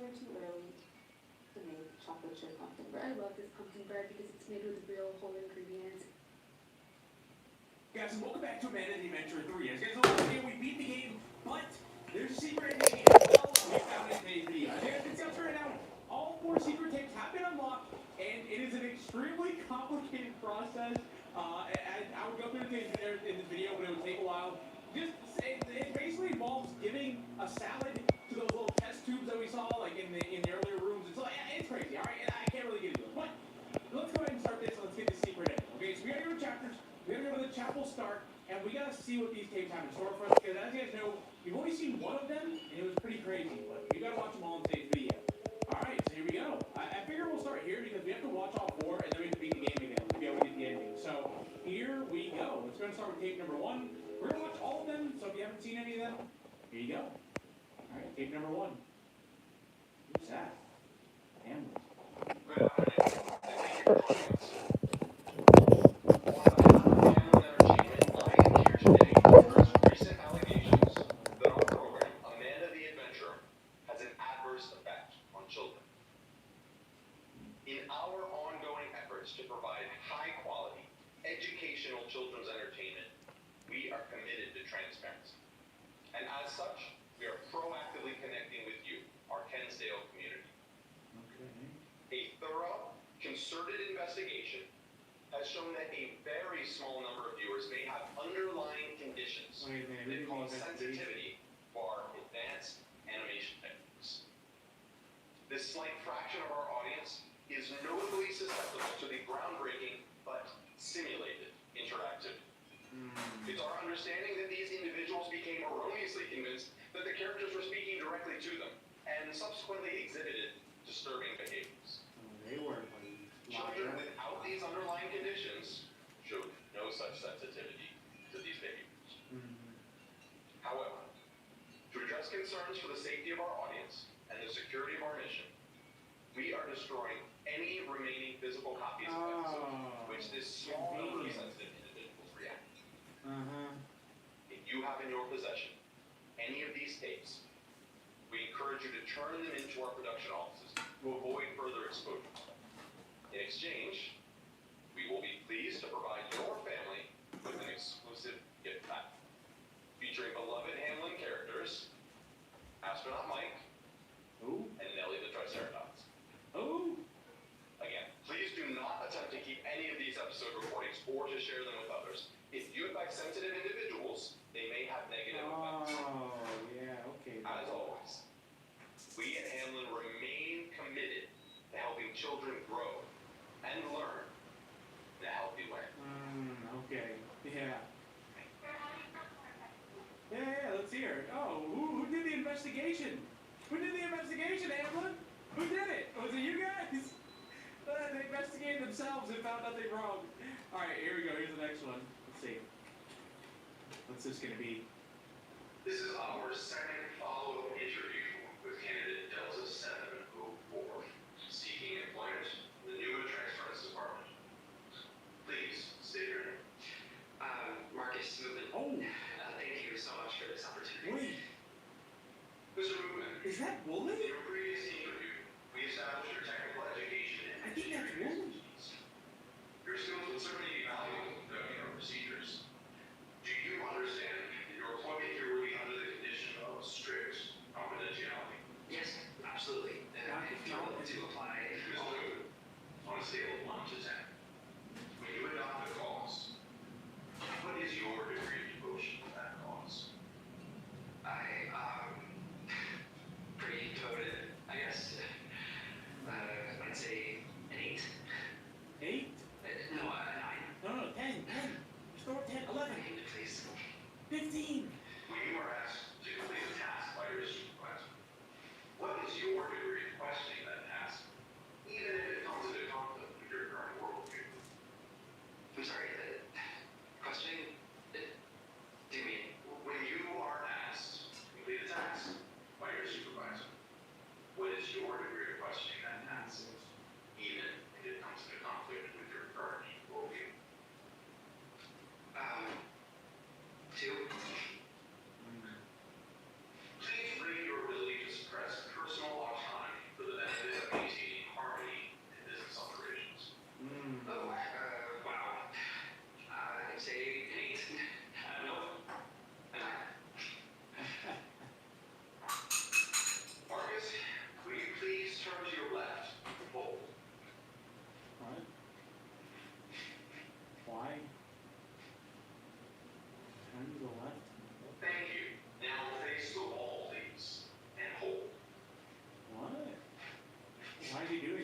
never too early to make chocolate chip pumpkin bread. I love this pumpkin bread because it's made with real whole ingredients. Guys, welcome back to Maddening Adventure 3. As you guys know, here we beat the game, but there's a secret in the game as well. We found it in today's video. As you guys can see right now, all 4 secret tapes have been unlocked, and it is an extremely complicated process. And I would go through the things there in this video, but it would take a while. It basically involves giving a salad to those little test tubes that we saw, like in the earlier rooms. It's crazy. All right, I can't really get into it, but let's go ahead and start this. And let's get the secret in. Okay, so we gotta go to chapters. We gotta go to the chapel start, and we gotta see what these tapes have in store for us. Because as you guys know, we've only seen one of them, and it was pretty crazy. But we gotta watch them all in today's video. All right, so here we go. I figure we'll start here because we have to watch all 4, and then we have to beat the game again to be able to get the ending. So here we go. Let's go and start with tape number 1. We're gonna watch all of them. So if you haven't seen any of them, here you go. All right, tape number 1. Who's that? Hamlet. Good afternoon. Thank you for joining us. Recent allegations that our program, Amanda the Adventurer, has an adverse effect on children. In our ongoing efforts to provide high-quality, educational children's entertainment, we are committed to transparency. And as such, we are proactively connecting with you, our Kensdale community. A thorough, concerted investigation has shown that a very small number of viewers may have underlying conditions that cause sensitivity for advanced animation techniques. This slight fraction of our audience is notably susceptible to the groundbreaking but simulated interactivity. It's our understanding that these individuals became erroneously convinced that the characters were speaking directly to them and subsequently exhibited disturbing behaviors. They were. Children without these underlying conditions showed no such sensitivity to these behaviors. However, to address concerns for the safety of our audience and the security of our mission, we are destroying any remaining physical copies of episodes which this small number of sensitive individuals react. If you have in your possession any of these tapes, we encourage you to turn them into our production offices to avoid further exposure. In exchange, we will be pleased to provide your family with an exclusive gift pack featuring beloved Hamlin characters, Astronaut Mike, and Nellie the Triceratops. Again, please do not attempt to keep any of these episode recordings or to share them with others. If viewed by sensitive individuals, they may have negative effects. As always, we at Hamlin remain committed to helping children grow and learn in a healthy way. Yeah, let's hear it. Oh, who did the investigation? Who did the investigation, Hamlin? Who did it? Was it you guys? They investigated themselves and found nothing wrong. Alright, here we go. Here's the next one. Let's see. What's this gonna be? This is our second follow-up interview with candidate Delta 704, seeking employment in the new transference department. Please state your name. Marcus Movement. Thank you so much for this opportunity. Wait, Mr. Movement, is that Wooly? in your previous interview, we established your technical education and I think that's engineering Wooly. expertise. Your skills would certainly be valuable in knowing our procedures. Do you understand that your employment here will be under the condition of strict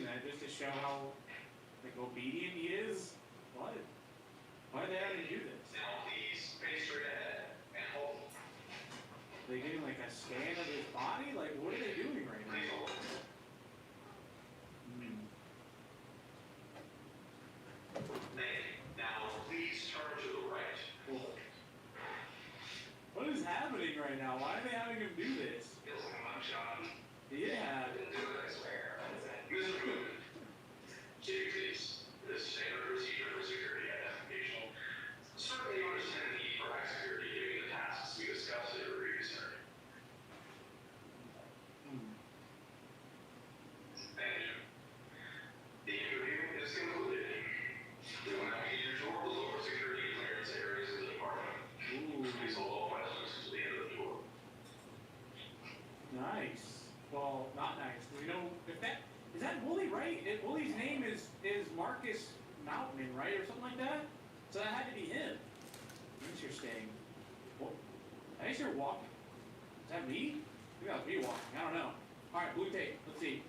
that just to show how like obedient he is? What? Why are they having to do this? Now please face straight ahead and hold. Are they getting like a scan of his body? Like what are they doing right Please now? hold. Thank you. Now please turn to the right. What is happening right now? Why are they having him do this? Feels like a mugshot. Yeah. Didn't do it, I swear. What is that? Mr. Moon, please. This is standard procedure for security identification. Certainly understand the need for high security given the tasks we discussed in the previous hearing. Thank you. The interview is concluded. We will now meet your tour of the lower security clearance areas of the department. Ooh. Please hold all questions until the end of the tour. Nice. Well, not nice. We know if that is that Wooly, right? Wooly's name is Marcus Mountain, right, or something like that. So that had to be him. Interesting. Well, I guess you're walking. Is that me? Maybe that was me walking. I don't know. All right, blue tape. Let's see.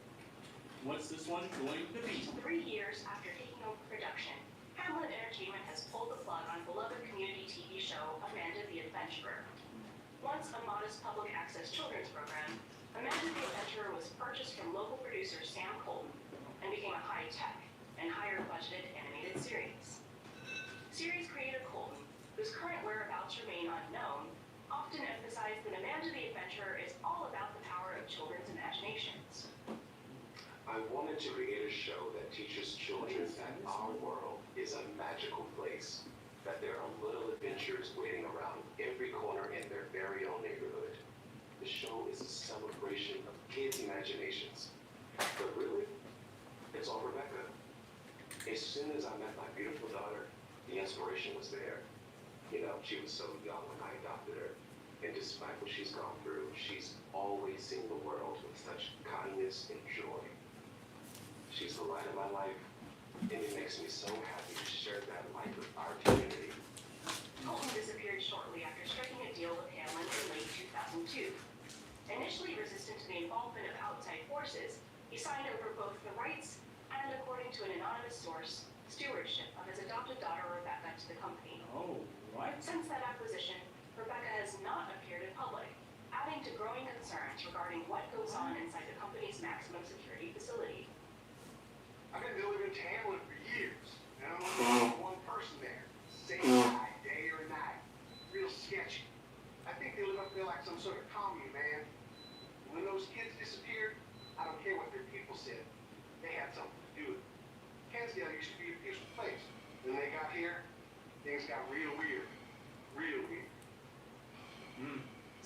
What's this one going to be? 3 years after taking over production, Hamlet Entertainment has pulled the plug on beloved community TV show Amanda the Adventurer. Once a modest public access children's program, Amanda the Adventurer was purchased from local producer Sam Colton and became a high-tech and higher-budgeted animated series. Series creator Colton, whose current whereabouts remain unknown, often emphasized that Amanda the Adventurer is all about the power of children's imaginations. I wanted to create a show that teaches children that our world is a magical place, that there are little adventures waiting around every corner in their very own neighborhood. The show is a celebration of kids' imaginations. But really, it's all Rebecca. As soon as I met my beautiful daughter, the inspiration was there. You know, she was so young when I adopted her. And despite what she's gone through, she's always seen the world with such kindness and joy. She's the light of my life, and it makes me so happy to share that light with our community. Colton disappeared shortly after striking a deal with Hamlin in late 2002. Initially resistant to the involvement of outside forces, he signed over both the rights and, according to an anonymous source, stewardship of his adopted daughter Rebecca to the company. Oh, what? Since that acquisition, Rebecca has not appeared in public, adding to growing concerns regarding what goes on inside the company's maximum security facility. I've been delivering to Hamlin for years, and I only one person there. Same guy, day or night. Real sketchy. I think they live up there like some sort of commune, man. When those kids disappeared, I don't care what their people said. They had something to do with it. Hansdale used to be a peaceful place. When they got here, things got real weird. Real weird.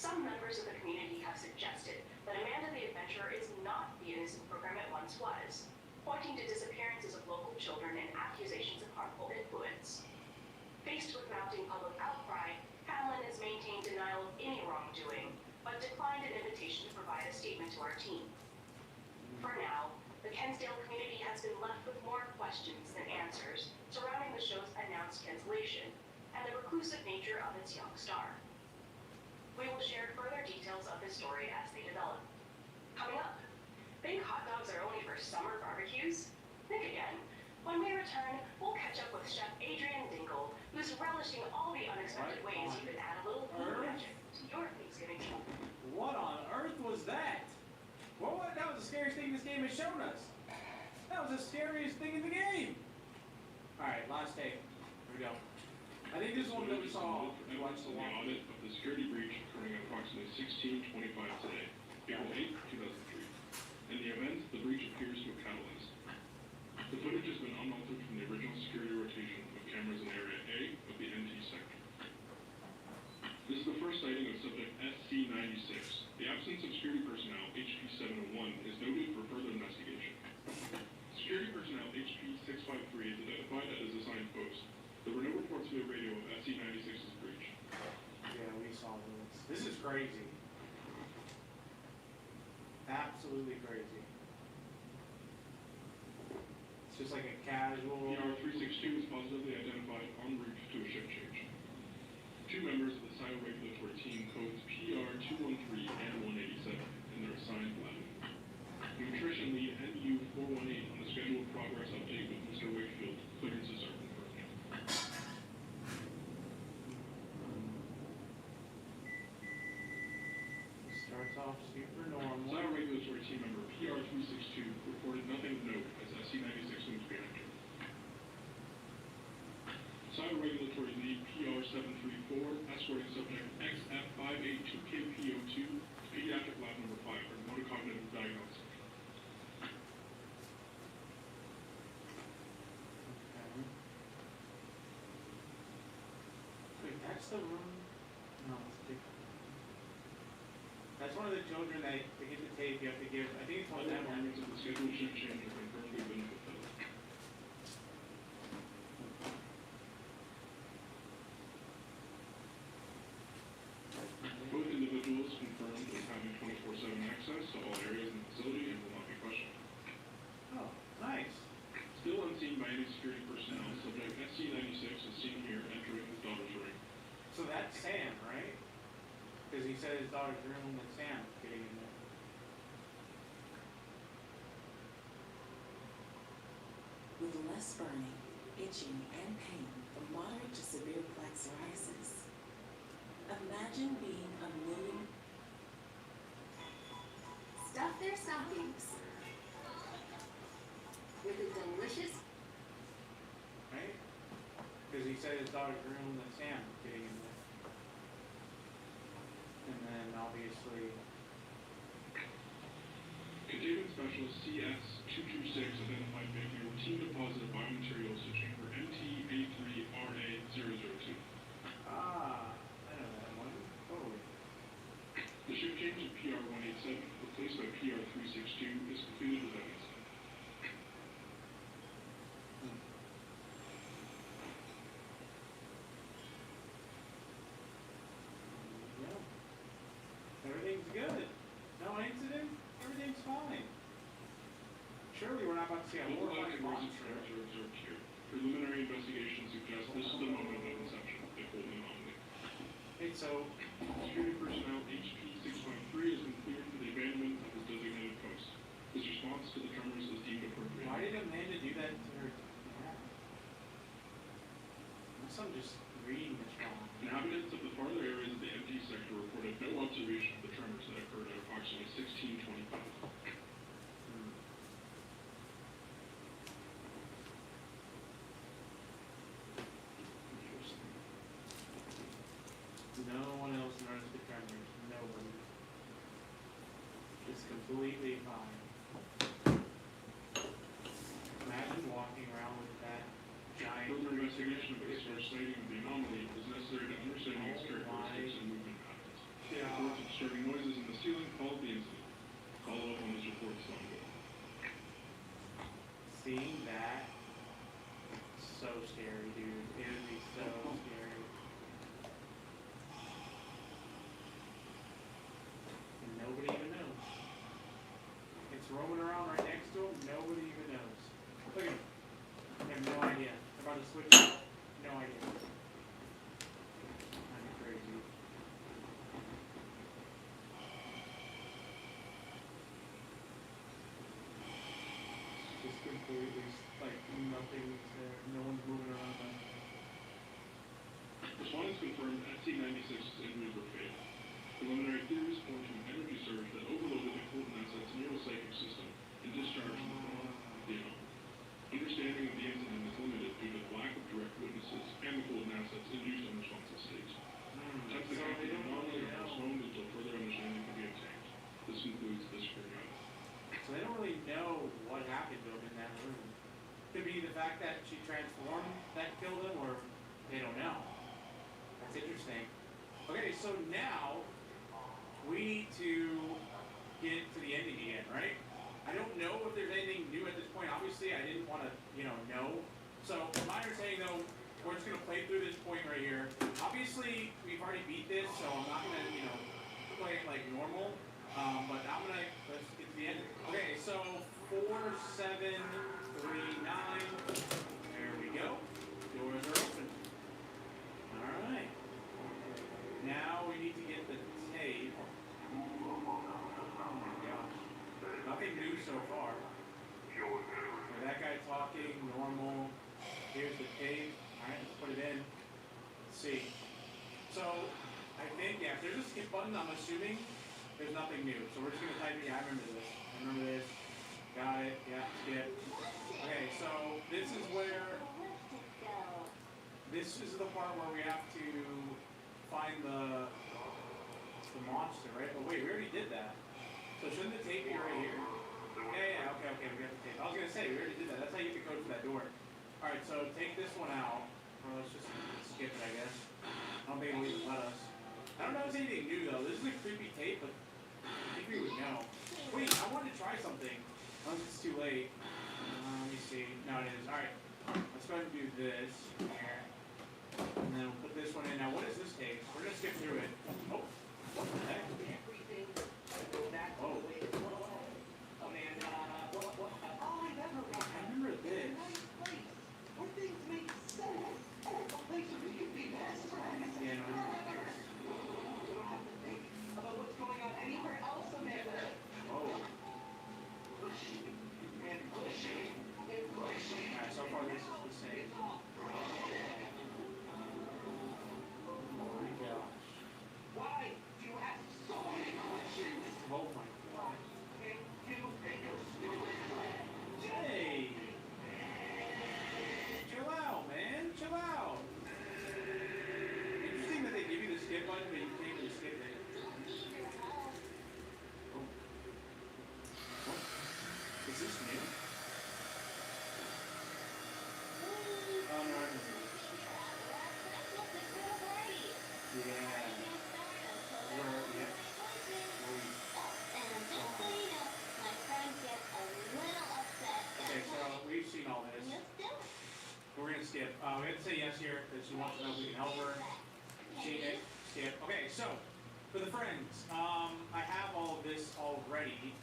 Some members of the community have suggested that Amanda the Adventurer is not the innocent program it once was, pointing to disappearances of local children and accusations of harmful influence. Faced with mounting public outcry, Hamlin has maintained denial of any wrongdoing, but declined an invitation to provide a statement to our team. For now, the Kensdale community has been left with more questions than answers surrounding the show's announced cancellation and the reclusive nature of its young star. We will share further details of this story as they develop. Coming up, big hot dogs are only for summer barbecues? Think again. When we return, we'll catch up with Chef Adrian Dingle, who's relishing all the unexpected ways you can add a little food magic to your Thanksgiving meal. What on earth was that? Well, what? That was the scariest thing this game has shown us. That was the scariest thing in the game. All right, last take. Here we go. I think this is one that we saw. We watched the audit of the security breach occurring at approximately 16:25 today, April 8, 2003. In the event, the breach appears to have catalyzed. The footage has been unaltered from the original security rotation of cameras in Area A of the NT sector. This is the first sighting of subject SC-96. The absence of security personnel, HP-701, is noted for further investigation. Security personnel HP-653 is identified at his assigned post. There were no reports via radio of SC-96's breach. Yeah, we saw this. This is crazy. Absolutely crazy. It's just like a casual... PR-362 is positively identified en route to a shift change. Two members of the SIO regulatory team codes PR-213 and 187 in their assigned lab. Nutrition lead NU-418 on the off, super normal. Site regulatory team member PR362 reported nothing of note as SC96 moves behind him. Site regulatory lead PR734 escorting subject XF582KPO2 to pediatric lab number 5 for motor cognitive diagnosis. Okay. Wait, that's the room? No, it's different. That's one of the children that, to get the tape, you have to give, I think it's one All of them. requirements of the schedule shift change have been firmly been fulfilled. Both individuals confirmed as having 24/7 access to all areas in the facility and will not be questioned. Oh, nice. Still unseen by any security personnel, subject SC96 is seen here entering his daughter's ring. So that's Sam, right? Because he said his daughter's room and Sam getting in there. With less burning, itching, and pain from moderate to severe plaque psoriasis. Imagine being a million. Stuff their stockings with a delicious Right? Because he said his daughter's room and Sam getting in there. And then obviously, Containment specialist CS226 identified making a routine deposit of biomaterials to chamber MT83RA002. I know that one. Totally. The shift change of PR187, replaced by PR362, is completed without incident. Yeah. Everything's good. No incident. Everything's fine. Surely we're not about to see a Local horrifying active monster. trends are observed here. Preliminary investigation suggests this is the moment of inception of the Colton anomaly. Hey, so Security personnel HP653 has been cleared for the abandonment of his designated post. His response to the tremors is deemed appropriate. why did Amanda do that to her dad? Unless I'm just reading this wrong. Inhabitants of the farther areas of the MT sector reported no observation of the tremors that occurred at approximately 1625. No one else noticed the tremors. Nobody. It's completely fine. Imagine walking around with that giant. Further investigation of this source sighting of the anomaly is necessary to understanding its characteristics and movement patterns. Reports of disturbing noises in the ceiling followed the incident. Follow up on this report is ongoing. Seeing that, so scary, dude. It would be so scary. And nobody even knows. It's roaming around right next to him. Nobody even knows. Look at him. I have no idea. They're about to switch out. No idea. I'm crazy. Just completely, like, nothing's there. No one's moving around. Respondents confirmed SC96's injuries were fatal. Preliminary theories point to an energy surge that overloaded the Colton asset's neuropsychic system and discharged the anomaly. Understanding of the incident is limited due to the lack of direct witnesses and the Colton asset's induced unresponsive states. Attempts to capture the anomaly are postponed until further understanding can be obtained. This concludes this period. So they don't really know what happened to him in that room. Could be the fact that she transformed that killed him, or they don't know. That's interesting. Okay, so now we need to get to the ending again, right? I don't know if there's anything new at this point. Obviously, I didn't want to, know. So my understanding, though, we're just gonna play through this point right here. Obviously, we've already beat this, so I'm not gonna, play it like normal. But let's get to the end. Okay, so 4739. There we go. Doors are open. Alright. Now we need to get the tape. Oh my gosh. Nothing new so far. That guy talking, normal. Here's the tape. Alright, let's put it in. Let's see. So, I think, if there's a skip button, I'm assuming there's nothing new. So we're just gonna type in. Yeah, I remember this. I remember this. Got it. Yeah, skip. Okay, so this is where. This is the part where we have to find the monster, right? Oh wait, we already did that. So shouldn't the tape be right here? Yeah, okay, we got the tape. I was gonna say, we already did that. That's how you get the code for that door. Alright, so take this one out. Or let's just skip it, I guess. I don't think it'll even let us. I don't know if it's anything new though. This is a creepy tape, but I think we would know. Wait, I wanted to try something. Unless it's too late. Let me see. No, it is. Alright. Let's go ahead and do this here. And then we'll put this one in. Now, what is this tape? We're gonna skip through it. Oh, what the heck? Oh. I remember this. Yeah, no, oh. Alright, so far this is the same. Oh my gosh. Why do you have so many questions? Oh my god. Hey! Chill out, man. Chill out. Interesting that they give you the skip button, but you can't even skip it. Oh. What? Is this new? Oh, no, I remember this. Yeah. Okay, so we've seen all this. We're gonna skip. We have to say yes here because she wants to know if we can help her. See it? Skip. Okay, so for the friends, I have all of this already.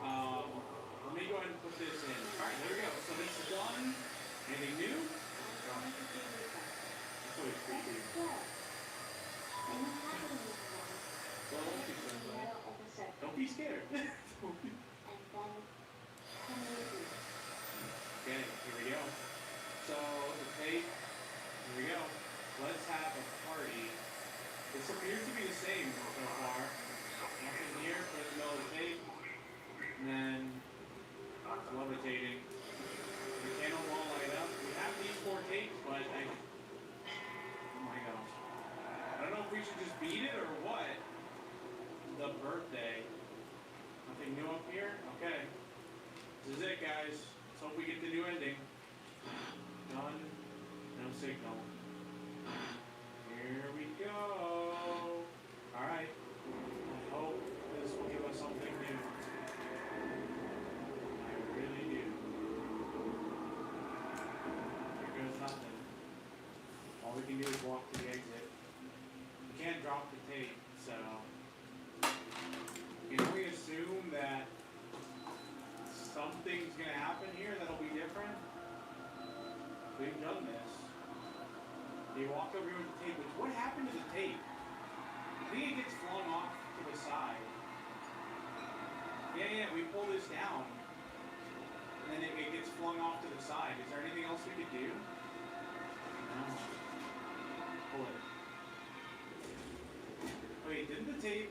Let me go ahead and put this in. All right, there we go. So this is done. Anything new? That's always creepy. Don't be scared. Okay, here we go. So the tape, here we go. Let's have a party. This appears to be the same so far. Nothing here, put it in the middle of the tape. And then it's levitating. The candle won't light up. We have these 4 tapes, but oh my gosh. I don't know if we should just beat it or what. The birthday. Nothing new up here? Okay. This is it, guys. Let's hope we get the new ending. Done. No signal. Here we go. Alright. I hope this will give us something new. I really do. Here goes nothing. All we can do is walk to the exit. We can't drop the tape, so can we assume that something's gonna happen here that'll be different? We've done this. They walked over here with the tape. What happened to the tape? I think it gets flung off to the side. Yeah, we pull this down. And then it gets flung off to the side. Is there anything else we could do? No. Pull it. Wait, didn't the tape?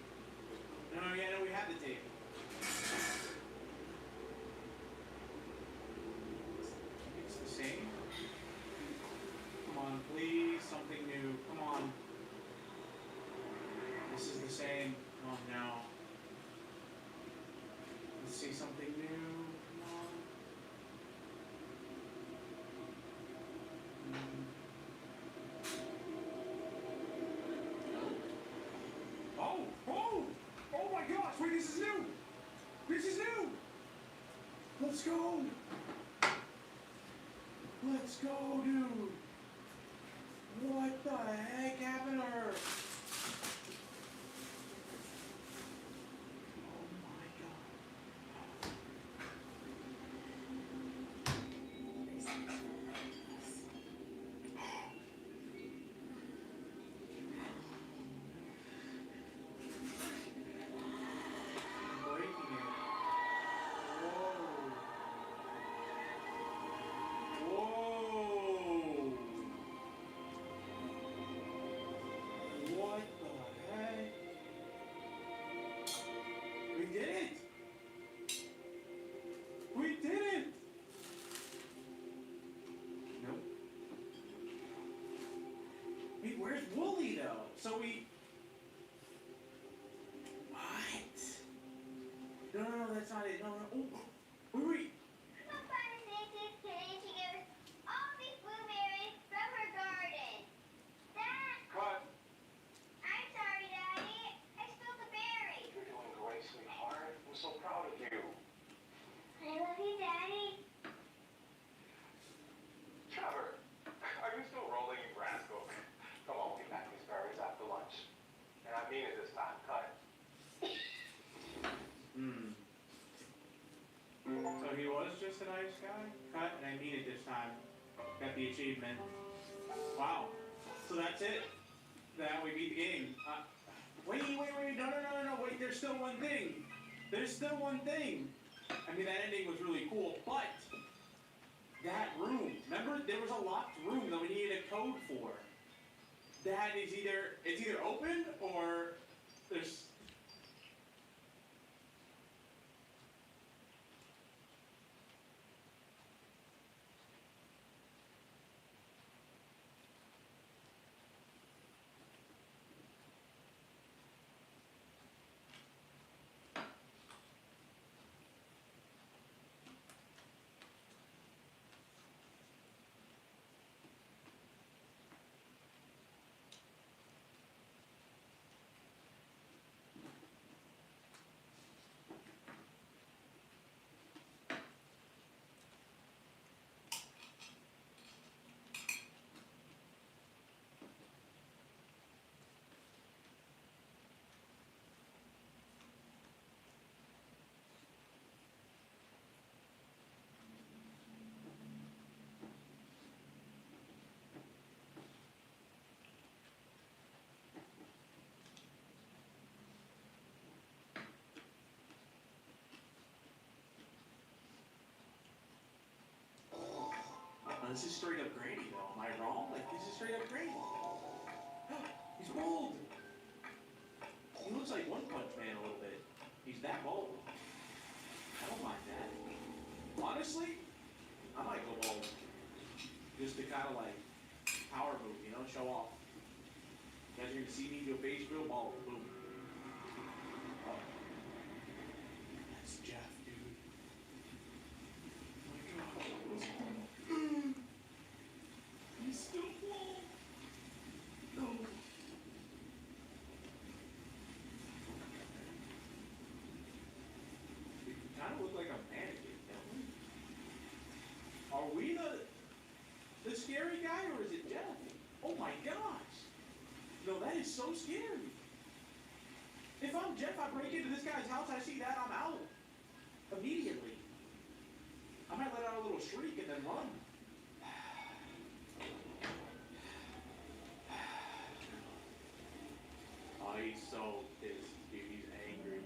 No, we had the tape. It's the same. Come on, please, something new. Come on. This is the same. Oh no. Let's see something new. Oh my gosh, wait, this is new! This is new! Let's go! Let's go, dude! What the heck happened to her? Oh my god. Whoa! Where's Wooly though? So we. What? No, that's not it. No. Oh, wait. Cut. I'm sorry, Daddy. I spilled a berry. You're doing great, sweetheart. I'm so proud of you. I love you, Daddy. Trevor, are you still rolling in Glasgow? Come on, get back these berries after lunch. And I mean it this time. Cut. So he was just a nice guy? Cut, and I mean it this time. Got the achievement. Wow. So that's it. That we beat the game. Wait. No. Wait, there's still one thing. I mean, that ending was really cool, but that room. Remember, there was a locked room that we needed a code for. That is it's either open or there's. This is straight up Granny though. Am I wrong? Like, this is straight up Granny. He's bald. He looks like One Punch Man a little bit. He's that bald. I don't mind that. Honestly, I might go bald. Just to kind of like power move, you know, show off. You guys are gonna see me do a face real bald. Boom. Oh. That's Jeff, dude. Oh my god. What's going on? He's still bald. No. We kind of look like a mannequin, don't we? Are we the scary guy, or is it Jeff? Oh my gosh. No, that is so scary. If I'm Jeff, I break into this guy's house, I see that, I'm out. Immediately. I might let out a little shriek and then run. Oh, he's so pissed, dude. He's angry.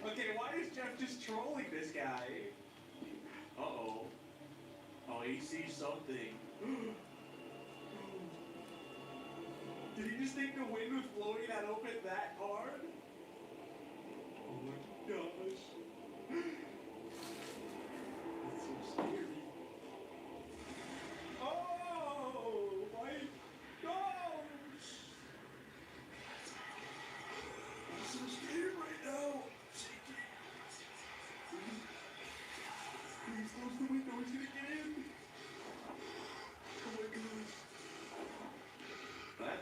Okay, why is Jeff just trolling this guy? Uh-oh. Oh, he sees something. Did he just think the wind was blowing that open that hard? Oh my gosh. That's so scary. Oh my gosh. I'm so scared right now. Please close the window, he's gonna get in. Oh my gosh. That?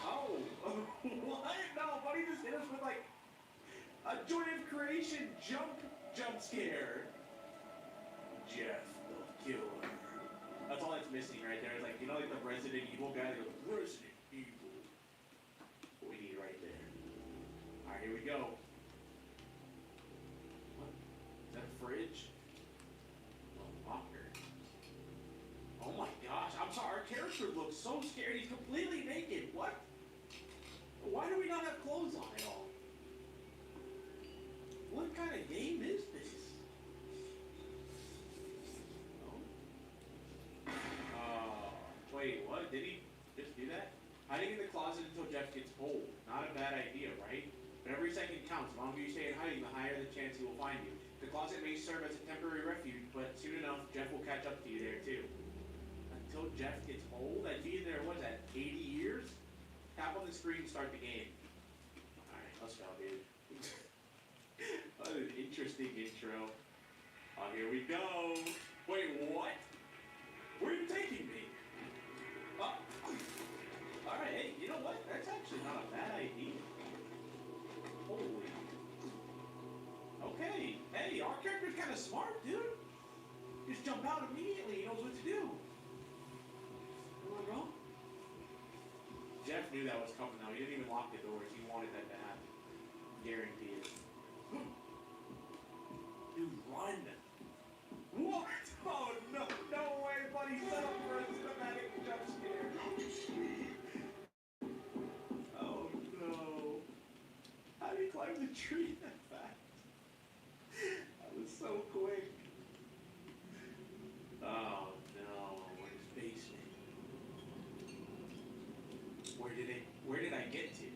Oh, what? No, buddy just hit us with like a Joy of Creation jump scare. Jeff the Killer. That's all that's missing right there. It's like, you know, like the Resident Evil guy that goes, Resident Evil. What we need right there. Alright, here we go. What? Is that a fridge? A locker. Oh my gosh, I'm sorry, our character looks so scared. He's completely naked. What? Why do we not have clothes on at all? What kind of game is this? Wait, what? Did he just do that? Hiding in the closet until Jeff gets cold. Not a bad idea, right? But every second counts. The longer you stay in hiding, the higher the chance he will find you. The closet may serve as a temporary refuge, but soon enough, Jeff will catch up to you there too. Until Jeff gets old, I'd be in there, what's that, 80 years? Tap on the screen and start the game. Alright, let's go, dude. What an interesting intro. Oh, here we go. Wait, what? Where are you taking me? Oh. Alright, hey, you know what? That's actually not a bad idea. Holy. Okay. Hey, our character's kind of smart, dude. Just jump out immediately. He knows what to do. Where we go? Jeff knew that was coming, though. He didn't even lock the doors. He wanted that to happen. Guaranteed it. Dude, run. What? Oh, no. No way, buddy. Set up for a cinematic jump scare. Oh, no. How did he climb the tree that fast? That was so quick. Oh, no. Where's basement? Where did I get to?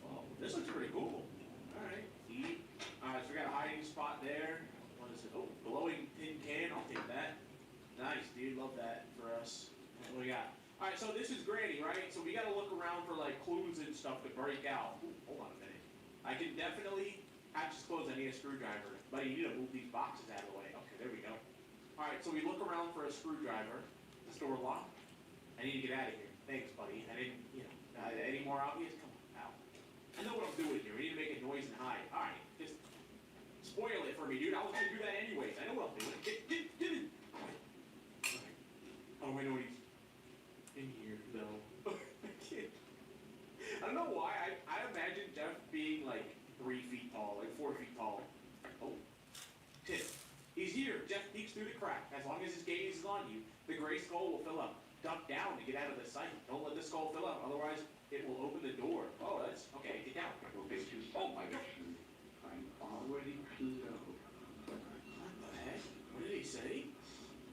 Oh, this looks pretty cool. Alright, eat. Alright, so we got a hiding spot there. What is it? Oh, glowing tin can. I'll take that. Nice, dude. Love that for us. What do we got? Alright, so this is Granny, right? So we gotta look around for like clues and stuff to break out. Ooh, hold on a minute. I can definitely hatch this close. I need a screwdriver. But you need to move these boxes out of the way. Okay, there we go. Alright, so we look around for a screwdriver. This door locked. I need to get out of here. Thanks, buddy. I didn't, any more obvious? Come on, out. I know what I'm doing here. We need to make a noise and hide. Alright, just spoil it for me, dude. I was gonna do that anyways. I know what I'm doing. Get in. Alright. Oh, I know he's in here, though. I can't. I don't know why. I imagine Jeff being like 3 feet tall, like 4 feet tall. Oh. Tip. He's here. Jeff peeks through the crack. As long as his gaze is on you, the gray skull will fill up. Duck down to get out of the sight. Don't let the skull fill up, otherwise it will open the door. Oh, that's okay. Get down. Oh my god. I'm already close. What the heck? What did he say?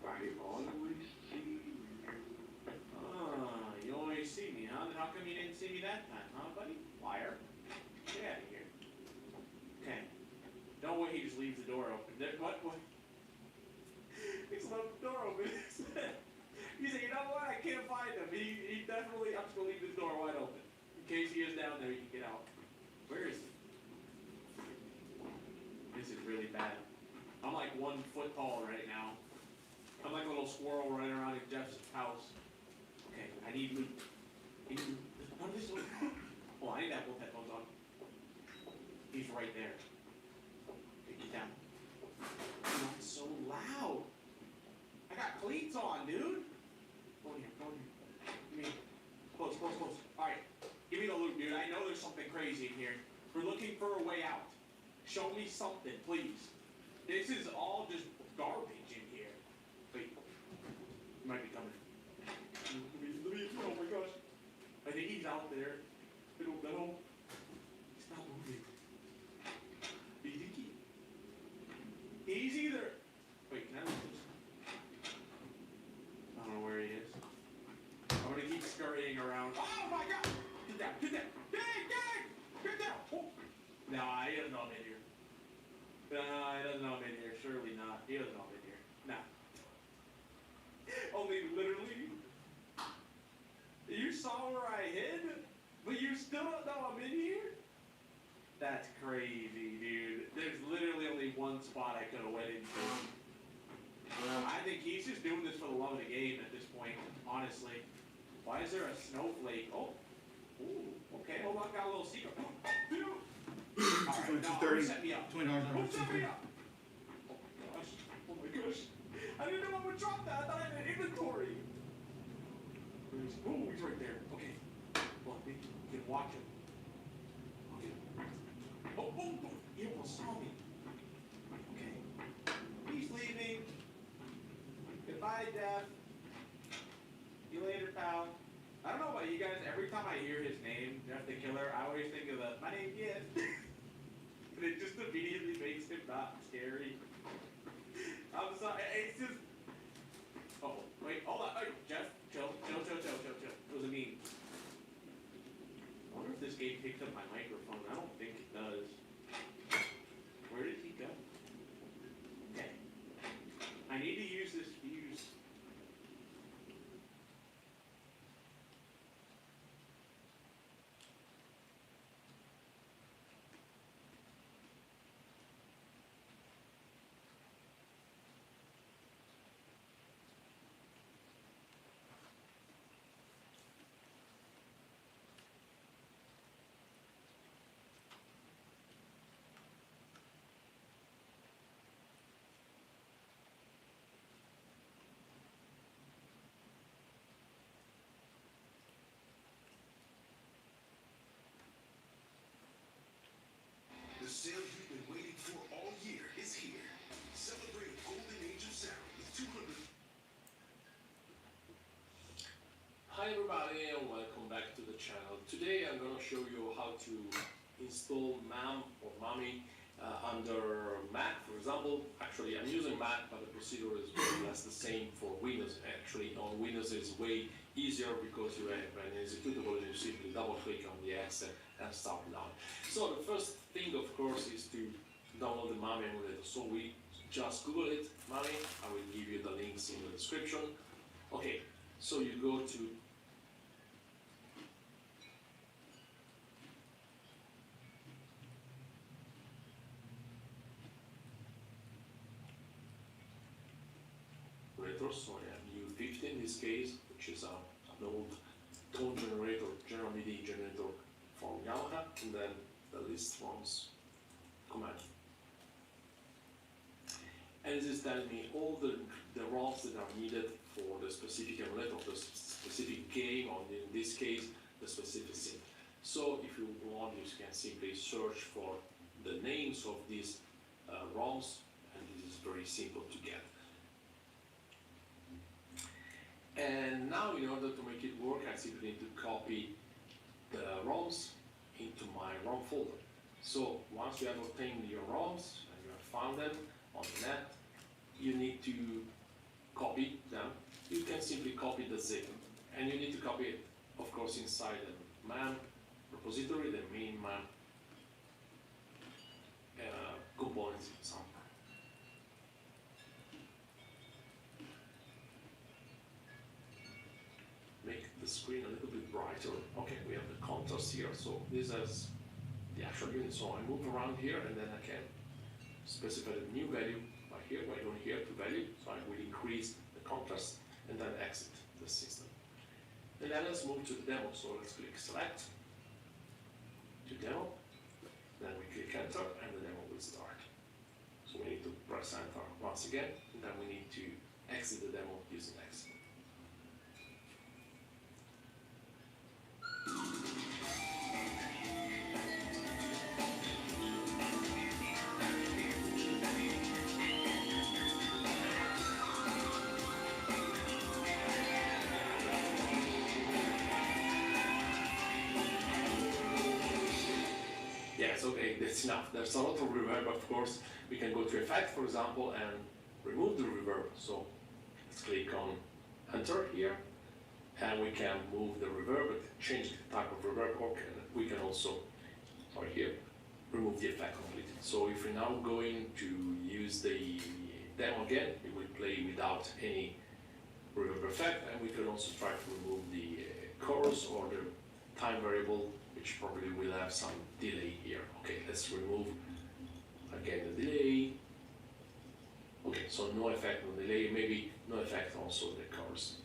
I always see you. Oh, you always see me, huh? Then how come you didn't see me that time, huh, buddy? Liar. Get out of here. Okay. No way he just leaves the door open. What? He's left the door open. He said, you know what? I can't find him. He definitely, I'm just going to leave the door wide open. In case he is down there, he can get out. Where is he? This is really bad. I'm like 1 foot tall right now. I'm like a little squirrel running around in Jeff's house. Okay, I need loot. How does this look? Oh, I need to have both headphones on. He's right there. Okay, get down. Oh, it's so loud. I got cleats on, dude. Go in here. Give me close. Alright. Give me the loot, dude. I know there's something crazy in here. We're looking for a way out. Show me something, please. This is all just garbage in here. Wait. He might be coming. Oh my gosh. I think he's out there. I don't know. He's not moving. Do you think he's either... Wait, can I look this? I don't know where he is. I'm gonna keep scurrying around. Oh my god! Get down! Get down! Get down! Oh. No, he doesn't know I'm in here. No, he doesn't know I'm in here. Surely not. He doesn't know I'm in here. No. Only literally. You saw where I hid, but you still don't know I'm in here? That's crazy, dude. There's literally only one spot I could have went into. I think he's just doing this for the love of the game at this point, honestly. Why is there a snowflake? Oh. Ooh. Okay, hold on. Got a little secret. Oh, dude. Alright, no, set me up. $20 Oh, set me up. Oh my gosh. Oh my gosh. I didn't know I would drop that. I thought I had an inventory. Oh, he's right there. Okay. Well, you can watch him. Okay. Oh, he almost saw me. Okay. He's leaving. Goodbye, Def. See you later, pal. I don't know about you guys. Every time I hear his name, Jeff the Killer, I always think of my name is. And it just immediately makes him not scary. I'm sorry. It's just. Oh, wait. Hold on. Hey, Jeff. Chill. It was a meme. I wonder if this game picks up my microphone. I don't think it does. Where did he go? you've been waiting for all year is here. Celebrate a golden age of sound with 200. Hi everybody and welcome back to the channel. Today I'm going to show you how to install MAM or MAMI under Mac, for example. Actually I'm using Mac, but the procedure is more or less the same for Windows. Actually on Windows it's way easier because you have an executable and you simply double click on the X and start down. So the first thing of course is to download the MAMI emulator. So we just Google it, MAMI. I will give you the links in the description. Okay, so you go to so I have U50 in this case, which is an old tone generator, general MIDI generator from Yamaha, and then the list ones command. And this is telling me all the ROMs that are needed for the specific emulator, the specific game, or in this case, the specific synth. So if you want, you can simply search for the names of these ROMs, and this is very simple to get. And now, in order to make it work, I simply need to copy the ROMs into my ROM folder. So once you have obtained your ROMs and you have found them on the net, you need to copy them. You can simply copy the zip, and you need to copy it, of course, inside the MAM repository, the main MAM components somewhere. Make the screen a little bit brighter. Okay, we have the contrast here, so this is the actual unit. So I move around here and then I can specify the new value by here, by going here to value. So I will increase the contrast and then exit the system. And then let's move to the demo. So let's click select to demo. Then we click enter and the demo will start. So we need to press enter once again, and then we need to exit the demo using exit. Yes, okay, that's enough. There's a lot of reverb, of course. We can go to effect, for example, and remove the reverb. So let's click on enter here, and we can move the reverb, change the type of reverb, or we can also, right here, remove the effect completely. So if we're now going to use the demo again, it will play without any reverb effect, and we can also try to remove the chorus or the time variable, which probably will have some delay here. Okay, let's remove again the delay. Okay, so no effect on delay, maybe no effect also the chorus,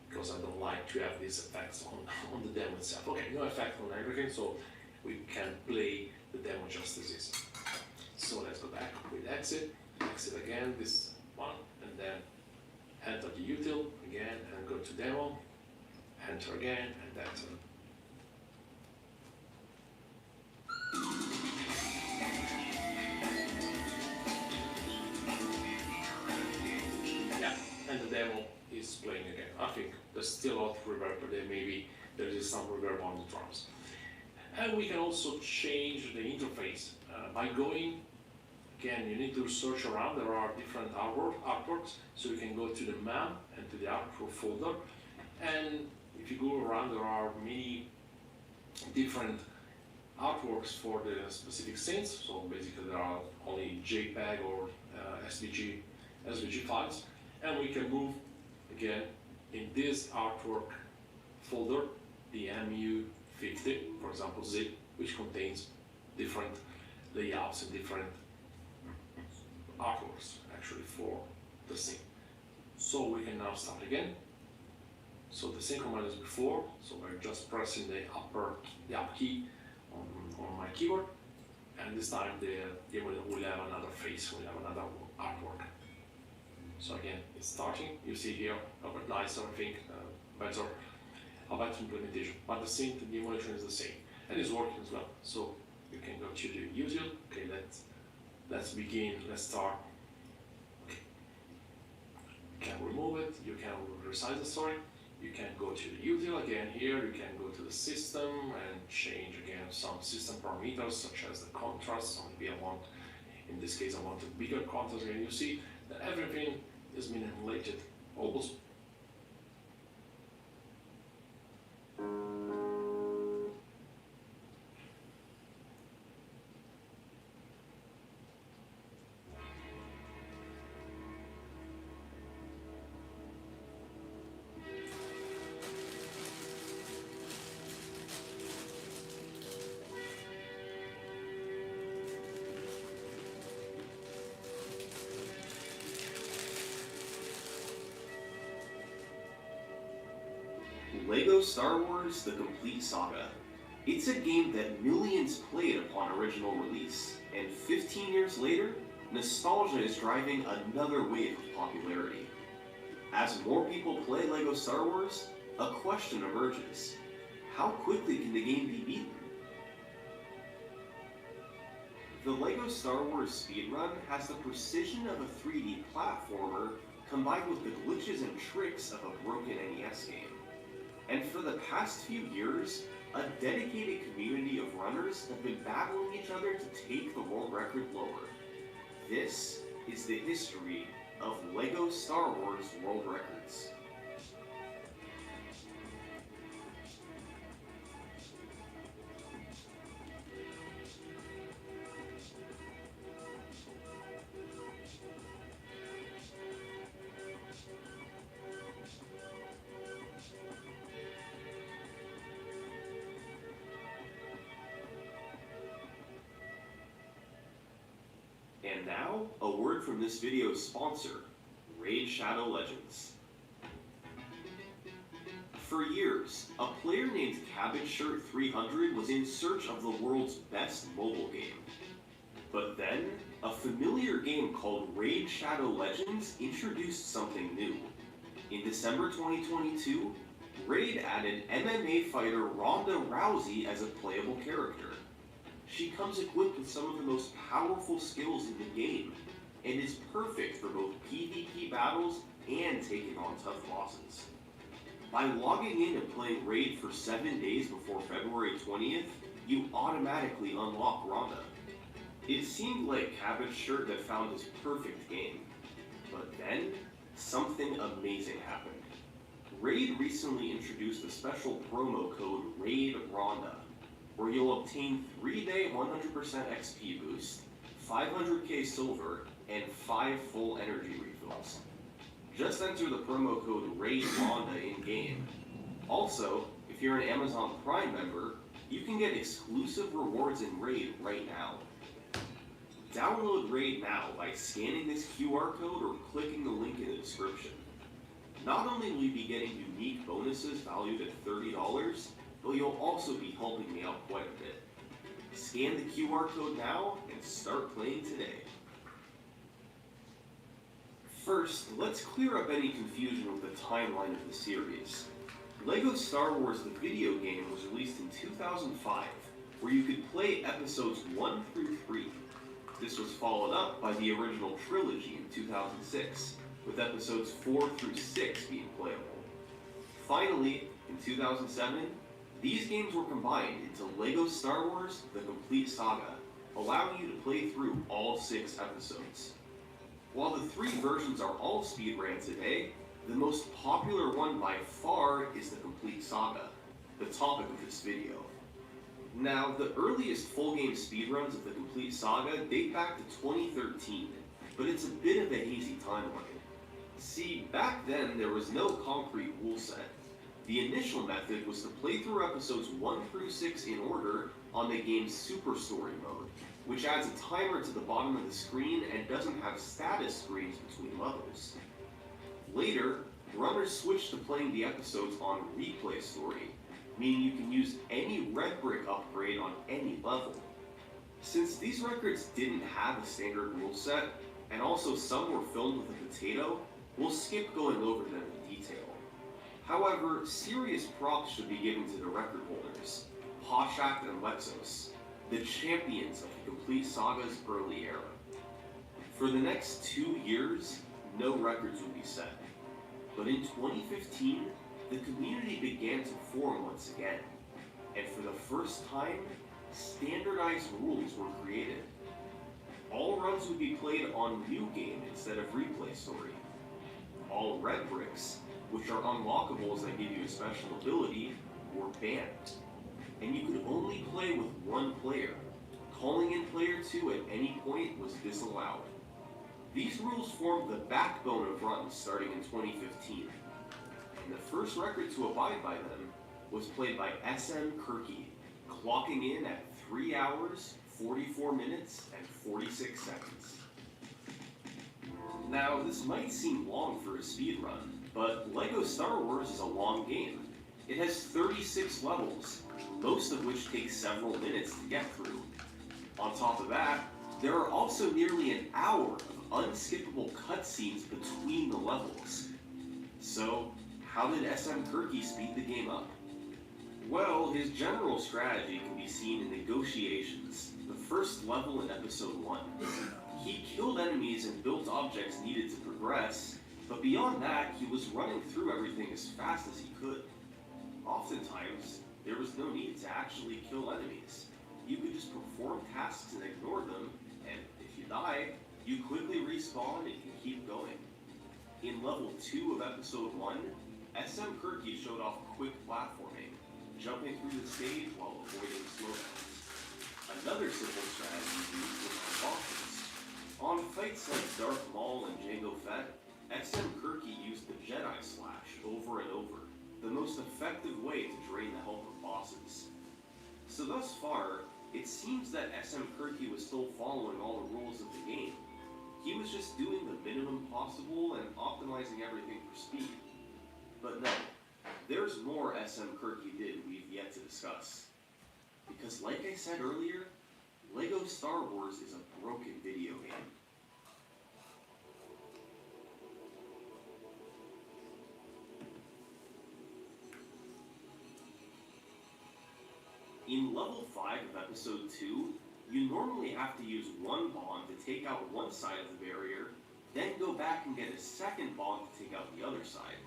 because I don't like to have these effects on the demo itself. Okay, no effect on everything, so we can play the demo just as is. So let's go back with exit, exit again, this one, and then enter the util again, and go to demo, enter again, and enter. Yeah, and the demo is playing again. I think there's still a lot of reverb, but then maybe there is some reverb on the drums. And we can also change the interface by going, again, you need to search around. There are different artworks, so you can go to the MAM and to the artwork folder. And if you go around, there are many different artworks for the specific synths. So basically there are only JPEG or SVG files, and we can move again in this artwork folder the MU50, for example, zip, which contains different layouts and different artworks actually for the synth. So we can now start again. So the same command as before, so we're just pressing the up key on my keyboard, and this time the emulator will have another face, will have another artwork. So again, it's starting. You see here a bit nicer, I think, better implementation. But the synth, the emulation is the same, and it's working as well. So you can go to the util. Okay, let's begin, let's start. Okay. You can remove it, you can resize the story, you can go to the util again here, you can go to the system and change again some system parameters such as the contrast. So maybe I want, in this case I want a bigger contrast, and you see that everything is manipulated almost. Lego Star Wars: The Complete Saga. It's a game that millions played upon original release, and 15 years later, nostalgia is driving another wave of popularity. As more people play Lego Star Wars, a question emerges. How quickly can the game be beaten? The Lego Star Wars speedrun has the precision of a 3D platformer combined with the glitches and tricks of a broken NES game. And for the past few years, a dedicated community of runners have been battling each other to take the world record lower. This is the history of Lego Star Wars World Records. And now, a word from this video's sponsor, Raid Shadow Legends. For years, a player named CabbageShirt300 was in search of the world's best mobile game. But then, a familiar game called Raid Shadow Legends introduced something new. In December 2022, Raid added MMA fighter Ronda Rousey as a playable character. She comes equipped with some of the most powerful skills in the game, and is perfect for both PvP battles and taking on tough bosses. By logging in and playing Raid for 7 days before February 20th, you automatically unlock Ronda. It seemed like Cabbage Shirt had found his perfect game, but then, something amazing happened. Raid recently introduced a special promo code RAID Ronda, where you'll obtain 3-day 100% XP boost, 500k silver, and 5 full energy refills. Just enter the promo code RAID Ronda in-game. Also, if you're an Amazon Prime member, you can get exclusive rewards in Raid right now. Download Raid now by scanning this QR code or clicking the link in the description. Not only will you be getting unique bonuses valued at $30, but you'll also be helping me out quite a bit. Scan the QR code now and start playing today. First, let's clear up any confusion with the timeline of the series. LEGO Star Wars the video game was released in 2005, where you could play episodes 1 through 3. This was followed up by the original trilogy in 2006, with episodes 4 through 6 being playable. Finally, in 2007, these games were combined into LEGO Star Wars The Complete Saga, allowing you to play through all 6 episodes. While the 3 versions are all speedran today, the most popular one by far is The Complete Saga, the topic of this video. Now, the earliest full game speedruns of The Complete Saga date back to 2013, but it's a bit of a hazy timeline. See, back then there was no concrete rule set. The initial method was to play through episodes 1 through 6 in order on the game's Super Story mode, which adds a timer to the bottom of the screen and doesn't have status screens between levels. Later, runners switched to playing the episodes on Replay Story, meaning you can use any red brick upgrade on any level. Since these records didn't have a standard rule set, and also some were filmed with a potato, we'll skip going over them in detail. However, serious props should be given to the record holders, Poshak and Lexos. the champions of the Complete Saga's early era. For the next 2 years, no records would be set. But in 2015, the community began to form once again. And for the first time, standardized rules were created. All runs would be played on New Game instead of Replay Story. All red bricks, which are unlockables that give you a special ability, were banned. And you could only play with one player. Calling in player 2 at any point was disallowed. These rules formed the backbone of runs starting in 2015. And the first record to abide by them was played by SM Kirky, clocking in at 3 hours, 44 minutes, and 46 seconds. Now, this might seem long for a speedrun, but LEGO Star Wars is a long game. It has 36 levels, most of which take several minutes to get through. On top of that, there are also nearly an hour of unskippable cutscenes between the levels. So, how did SM Kirky speed the game up? Well, his general strategy can be seen in Negotiations, the first level in Episode 1. He killed enemies and built objects needed to progress, but beyond that, he was running through everything as fast as he could. Oftentimes, there was no need to actually kill enemies. You could just perform tasks and ignore them, and if you die, you quickly respawn and can keep going. In Level 2 of Episode 1, SM Kirky showed off quick platforming, jumping through the stage while avoiding slowdowns. Another simple strategy used was on bosses. On fights like Darth Maul and Jango Fett, SM Kirky used the Jedi Slash over and over, the most effective way to drain the health of bosses. So thus far, it seems that SM Kirky was still following all the rules of the game. He was just doing the minimum possible and optimizing everything for speed. But no, there's more SM Kirky did we've yet to discuss. Because like I said earlier, LEGO Star Wars is a broken video game. In Level 5 of Episode 2, you normally have to use one bomb to take out one side of the barrier, then go back and get a second bomb to take out the other side.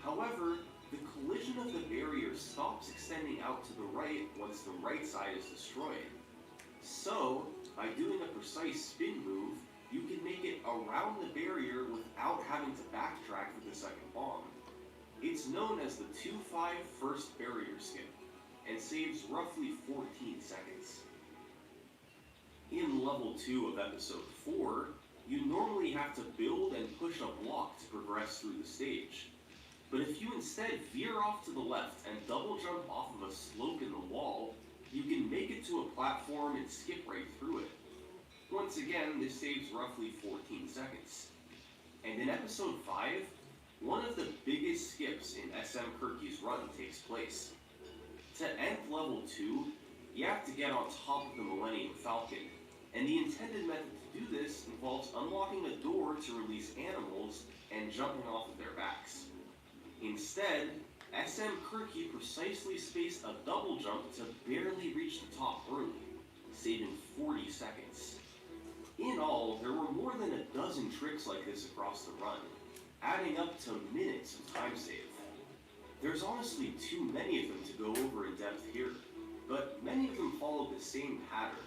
However, the collision of the barrier stops extending out to the right once the right side is destroyed. So, by doing a precise spin move, you can make it around the barrier without having to backtrack for the second bomb. It's known as the 2-5 first barrier skip, and saves roughly 14 seconds. In Level 2 of Episode 4, you normally have to build and push a block to progress through the stage. But if you instead veer off to the left and double jump off of a slope in the wall, you can make it to a platform and skip right through it. Once again, this saves roughly 14 seconds. And in Episode 5, one of the biggest skips in SM Kirky's run takes place. To end Level 2, you have to get on top of the Millennium Falcon, and the intended method to do this involves unlocking a door to release animals and jumping off of their backs. Instead, SM Kirky precisely spaced a double jump to barely reach the top early, saving 40 seconds. In all, there were more than a dozen tricks like this across the run, adding up to minutes of time save. There's honestly too many of them to go over in depth here, but many of them follow the same pattern.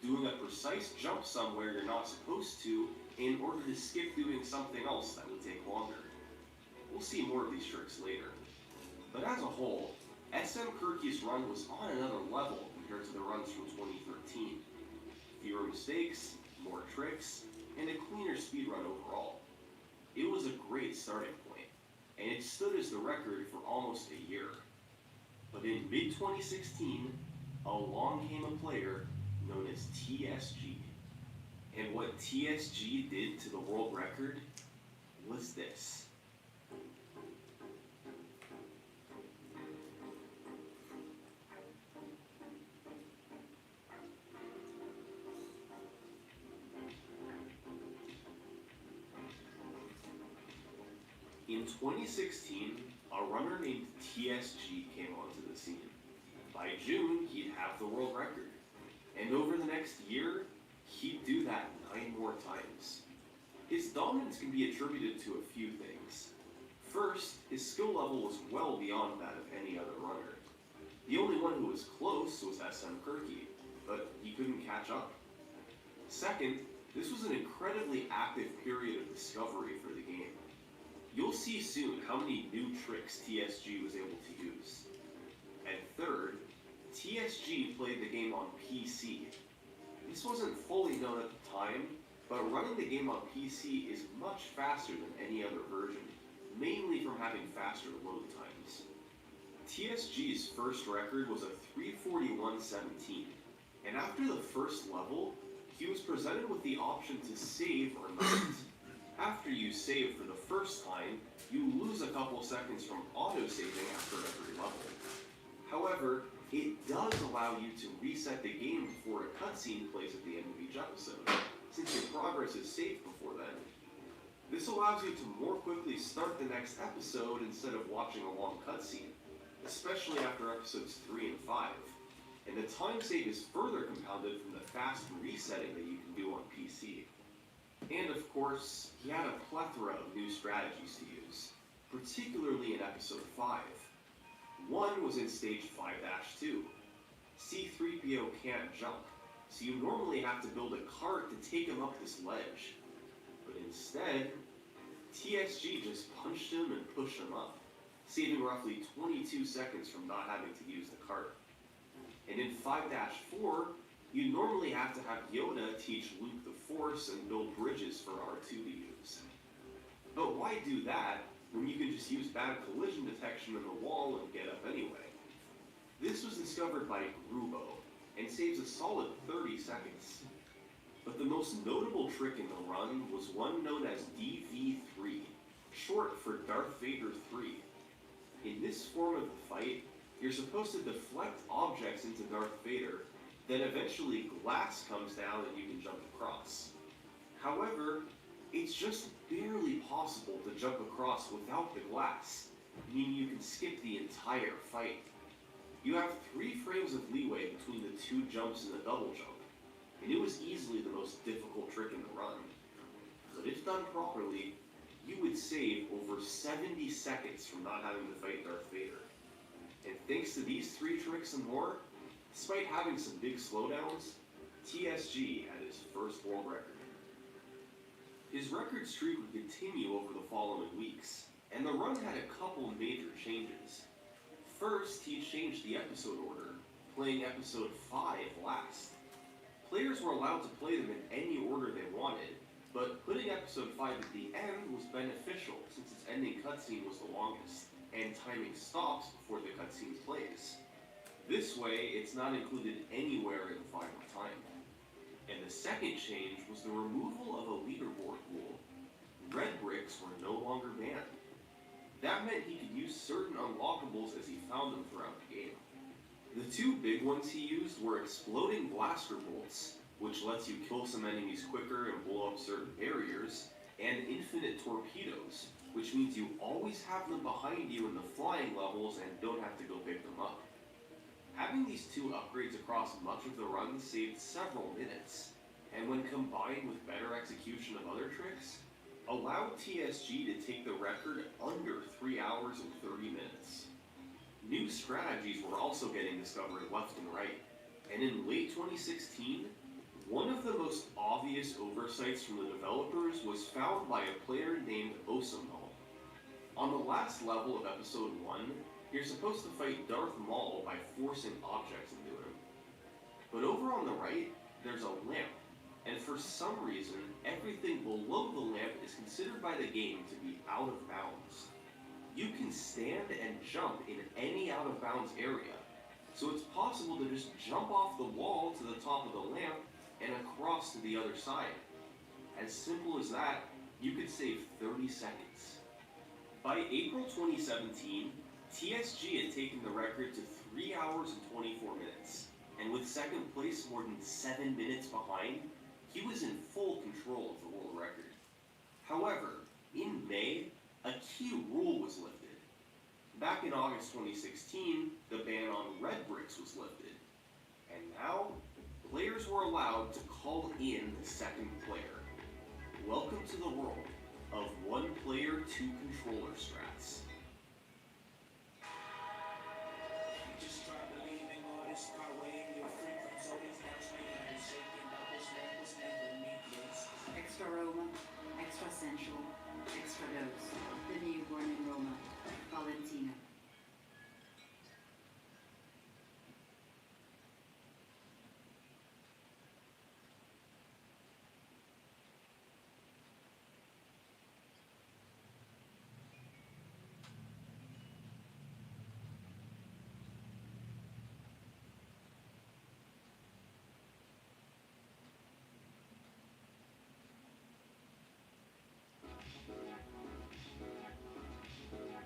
Doing a precise jump somewhere you're not supposed to in order to skip doing something else that would take longer. We'll see more of these tricks later. But as a whole, SM Kirky's run was on another level compared to the runs from 2013. Fewer mistakes, more tricks, and a cleaner speedrun overall. It was a great starting point, and it stood as the record for almost a year. But in mid-2016, along came a player known as TSG. And what TSG did to the world record was this. In 2016, a runner named TSG came onto the scene. By June, he'd have the world record. And over the next year, he'd do that 9 more times. His dominance can be attributed to a few things. First, his skill level was well beyond that of any other runner. The only one who was close was SM Kirky, but he couldn't catch up. Second, this was an incredibly active period of discovery for the game. You'll see soon how many new tricks TSG was able to use. And third, TSG played the game on PC. This wasn't fully known at the time, but running the game on PC is much faster than any other version, mainly from having faster load times. TSG's first record was a 341.17, and after the first level, he was presented with the option to save or not. After you save for the first time, you lose a couple seconds from auto-saving after every level. However, it does allow you to reset the game before a cutscene plays at the end of each episode, since your progress is saved before then. This allows you to more quickly start the next episode instead of watching a long cutscene, especially after episodes 3 and 5. And the time save is further compounded from the fast resetting that you can do on PC. And of course, he had a plethora of new strategies to use, particularly in episode 5. One was in stage 5-2. C-3PO can't jump, so you normally have to build a cart to take him up this ledge. But instead, TSG just punched him and pushed him up, saving roughly 22 seconds from not having to use the cart. And in 5-4, you normally have to have Yoda teach Luke the Force and build bridges for R2 to use. But why do that when you can just use bad collision detection in the wall and get up anyway? This was discovered by Grubo, and saves a solid 30 seconds. But the most notable trick in the run was one known as DV3, short for Darth Vader 3. In this form of the fight, you're supposed to deflect objects into Darth Vader, then eventually glass comes down and you can jump across. However, it's just barely possible to jump across without the glass, meaning you can skip the entire fight. You have 3 frames of leeway between the 2 jumps and the double jump, and it was easily the most difficult trick in the run. But if done properly, you would save over 70 seconds from not having to fight Darth Vader. And thanks to these 3 tricks and more, despite having some big slowdowns, TSG had his first world record. His record streak would continue over the following weeks, and the run had a couple major changes. First, he changed the episode order, playing episode 5 last. Players were allowed to play them in any order they wanted, but putting episode 5 at the end was beneficial since its ending cutscene was the longest, and timing stops before the cutscene plays. This way, it's not included anywhere in the final time. And the second change was the removal of a leaderboard rule. Red bricks were no longer banned. That meant he could use certain unlockables as he found them throughout the game. The 2 big ones he used were exploding blaster bolts, which lets you kill some enemies quicker and blow up certain barriers, and infinite torpedoes, which means you always have them behind you in the flying levels and don't have to go pick them up. Having these 2 upgrades across much of the run saved several minutes, and when combined with better execution of other tricks, allowed TSG to take the record under 3 hours and 30 minutes. New strategies were also getting discovered left and right, and in late 2016, one of the most obvious oversights from the developers was found by a player named Osamal. On the last level of episode 1, you're supposed to fight Darth Maul by forcing objects into him. But over on the right, there's a lamp, and for some reason, everything below the lamp is considered by the game to be out of bounds. You can stand and jump in any out of bounds area, so it's possible to just jump off the wall to the top of the lamp and across to the other side. As simple as that, you could save 30 seconds. By April 2017, TSG had taken the record to 3 hours and 24 minutes, and with second place more than 7 minutes behind, he was in full control of the world record. However, in May, a key rule was lifted. Back in August 2016, the ban on red bricks was lifted. And now, players were allowed to call in the second player. Welcome to the world of one player, two controller strats. Extra aroma, extra sensual, extra dose. The newborn in Roma, Valentina.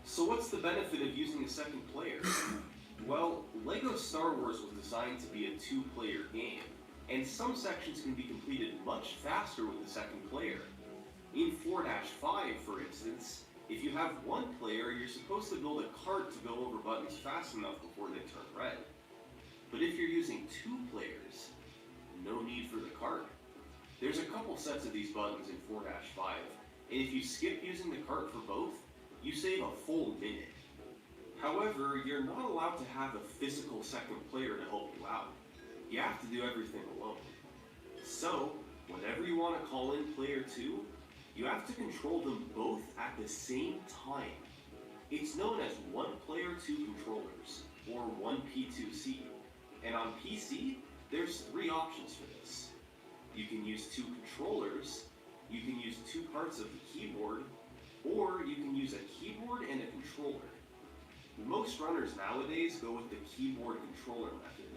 So what's the benefit of using a second player? Well, Lego Star Wars was designed to be a two-player game, and some sections can be completed much faster with the second player. In 4-5, for instance, if you have one player, you're supposed to build a cart to go over buttons fast enough before they turn red. But if you're using two players, no need for the cart. There's a couple sets of these buttons in 4-5, and if you skip using the cart for both, you save a full minute. However, you're not allowed to have a physical second player to help you out. You have to do everything alone. So, whenever you want to call in player 2, you have to control them both at the same time. It's known as one player, two controllers, or 1P2C. And on PC, there's 3 options for this. You can use 2 controllers, you can use 2 parts of the keyboard, or you can use a keyboard and a controller. Most runners nowadays go with the keyboard controller method,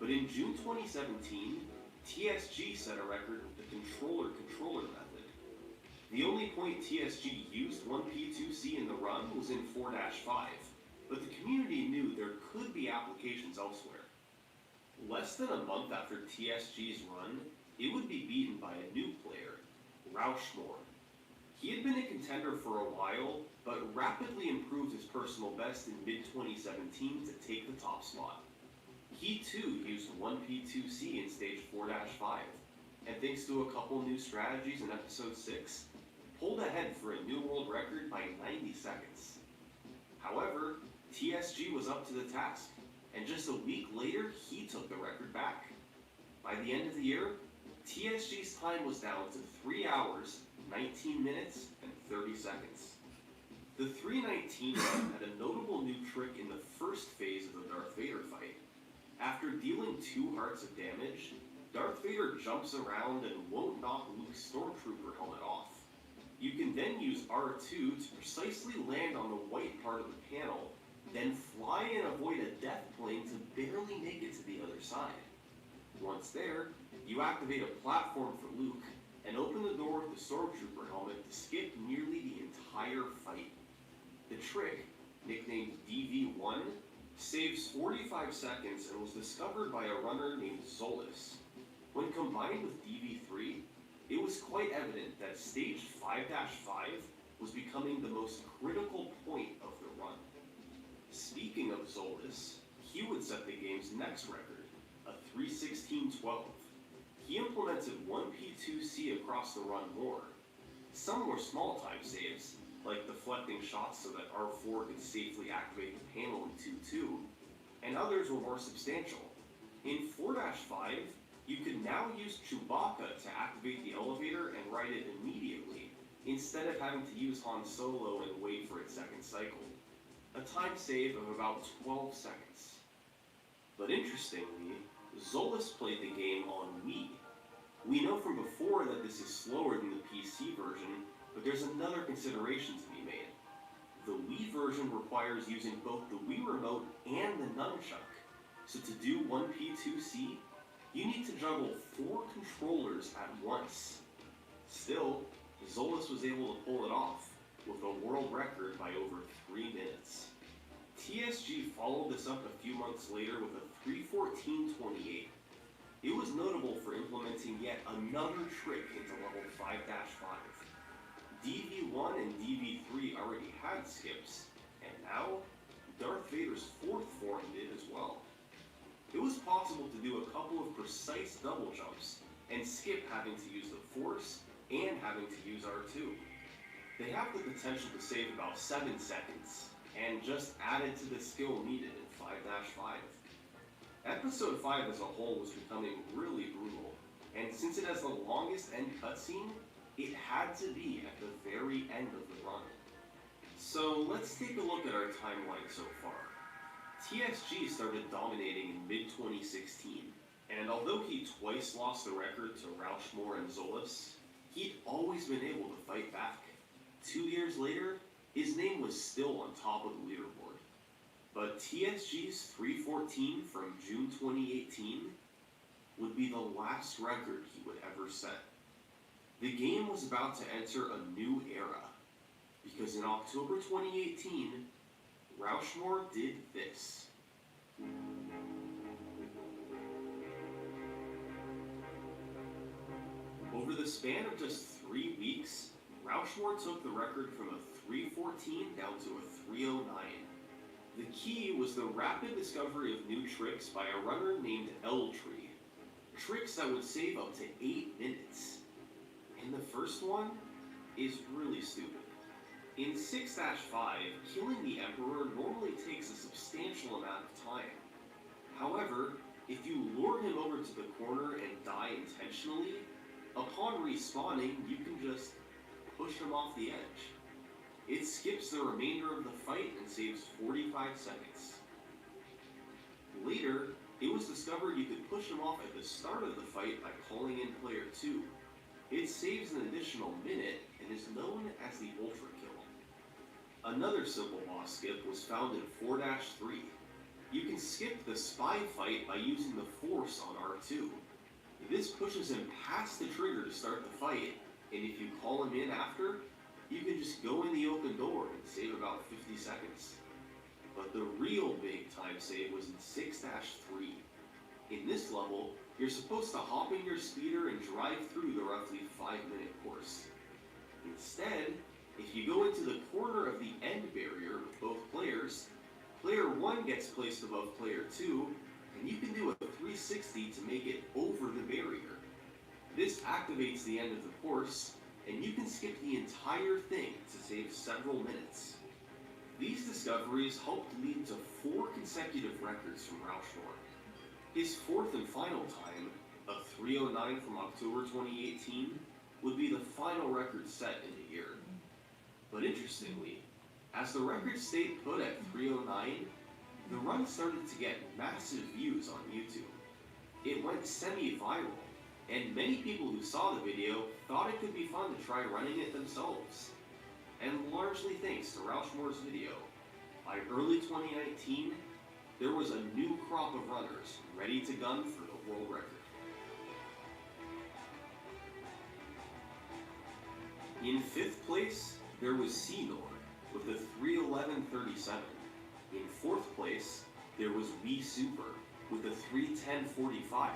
but in June 2017, TSG set a record with the controller method. The only point TSG used 1P2C in the run was in 4-5, but the community knew there could be applications elsewhere. Less than a month after TSG's run, it would be beaten by a new player, Rauschmore. He had been a contender for a while, but rapidly improved his personal best in mid-2017 to take the top spot. He too used 1P2C in stage 4-5, and thanks to a couple new strategies in episode 6, pulled ahead for a new world record by 90 seconds. However, TSG was up to the task, and just a week later, he took the record back. By the end of the year, TSG's time was down to 3 hours, 19 minutes, and 30 seconds. The 3:19 run had a notable new trick in the first phase of the Darth Vader fight. After dealing 2 hearts of damage, Darth Vader jumps around and won't knock Luke's Stormtrooper helmet off. You can then use R2 to precisely land on the white part of the panel, then fly and avoid a death plane to barely make it to the other side. Once there, you activate a platform for Luke, and open the door with the Stormtrooper helmet to skip nearly the entire fight. The trick, nicknamed DV1, saves 45 seconds and was discovered by a runner named Zolas. When combined with DV3, it was quite evident that stage 5-5 was becoming the most critical point of the run. Speaking of Zolas, he would set the game's next record, a 3:16.12. He implemented 1P2C across the run more. Some were small time saves, like deflecting shots so that R4 could safely activate the panel in 2-2, and others were more substantial. In 4-5, you could now use Chewbacca to activate the elevator and ride it immediately, instead of having to use Han Solo and wait for its second cycle. A time save of about 12 seconds. But interestingly, Zolas played the game on Wii. We know from before that this is slower than the PC version, but there's another consideration to be made. The Wii version requires using both the Wii Remote and the nunchuck. So to do 1P2C, you need to juggle 4 controllers at once. Still, Zolas was able to pull it off, with a world record by over 3 minutes. TSG followed this up a few months later with a 3:14.28. It was notable for implementing yet another trick into level 5-5. DV1 and DV3 already had skips, and now Darth Vader's 4th form did as well. it was possible to do a couple of precise double jumps and skip having to use the force and having to use R2. They have the potential to save about 7 seconds, and just added to the skill needed in 5-5. Episode 5 as a whole was becoming really brutal, and since it has the longest end cutscene, it had to be at the very end of the run. So let's take a look at our timeline so far. TSG started dominating in mid-2016, and although he twice lost the record to Rauschmore and Zolas, he'd always been able to fight back. 2 years later, his name was still on top of the leaderboard. But TSG's 3:14 from June 2018 would be the last record he would ever set. The game was about to enter a new era, because in October 2018, Rauschmore did this. Over the span of just 3 weeks, Rauschmore took the record from a 3:14 down to a 3:09. The key was the rapid discovery of new tricks by a runner named L-Tree. Tricks that would save up to 8 minutes. And the first one is really stupid. In 6-5, killing the Emperor normally takes a substantial amount of time. However, if you lure him over to the corner and die intentionally, upon respawning, you can just push him off the edge. It skips the remainder of the fight and saves 45 seconds. Later, it was discovered you could push him off at the start of the fight by calling in player 2. It saves an additional minute and is known as the Ultra Kill. Another simple boss skip was found in 4-3. You can skip the spy fight by using the force on R2. This pushes him past the trigger to start the fight, and if you call him in after, you can just go in the open door and save about 50 seconds. But the real big time save was in 6-3. In this level, you're supposed to hop in your speeder and drive through the roughly 5-minute course. Instead, if you go into the corner of the end barrier with both players, player 1 gets placed above player 2, and you can do a 360 to make it over the barrier. This activates the end of the course, and you can skip the entire thing to save several minutes. These discoveries helped lead to 4 consecutive records from Rauschmore. His 4th and final time, a 3:09 from October 2018, would be the final record set in the year. But interestingly, as the record stayed put at 3:09, the run started to get massive views on YouTube. It went semi-viral, and many people who saw the video thought it could be fun to try running it themselves. And largely thanks to Rauschmore's video, by early 2019, there was a new crop of runners ready to gun for the world record. In 5th place, there was Senor with a 3:11.37. In 4th place, there was Wii Super with a 3:10.45.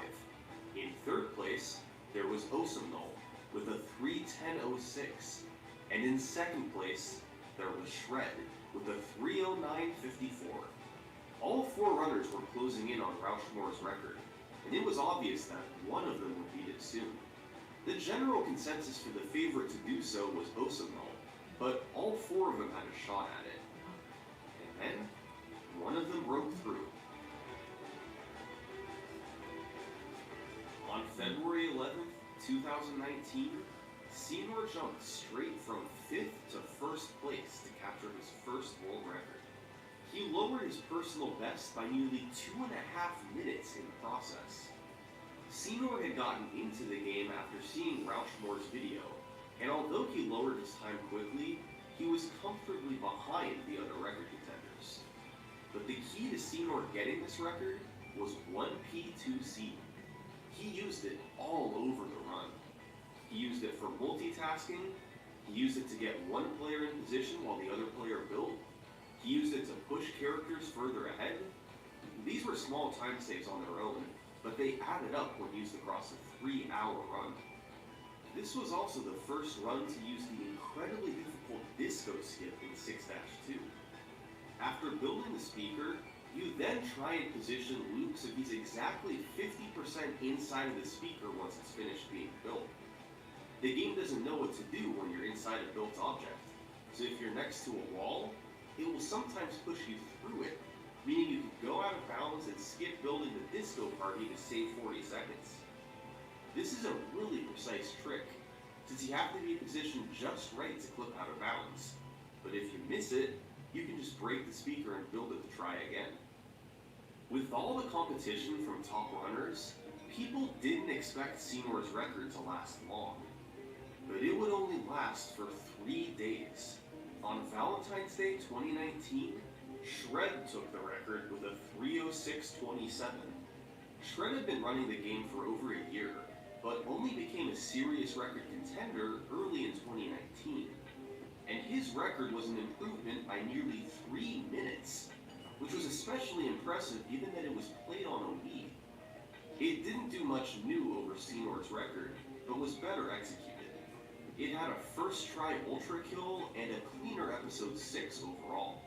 In 3rd place, there was Osamnol with a 3:10.06. And in 2nd place, there was Shred with a 3:09.54. All 4 runners were closing in on Rauschmore's record, and it was obvious that one of them would beat it soon. The general consensus for the favorite to do so was Osamnol, but all 4 of them had a shot at it. And then, one of them broke through. On February 11th, 2019, Senor jumped straight from 5th to 1st place to capture his first world record. He lowered his personal best by nearly 2.5 minutes in the process. Senor had gotten into the game after seeing Rauschmore's video, and although he lowered his time quickly, he was comfortably behind the other record contenders. But the key to Senor getting this record was 1P2C. He used it all over the run. He used it for multitasking, he used it to get one player in position while the other player built, he used it to push characters further ahead. These were small time saves on their own, but they added up when used across a 3-hour run. This was also the first run to use the incredibly difficult disco skip in 6-2. After building the speaker, You then try and position Luke so he's exactly 50% inside of the speaker once it's finished being built. The game doesn't know what to do when you're inside a built object, so if you're next to a wall, it will sometimes push you through it, meaning you could go out of bounds and skip building the disco party to save 40 seconds. This is a really precise trick, since you have to be positioned just right to clip out of bounds, but if you miss it, you can just break the speaker and build it to try again. With all the competition from top runners, people didn't expect Senor's record to last long, but it would only last for 3 days. On Valentine's Day 2019, Shred took the record with a 3:06.27. Shred had been running the game for over a year, but only became a serious record contender early in 2019. And his record was an improvement by nearly 3 minutes, which was especially impressive given that it was played on a Wii. It didn't do much new over Senor's record, but was better executed. It had a first try ultra kill and a cleaner episode 6 overall.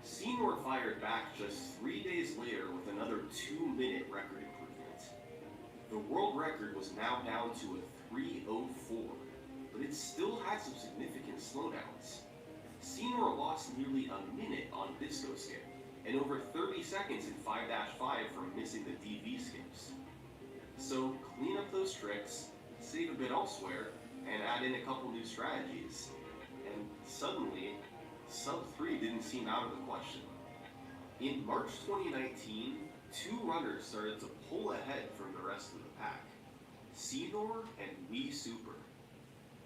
Senor fired back just 3 days later with another 2-minute record improvement. The world record was now down to a 3:04, but it still had some significant slowdowns. Senor lost nearly a minute on disco skip, and over 30 seconds in 5-5 from missing the DV skips. So clean up those tricks, save a bit elsewhere, and add in a couple new strategies, and suddenly, sub 3 didn't seem out of the question. In March 2019, 2 runners started to pull ahead from the rest of the pack, Senor and Wii Super.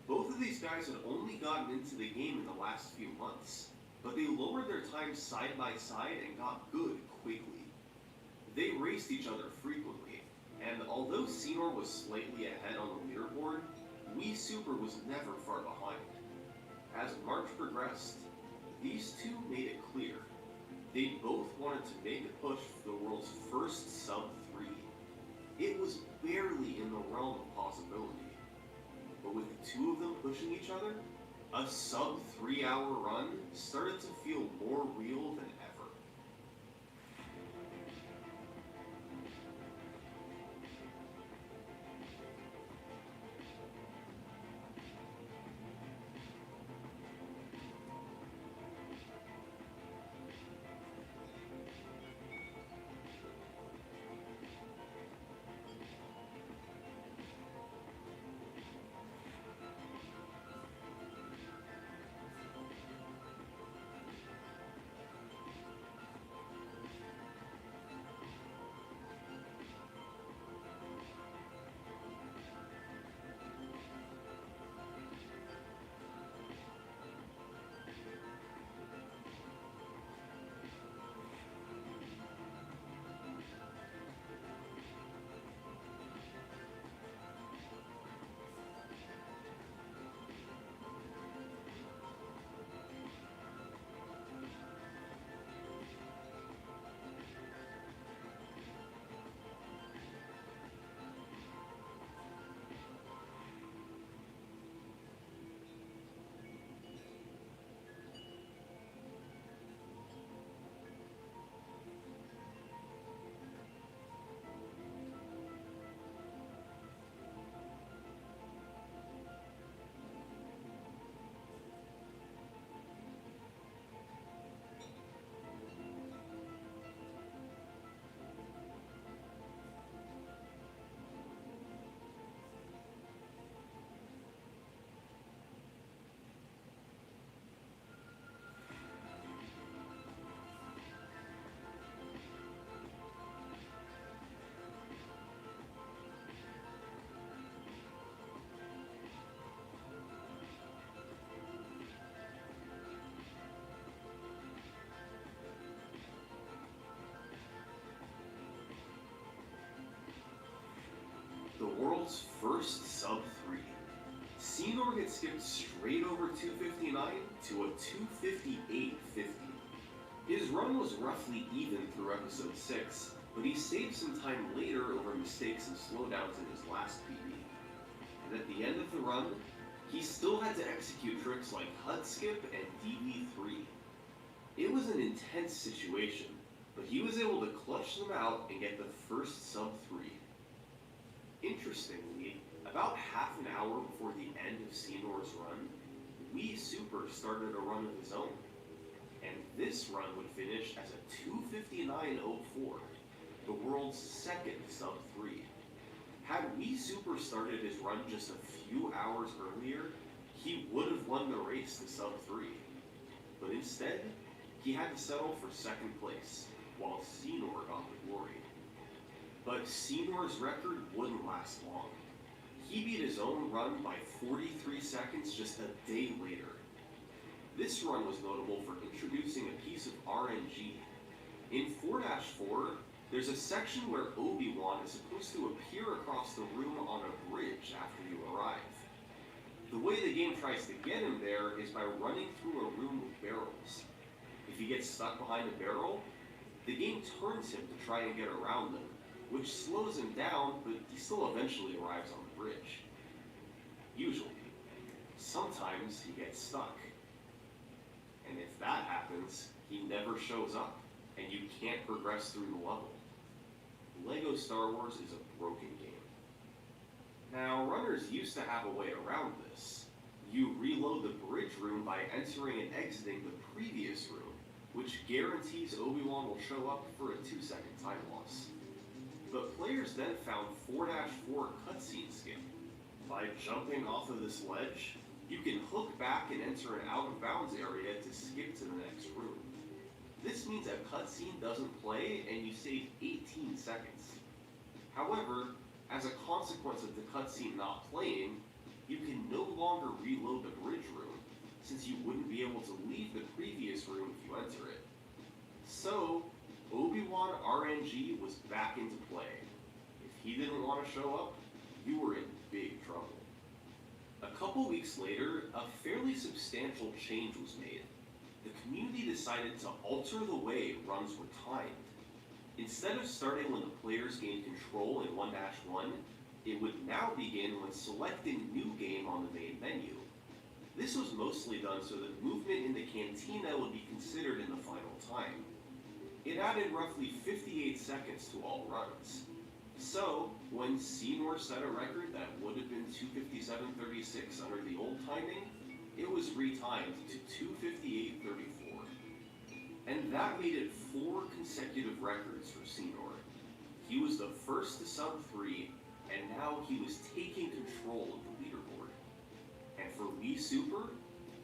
Both of these guys had only gotten into the game in the last few months, but they lowered their times side by side and got good quickly. They raced each other frequently, and although Senor was slightly ahead on the leaderboard, Wii Super was never far behind. As March progressed, these two made it clear. They both wanted to make a push for the world's first sub 3. It was barely in the realm of possibility. But with the two of them pushing each other, a sub 3-hour run started to feel more real than ever. The world's first sub 3. Senor had skipped straight over 2:59 to a 2:58.50. His run was roughly even through episode 6, but he saved some time later over mistakes and slowdowns in his last PB. And at the end of the run, he still had to execute tricks like HUD skip and DV3. It was an intense situation, but he was able to clutch them out and get the first sub-3. Interestingly, about half an hour before the end of Seanor's run, Wii Super started a run of his own, and this run would finish as a 2:59.04, the world's second sub-3. Had Wii Super started his run just a few hours earlier, he would have won the race to sub-3. But instead, he had to settle for second place, while Senor got the glory. But Senor's record wouldn't last long. He beat his own run by 43 seconds just a day later. This run was notable for introducing a piece of RNG. In 4-4, there's a section where Obi-Wan is supposed to appear across the room on a bridge after you arrive. The way the game tries to get him there is by running through a room with barrels. If he gets stuck behind a barrel, the game turns him to try and get around them, which slows him down, but he still eventually arrives on the bridge. Usually. Sometimes he gets stuck. And if that happens, he never shows up, and you can't progress through the level. Lego Star Wars is a broken game. Now, runners used to have a way around this. You reload the bridge room by entering and exiting the previous room, which guarantees Obi-Wan will show up for a 2-second time loss. But players then found 4-4 cutscene skip. By jumping off of this ledge, you can hook back and enter an out-of-bounds area to skip to the next room. This means a cutscene doesn't play and you save 18 seconds. However, as a consequence of the cutscene not playing, you can no longer reload the bridge room, since you wouldn't be able to leave the previous room if you enter it. So, Obi-Wan RNG was back into play. If he didn't want to show up, you were in big trouble. A couple weeks later, a fairly substantial change was made. The community decided to alter the way runs were timed. Instead of starting when the players gained control in 1-1, it would now begin when selecting New Game on the main menu. This was mostly done so that movement in the cantina would be considered in the final time. It added roughly 58 seconds to all runs. So, when Senor set a record that would have been 2:57.36 under the old timing, it was retimed to 2:58.34. And that made it 4 consecutive records for Senor. He was the first to sub-3, and now he was taking control of the leaderboard. And for Wii Super,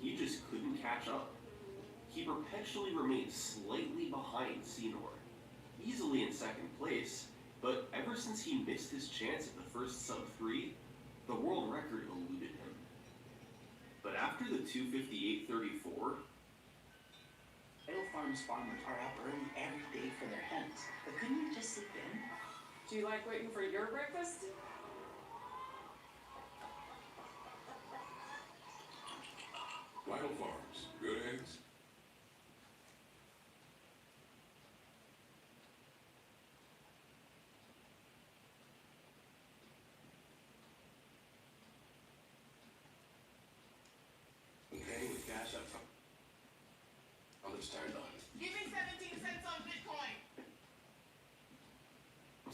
he just couldn't catch up. He perpetually remained slightly behind Senor, easily in second place, but ever since he missed his chance at the first sub-3, the world record eluded him. But after the 2:58.34, Idle Farms farmers are up early every day for their hens, but couldn't you just sleep in? Do you like waiting for your breakfast? Vital Farms, good eggs. Okay, with cash up front. Others turned on. Give me 17 cents on Bitcoin.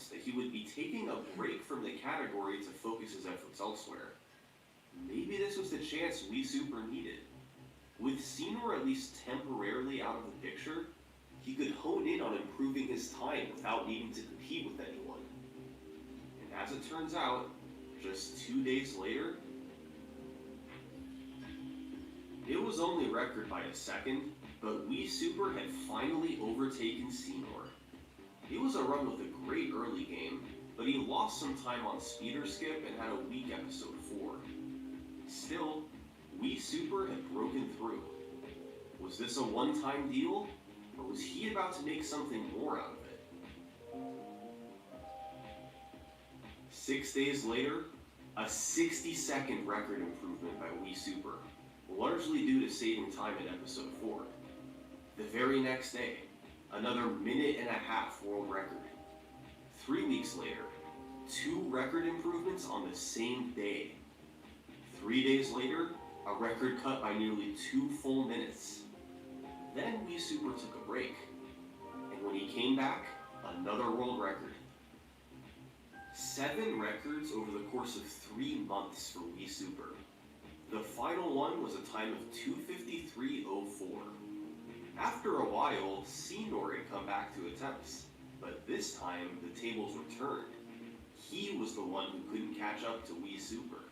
that he would be taking a break from the category to focus his efforts elsewhere. Maybe this was the chance Wii Super needed. With Senor at least temporarily out of the picture, he could hone in on improving his time without needing to compete with anyone. And as it turns out, just 2 days later, it was only record by a second, but Wii Super had finally overtaken Senor. It was a run with a great early game, but he lost some time on speeder skip and had a weak episode 4. Still, Wii Super had broken through. Was this a one-time deal, or was he about to make something more out of it? 6 days later, a 60-second record improvement by Wii Super, largely due to saving time in episode 4. The very next day, another minute-and-a-half world record. 3 weeks later, 2 record improvements on the same day. 3 days later, a record cut by nearly 2 full minutes. Then Wii Super took a break. And And when he came back, another world record. 7 records over the course of 3 months for Wii Super. The final one was a time of 2:53.04. After a while, Senor had come back to attempts, but this time the tables were turned. He was the one who couldn't catch up to Wii Super.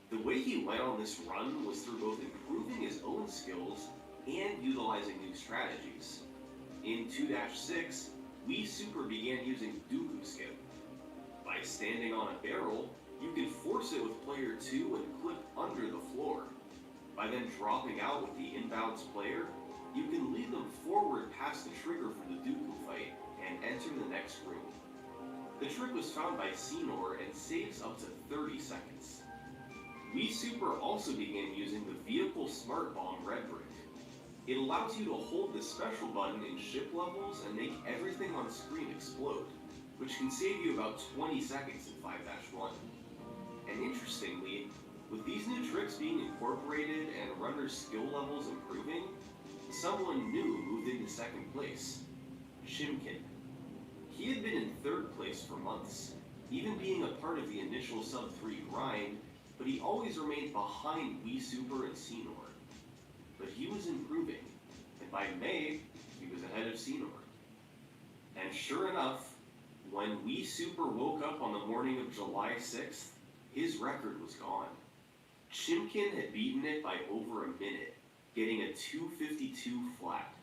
The way he went on this run was through both improving his own skills and utilizing new strategies. In 2-6, Wii Super began using Dooku Skip. By standing on a barrel, you can force it with player 2 and clip under the floor. By then dropping out with the inbounds player, you can lead them forward past the trigger for the Dooku fight and enter the next room. The trick was found by Senor and saves up to 30 seconds. Wii Super also began using the Vehicle Smart Bomb Red Brick. It allows you to hold the special button in ship levels and make everything on screen explode, which can save you about 20 seconds in 5-1. And interestingly, with these new tricks being incorporated and runners' skill levels improving, someone new moved into second place, Shimkin. He had been in third place for months, even being a part of the initial sub-3 grind, but he always remained behind Wii Super and Senor. But he was improving, and by May, he was ahead of Senor. And sure enough, when Wii Super woke up on the morning of July 6th, his record was gone. Shimkin had beaten it by over a minute, getting a 2:52 flat.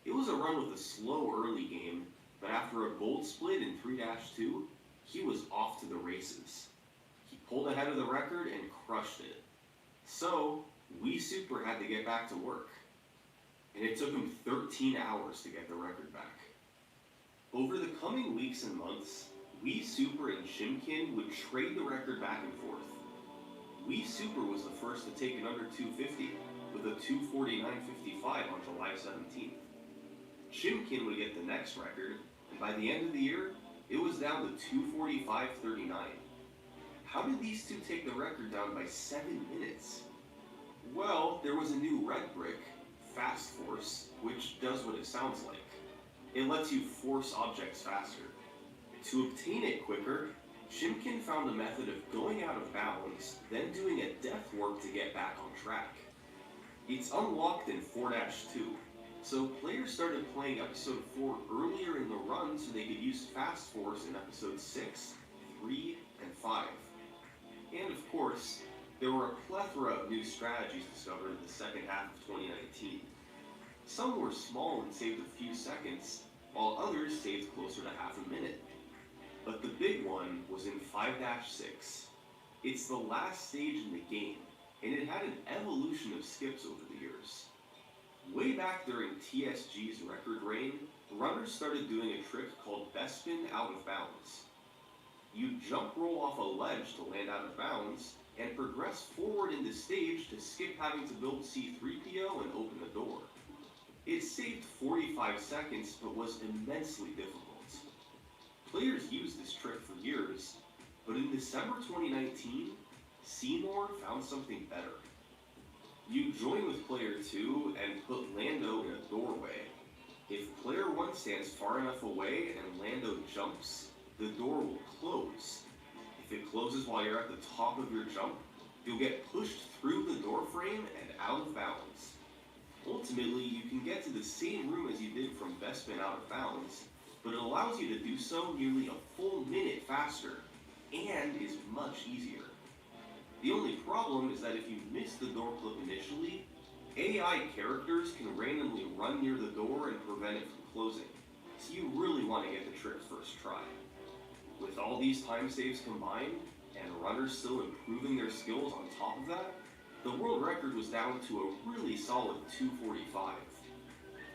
It was a run with a slow early game, but after a gold split in 3-2, he was off to the races. He pulled ahead of the record and crushed it. So, Wii Super had to get back to work. And it took him 13 hours to get the record back. Over the coming weeks and months, Wii Super and Shimkin would trade the record back and forth. Wii Super was the first to take it under 250, with a 2:49.55 on July 17th. Shimkin would get the next record, and by the end of the year, it was down to 2:45.39. How did these two take the record down by 7 minutes? Well, there was a new red brick, Fast Force, which does what it sounds like. It lets you force objects faster. To obtain it quicker, Shimkin found a method of going out of bounds, then doing a death warp to get back on track. It's unlocked in 4-2, so players started playing episode 4 earlier in the run so they could use Fast Force in episodes 6, 3, and 5. And of course, there were a plethora of new strategies discovered in the second half of 2019. Some were small and saved a few seconds, while others saved closer to half a minute. But the big one was in 5-6. It's the last stage in the game, and it had an evolution of skips over the years. Way back during TSG's record reign, runners started doing a trick called Bespin out of bounds. You jump roll off a ledge to land out of bounds, and progress forward in the stage to skip having to build C-3PO and open the door. It saved 45 seconds, but was immensely difficult. Players used this trick for years, but in December 2019, Seymour found something better. You join with player 2 and put Lando in a doorway. If player 1 stands far enough away and Lando jumps, the door will close. If it closes while you're at the top of your jump, you'll get pushed through the door frame and out of bounds. Ultimately, you can get to the same room as you did from Bespin out of bounds, but it allows you to do so nearly a full minute faster, and is much easier. The only problem is that if you miss the door clip initially, AI characters can randomly run near the door and prevent it from closing, so you really want to get the trick first try. With all these time saves combined, and runners still improving their skills on top of that, the world record was down to a really solid 2:45.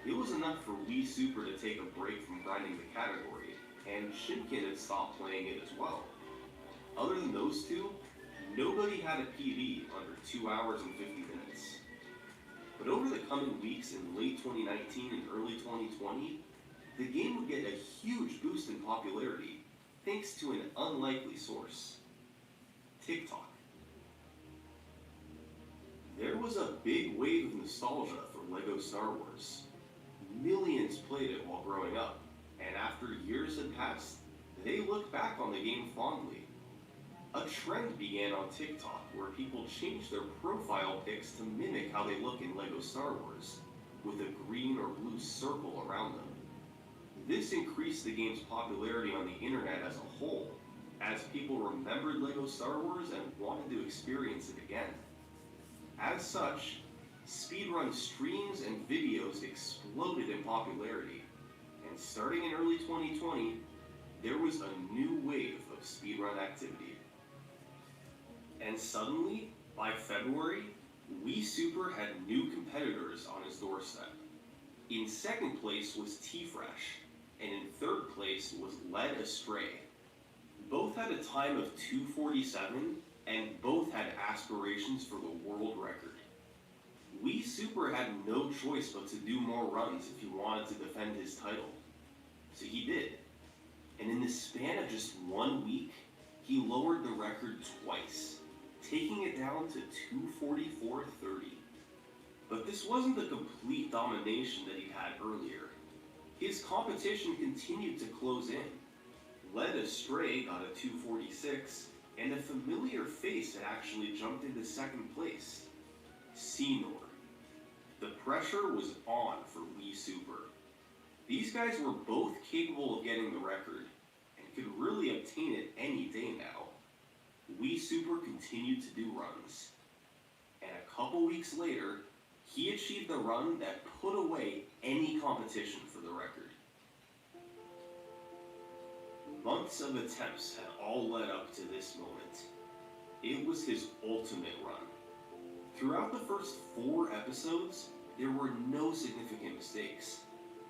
It was enough for Wii Super to take a break from grinding the category, and Shimkin had stopped playing it as well. Other than those two, nobody had a PB under 2 hours and 50 minutes. But over the coming weeks in late 2019 and early 2020, the game would get a huge boost in popularity, thanks to an unlikely source: TikTok. There was a big wave of nostalgia for LEGO Star Wars. Millions played it while growing up, and after years had passed, they looked back on the game fondly. A trend began on TikTok where people changed their profile pics to mimic how they look in LEGO Star Wars, with a green or blue circle around them. This increased the game's popularity on the internet as a whole, as people remembered LEGO Star Wars and wanted to experience it again. As such, speedrun streams and videos exploded in popularity, and starting in early 2020, there was a new wave of speedrun activity. And suddenly, by February, Wii Super had new competitors on his doorstep. In second place was T-Fresh, and in third place was Led Astray. Both had a time of 2:47, and both had aspirations for the world record. Wii Super had no choice but to do more runs if he wanted to defend his title. So he did. And in the span of just 1 week, he lowered the record twice, taking it down to 2:44.30. But this wasn't the complete domination that he'd had earlier. His competition continued to close in. Led Astray got a 2:46, and a familiar face had actually jumped into second place. Senor. The pressure was on for Wii Super. These guys were both capable of getting the record, and could really obtain it any day now. Wii Super continued to do runs, and a couple weeks later, he achieved a run that put away any competition for the record. Months of attempts had all led up to this moment. It was his ultimate run. Throughout the first 4 episodes, there were no significant mistakes.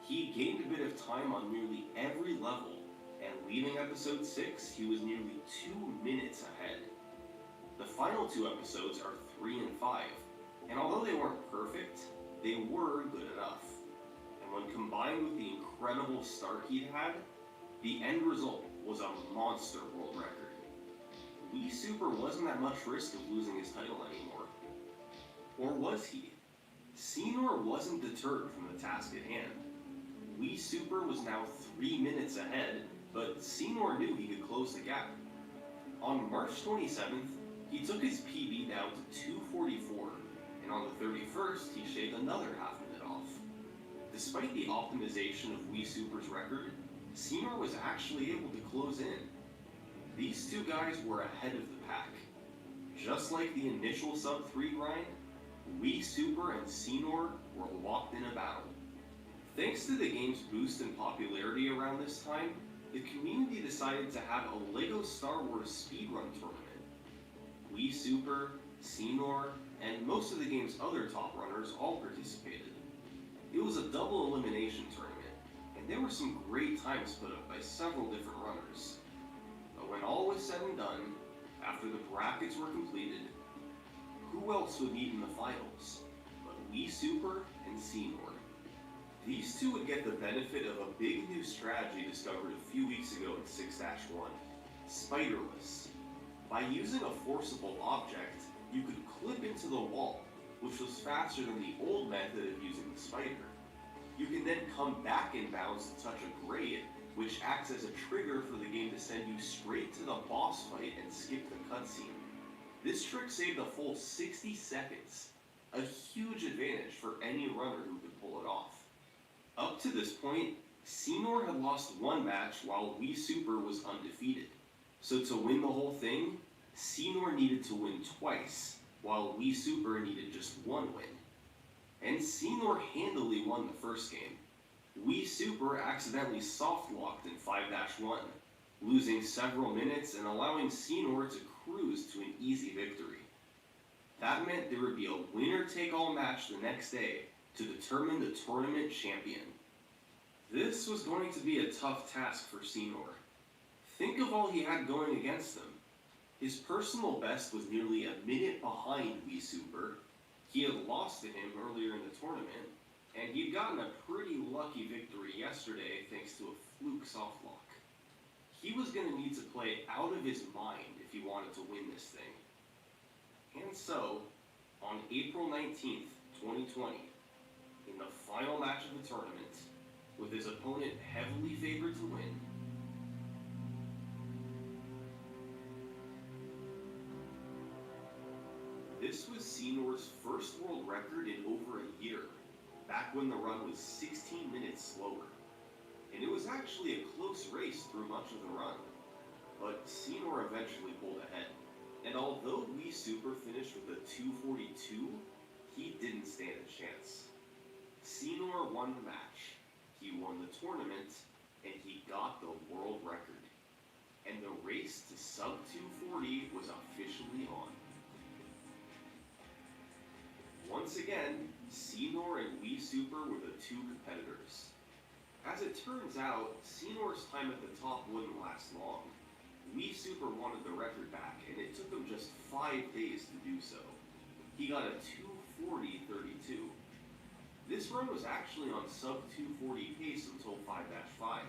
He gained a bit of time on nearly every level, and leaving episode 6, he was nearly 2 minutes ahead. The final 2 episodes are 3 and 5, and although they weren't perfect, they were good enough. And when combined with the incredible start he'd had, the end result was a monster world record. Wii Super wasn't at much risk of losing his title anymore. Or was he? Senor wasn't deterred from the task at hand. Wii Super was now 3 minutes ahead, but Senor knew he could close the gap. On March 27th, he took his PB down to 2:44, and on the 31st, he shaved another half minute off. Despite the optimization of Wii Super's record, Senor was actually able to close in. These two guys were ahead of the pack. Just like the initial sub-3 grind, Wii Super and Senor were locked in a battle. Thanks to the game's boost in popularity around this time, the community decided to have a LEGO Star Wars speedrun tournament. Wii Super, Senor, and most of the game's other top runners all participated. It was a double elimination tournament, and there were some great times put up by several different runners. But when all was said and done, after the brackets were completed, who else would meet in the finals but Wii Super and Senor? These two would get the benefit of a big new strategy discovered a few weeks ago in 6-1, Spiderless. By using a forcible object, you could clip into the wall, which was faster than the old method of using the spider. You can then come back in bounds to touch a grade, which acts as a trigger for the game to send you straight to the boss fight and skip the cutscene. This trick saved a full 60 seconds, a huge advantage for any runner who could pull it off. Up to this point, Senor had lost 1 match while Wii Super was undefeated. So to win the whole thing, Senor needed to win twice, while Wii Super needed just 1 win. And Senor handily won the first game. Wii Super accidentally soft-locked in 5-1, losing several minutes and allowing Senor to cruise to an easy victory. That meant there would be a winner-take-all match the next day to determine the tournament champion. This was going to be a tough task for Senor. Think of all he had going against him. His personal best was nearly a minute behind Wii Super. He had lost to him earlier in the tournament, and he'd gotten a pretty lucky victory yesterday thanks to a fluke softlock. He was going to need to play out of his mind if he wanted to win this thing. And so, on April 19th, 2020, in the final match of the tournament, with his opponent heavily favored to win. This was Senor's first world record in over a year, back when the run was 16 minutes slower. And it was actually a close race through much of the run, but Senor eventually pulled ahead. And although Wii Super finished with a 2:42, he didn't stand a chance. Senor won the match, he won the tournament, and he got the world record. And the race to sub 240 was officially on. Once again, Senor and Wii Super were the two competitors. As it turns out, Senor's time at the top wouldn't last long. Wii Super wanted the record back, and it took him just 5 days to do so. He got a 2:40.32. This run was actually on sub 240 pace until 5-5.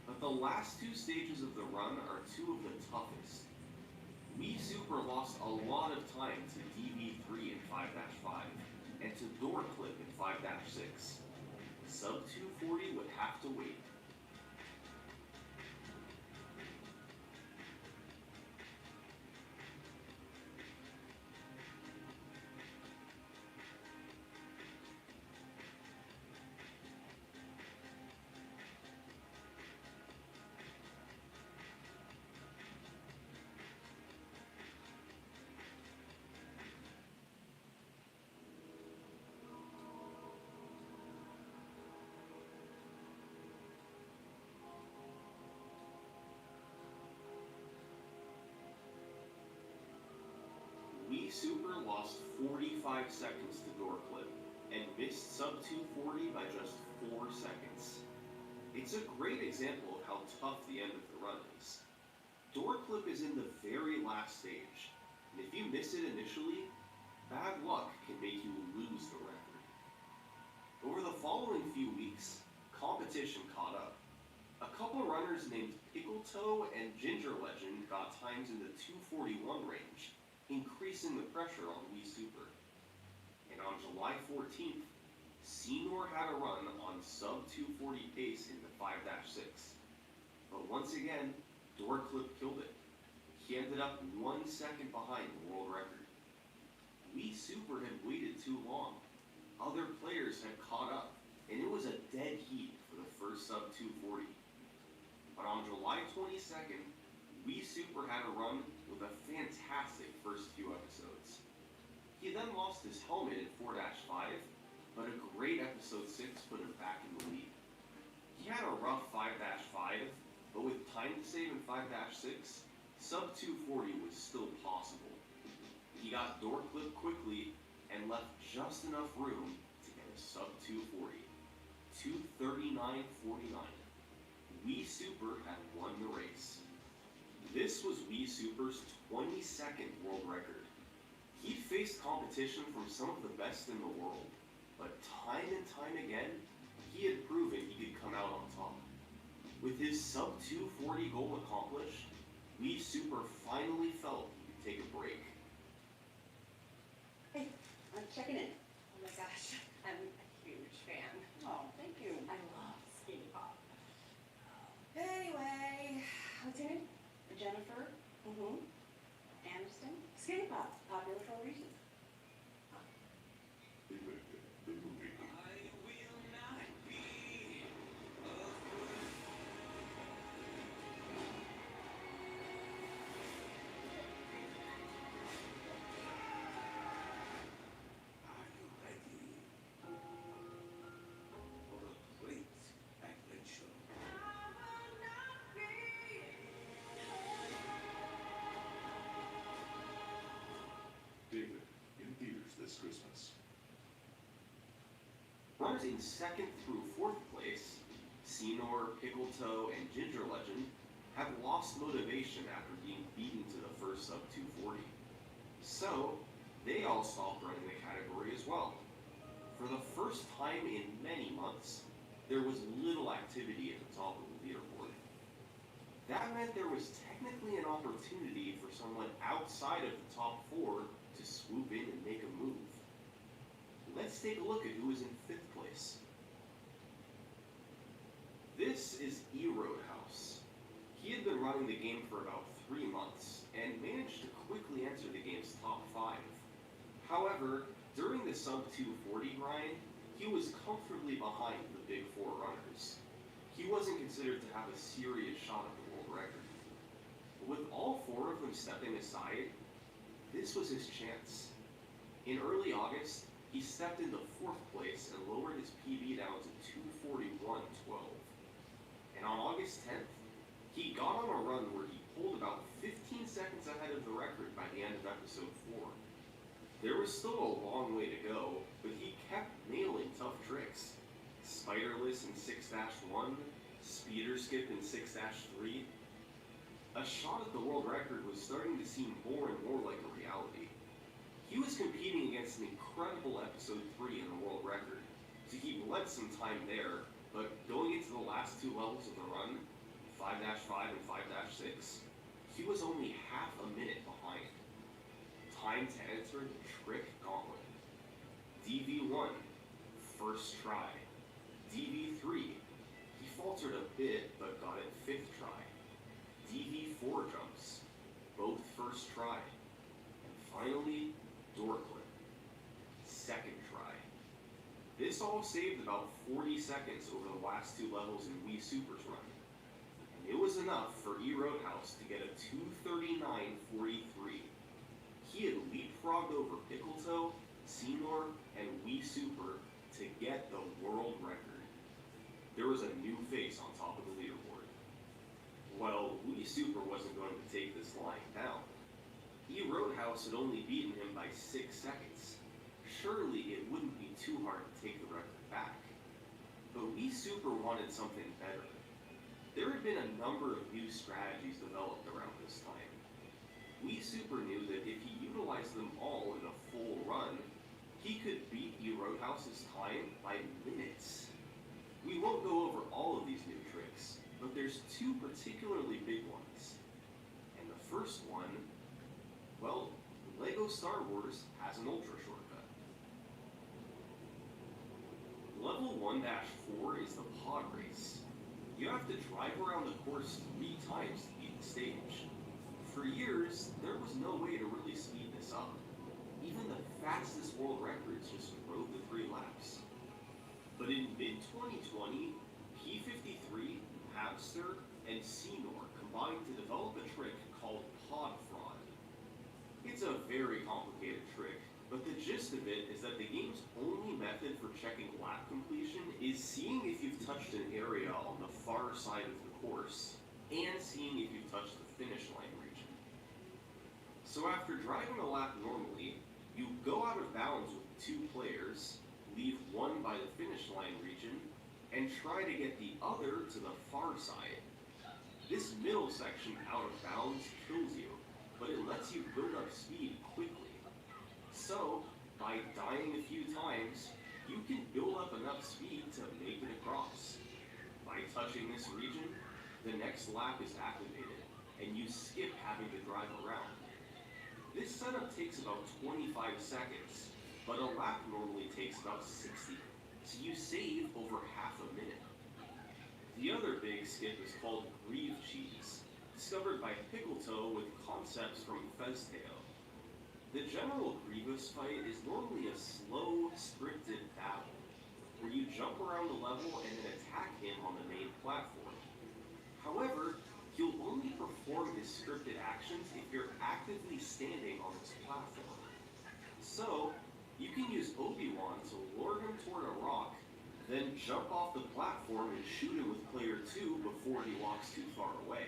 But the last two stages of the run are two of the toughest. Wii Super lost a lot of time to DV3 in 5-5, and to Door Clip in 5-6. Sub 240 would have to wait. Wii Super lost 45 seconds to Door Clip, and missed sub 240 by just 4 seconds. It's a great example of how tough the end of the run is. Door Clip is in the very last stage, and if you miss it initially, bad luck can make you lose the record. Over the following few weeks, competition caught up. A couple runners named Pickle Toe and Ginger Legend got times in the 241 range, increasing the pressure on Wii Super. And on July 14th, Senor had a run on sub 240 pace into 5-6. But once again, Door Clip killed it. He ended up 1 second behind the world record. Wii Super had waited too long. Other players had caught up, and it was a dead heat for the first sub 240. But on July 22nd, Wii Super had a run with a fantastic first few episodes. He then lost his helmet in 4-5, but a great episode 6 put him back in the lead. He had a rough 5-5, but with time to save in 5-6, sub 240 was still possible. He got Door Clip quickly and left just enough room to get a sub 240. 2:39.49. Wii Super had won the race. This was Wii Super's 22nd world record. He'd faced competition from some of the best in the world, but time and time again, he had proven he could come out on top. With his sub 240 goal accomplished, Wii Super finally felt he could take a break. Hey, I'm checking in. Oh my gosh, I'm a huge fan. Oh, thank you. I love Skinny Pop. Anyway, what's your name? Jennifer? Mm-hmm. Anderson? Skinny Pop, popular for a reason. The movie. Are you ready for a great adventure? David, in theaters this Christmas. Runners in 2nd through 4th place, Senor, Pickle Toe, and Ginger Legend, have lost motivation after being beaten to the first sub 240. So, they all stopped running the category as well. For the first time in many months, there was little activity at the top of the leaderboard. That meant there was technically an opportunity for someone outside of the top 4 to swoop in and make a move. Let's let's take a look at who was in 5th place. This is E. Roadhouse. He had been running the game for about 3 months, and managed to quickly enter the game's top 5. However, during the sub-240 grind, he was comfortably behind the big 4 runners. He wasn't considered to have a serious shot at the world record. With all 4 of them stepping aside, this was his chance. In early August, he stepped into 4th place and lowered his PB down to 241.12. And on August 10th, he got on a run where he pulled about 15 seconds ahead of the record by the end of episode 4. There was still a long way to go, but he kept nailing tough tricks. Spiderless in 6-1, speeder skip in 6-3. A shot at the world record was starting to seem more and more like a reality. He was competing against an incredible episode 3 in the world record, so he bled some time there, but going into the last 2 levels of the run, 5-5 and 5-6, he was only half a minute behind. Time to enter the trick gauntlet. DV1, first try. DV3, he faltered a bit but got it 5th try. DV4 jumps, both first try. And finally, door clip, 2nd try. This all saved about 40 seconds over the last 2 levels in Wii Super's run. And it was enough for E. Roadhouse to get a 239.43. He had leapfrogged over Pickletoe, Seymour, and Wii Super to get the world record. There was a new face on top of the leaderboard. Well, Wii Super wasn't going to take this lying down. E. Roadhouse had only beaten him by 6 seconds. Surely it wouldn't be too hard to take the record back. But Wii Super wanted something better. There had been a number of new strategies developed around this time. Wii Super knew that if he utilized them all in a full run, he could beat E. Roadhouse's time by minutes. We won't go over all of these new tricks, but there's 2 particularly big ones. And the first one, well, LEGO Star Wars has an ultra shortcut. Level 1-4 is the pod race. You have to drive around the course 3 times to beat the stage. For years, there was no way to really speed this up. Even the fastest world records just rode the 3 laps. But in mid-2020, P53, Hamster, and Seymour combined to develop a trick called pod fraud. It's a very complicated trick, but the gist of it is that the game's only method for checking lap completion is seeing if you've touched an area on the far side of the course, and seeing if you've touched the finish line region. So after driving a lap normally, you go out of bounds with 2 players, leave one by the finish line region, and try to get the other to the far side. This middle section out of bounds kills you, but it lets you build up speed quickly. So, by dying a few times, you can build up enough speed to make it across. By touching this region, the next lap is activated, and you skip having to drive around. This setup takes about 25 seconds, but a lap normally takes about 60, so you save over half a minute. The other big skip is called Grieve Cheese, discovered by Pickletoe with concepts from Fezteo. The general Grievous fight is normally a slow, scripted battle, where you jump around the level and then attack him on the main platform. However, he'll only perform his scripted actions if you're actively standing on this platform. So, you can use Obi-Wan to lure him toward a rock, then jump off the platform and shoot him with player 2 before he walks too far away.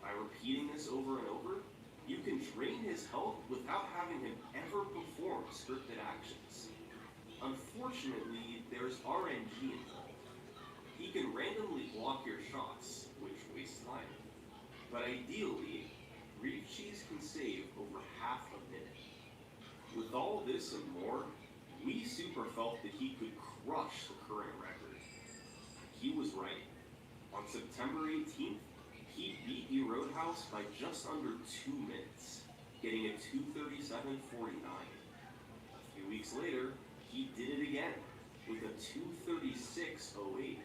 By repeating this over and over, you can drain his health without having him ever perform scripted actions. Unfortunately, there's RNG involved. He can randomly block your shots, which wastes time. But ideally, Grieve Cheese can save over half a minute. With all this and more, Wii Super felt that he could crush the current record. He was right. On September 18th, he beat E. Roadhouse by just under 2 minutes, getting a 237.49. A few weeks later, he did it again with a 2:36.08.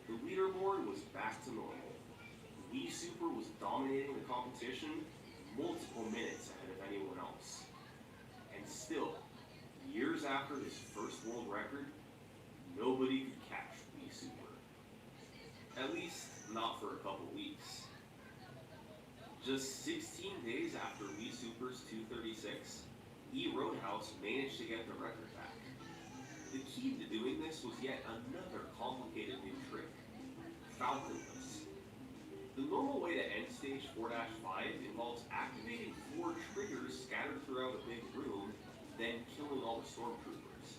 The leaderboard was back to normal. Wii Super was dominating the competition multiple minutes ahead of anyone else. And still, years after his first world record, nobody could catch Wii Super. At least, not for a couple weeks. Just 16 days after Wii Super's 2:36, Roadhouse managed to get the record back. The key to doing this was yet another complicated new trick: Falconless. The normal way to end stage 4-5 involves activating 4 triggers scattered throughout a big room, then killing all the stormtroopers.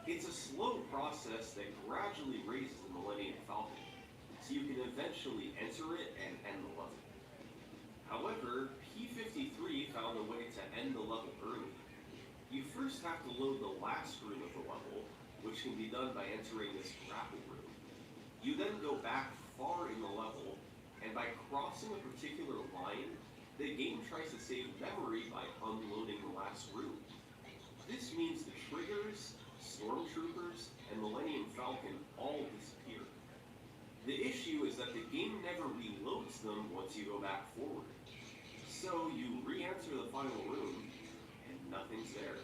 It's a slow process that gradually raises the Millennium Falcon, so you can eventually enter it and end the level. However, P-53 found a way to end the level early. You first have to load the last room of the level, which can be done by entering this grapple room. You then go back far in the level, and by crossing a particular line, the game tries to save memory by unloading the last room. This means the triggers, stormtroopers, and Millennium Falcon all disappear. The issue is that the game never reloads them once you go back forward. So you re-enter the final room, and nothing's there.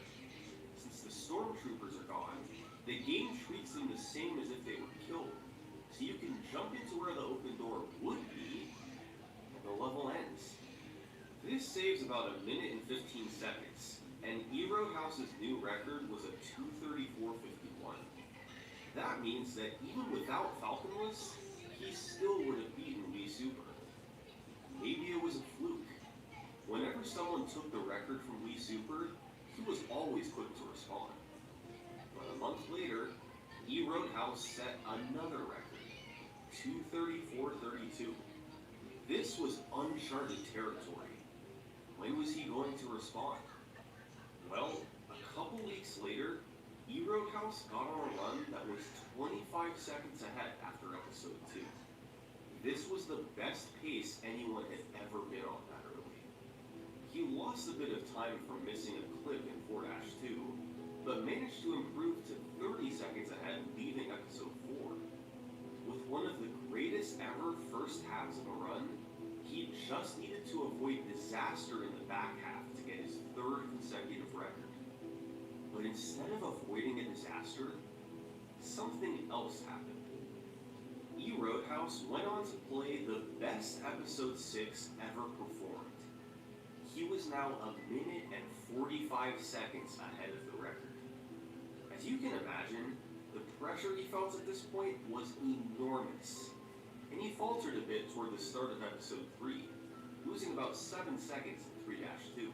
Since the stormtroopers are gone, the game treats them the same as if they were killed. So you can jump into where the open door would be, and the level ends. This saves about 1 minute and 15 seconds, and Roadhouse's new record was a 2:34.51. That means that even without Falconless, he still would have beaten Wii Super. Maybe it was a fluke. Whenever someone took the record from Wii Super, he was always quick to respond. But a month later, Roadhouse set another record, 2:34.32. This was uncharted territory. When was he going to respond? Well, a couple weeks later, Roadhouse got on a run that was 25 seconds ahead after episode 2. This was the best pace anyone had ever been on that early. He lost a bit of time from missing a clip in 4-2, but managed to improve to 30 seconds ahead leaving episode 4. With one of the greatest ever first halves of a run, he just needed to avoid disaster in the back half to get his 3rd consecutive record. But instead of avoiding a disaster, something else happened. Roadhouse went on to play the best episode 6 ever performed. He was now 1 minute and 45 seconds ahead of the record. As you can imagine, the pressure he felt at this point was enormous, and he faltered a bit toward the start of episode 3, losing about 7 seconds in 3-2.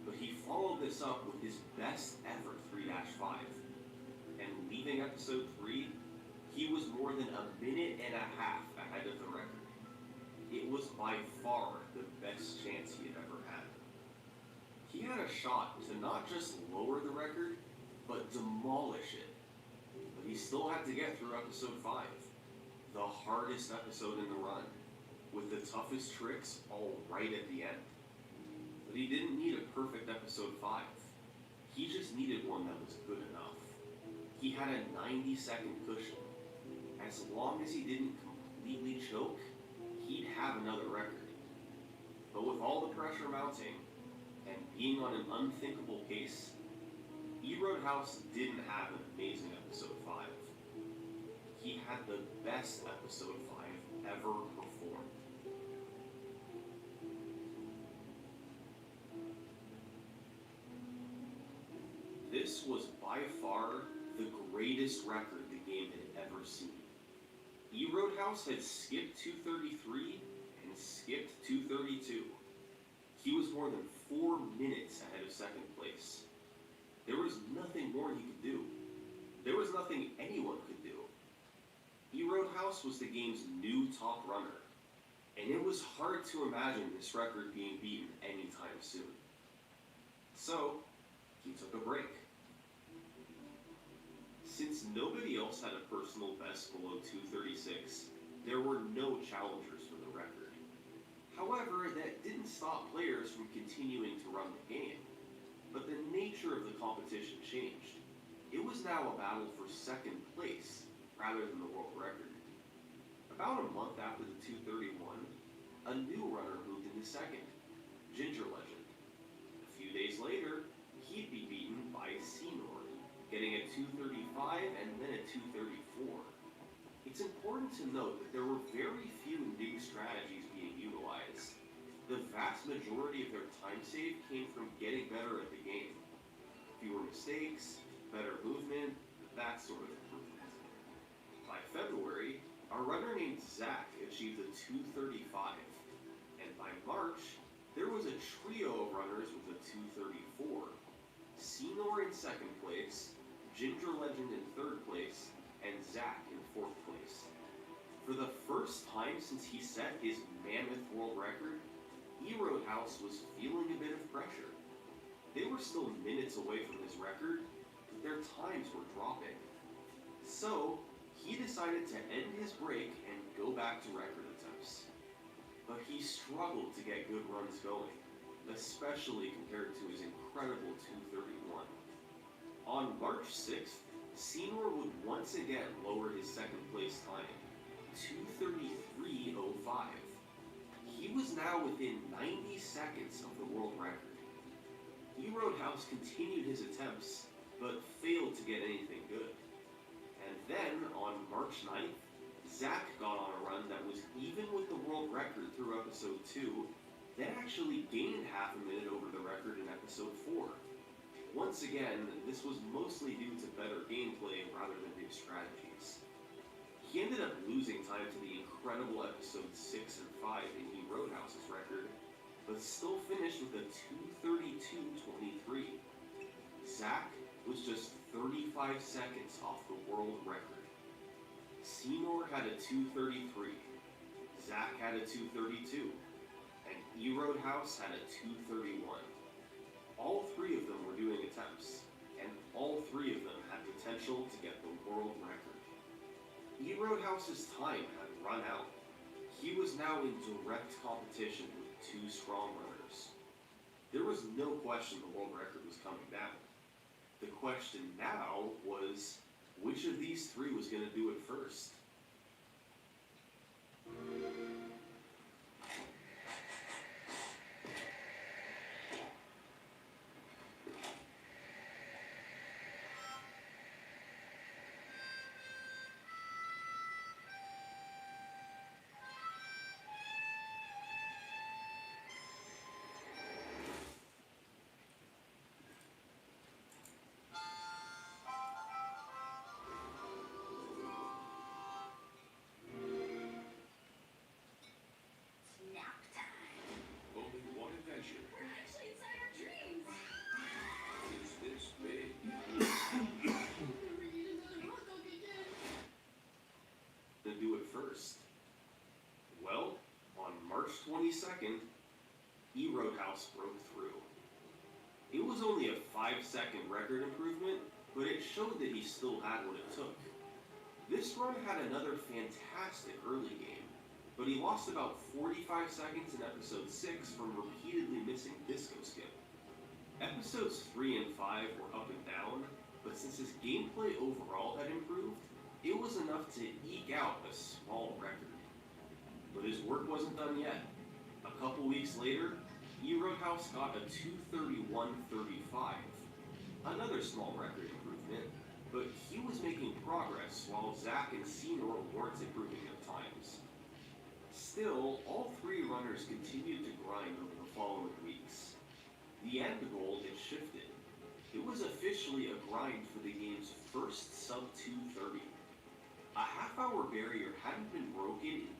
But he followed this up with his best ever 3-5, and leaving episode 3, he was more than 1.5 minutes ahead of the record. It was by far the best chance he had ever had. He had a shot to not just lower the record, but demolish it. But he still had to get through episode 5, the hardest episode in the run, with the toughest tricks all right at the end. But he didn't need a perfect episode 5. He just needed one that was good enough. He had a 90-second cushion. As long as he didn't completely choke, he'd have another record. But with all the pressure mounting, and being on an unthinkable pace, Roadhouse didn't have an amazing episode 5. He had the best episode 5 ever performed. This was by far the greatest record the game had ever seen. Roadhouse had skipped 2:33 and skipped 2:32. He was more than 4 minutes ahead of second place. There was nothing more he could do. There was nothing anyone could do. Roadhouse was the game's new top runner, and it was hard to imagine this record being beaten anytime soon. So, he took a break. Since nobody else had a personal best below 2:36, there were no challengers for the record. However, that didn't stop players from continuing to run the game, but the nature of the competition changed. was now a battle for second place rather than the world record. About a month after the 231, a new runner moved into second, Ginger Legend. A few days later, he'd be beaten by Senor, getting a 235 and then a 234. It's important to note that there were very few new strategies being utilized. The vast majority of their time save came from getting better at the game. Fewer mistakes, better movement, that sort of improvement. By February, a runner named Zach achieved a 235, and by March, there was a trio of runners with a 234. Senor in second place, Ginger Legend in third place, and Zach in fourth place. For the first time since he set his mammoth world record, Roadhouse was feeling a bit of pressure. They were still minutes away from his record, but their times were dropping. So, he decided to end his break and go back to record attempts. But he struggled to get good runs going, especially compared to his incredible 231. On March 6th, Senor would once again lower his second place time, 233.05. He was now within 90 seconds of the world record. Roadhouse continued his attempts, but failed to get anything good. And then, on March 9th, Zach got on a run that was even with the world record through episode 2, then actually gained half a minute over the record in episode 4. Once again, this was mostly due to better gameplay rather than new strategies. He ended up losing time to the incredible episodes 6 and 5 in Roadhouse's record, but still finished with a 232.23. Zach was just 35 seconds off the world record. Senor had a 233, Zach had a 232, and Roadhouse had a 231. All three of them were doing attempts, and all three of them had potential to get the world record. Roadhouse's time had run out. He was now in direct competition with two strong runners. There was no question the world record was coming down. The question now was, which of these three was going to do it first? Only one adventure. We're actually inside our dreams. Is this big? To do it first? Well, on March 22nd, Roadhouse broke through. It was only a 5-second record improvement, but it showed that he still had what it took. This run had another fantastic early game, but he lost about 45 seconds in episode 6 from repeatedly missing disco skip. Episodes 3 and 5 were up and down, but since his gameplay overall had improved, it was enough to eke out a small record. But his work wasn't done yet. A couple weeks later, Roadhouse got a 231.35. Another small record improvement, but he was making progress while Zach and Senor weren't improving their times. Still, all three runners continued to grind over the following weeks. The end goal had shifted. It was officially a grind for the game's first sub-230. A half-hour barrier hadn't been broken in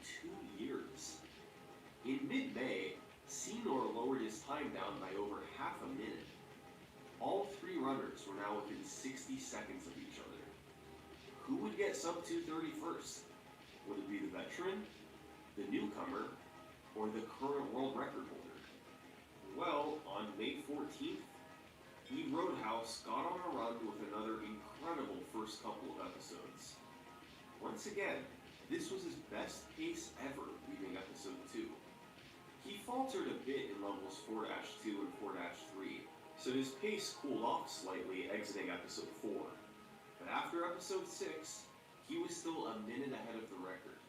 2 years. In mid-May, Senor lowered his time down by over half a minute. All three runners were now within 60 seconds of each other. Who would get sub-230 first? Would it be the veteran, the newcomer, or the current world record holder? Well, on May 14th, Roadhouse got on a run with another incredible first couple of episodes. Once again, this was his best pace ever leaving episode 2. He faltered a bit in levels 4-2 and 4-3, so his pace cooled off slightly exiting episode 4. But after episode 6, he was still a minute ahead of the record.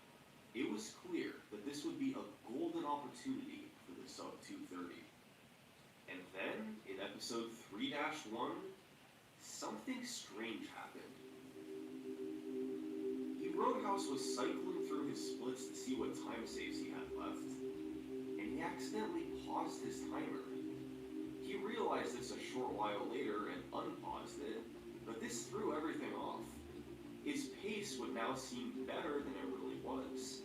It was clear that this would be a golden opportunity for the sub-230. And then, in episode 3-1, something strange happened. Roadhouse was cycling through his splits to see what time saves he had left, and he accidentally paused his timer. He realized this a short while later and unpaused it, but this threw everything off. His pace would now seem better than it really was.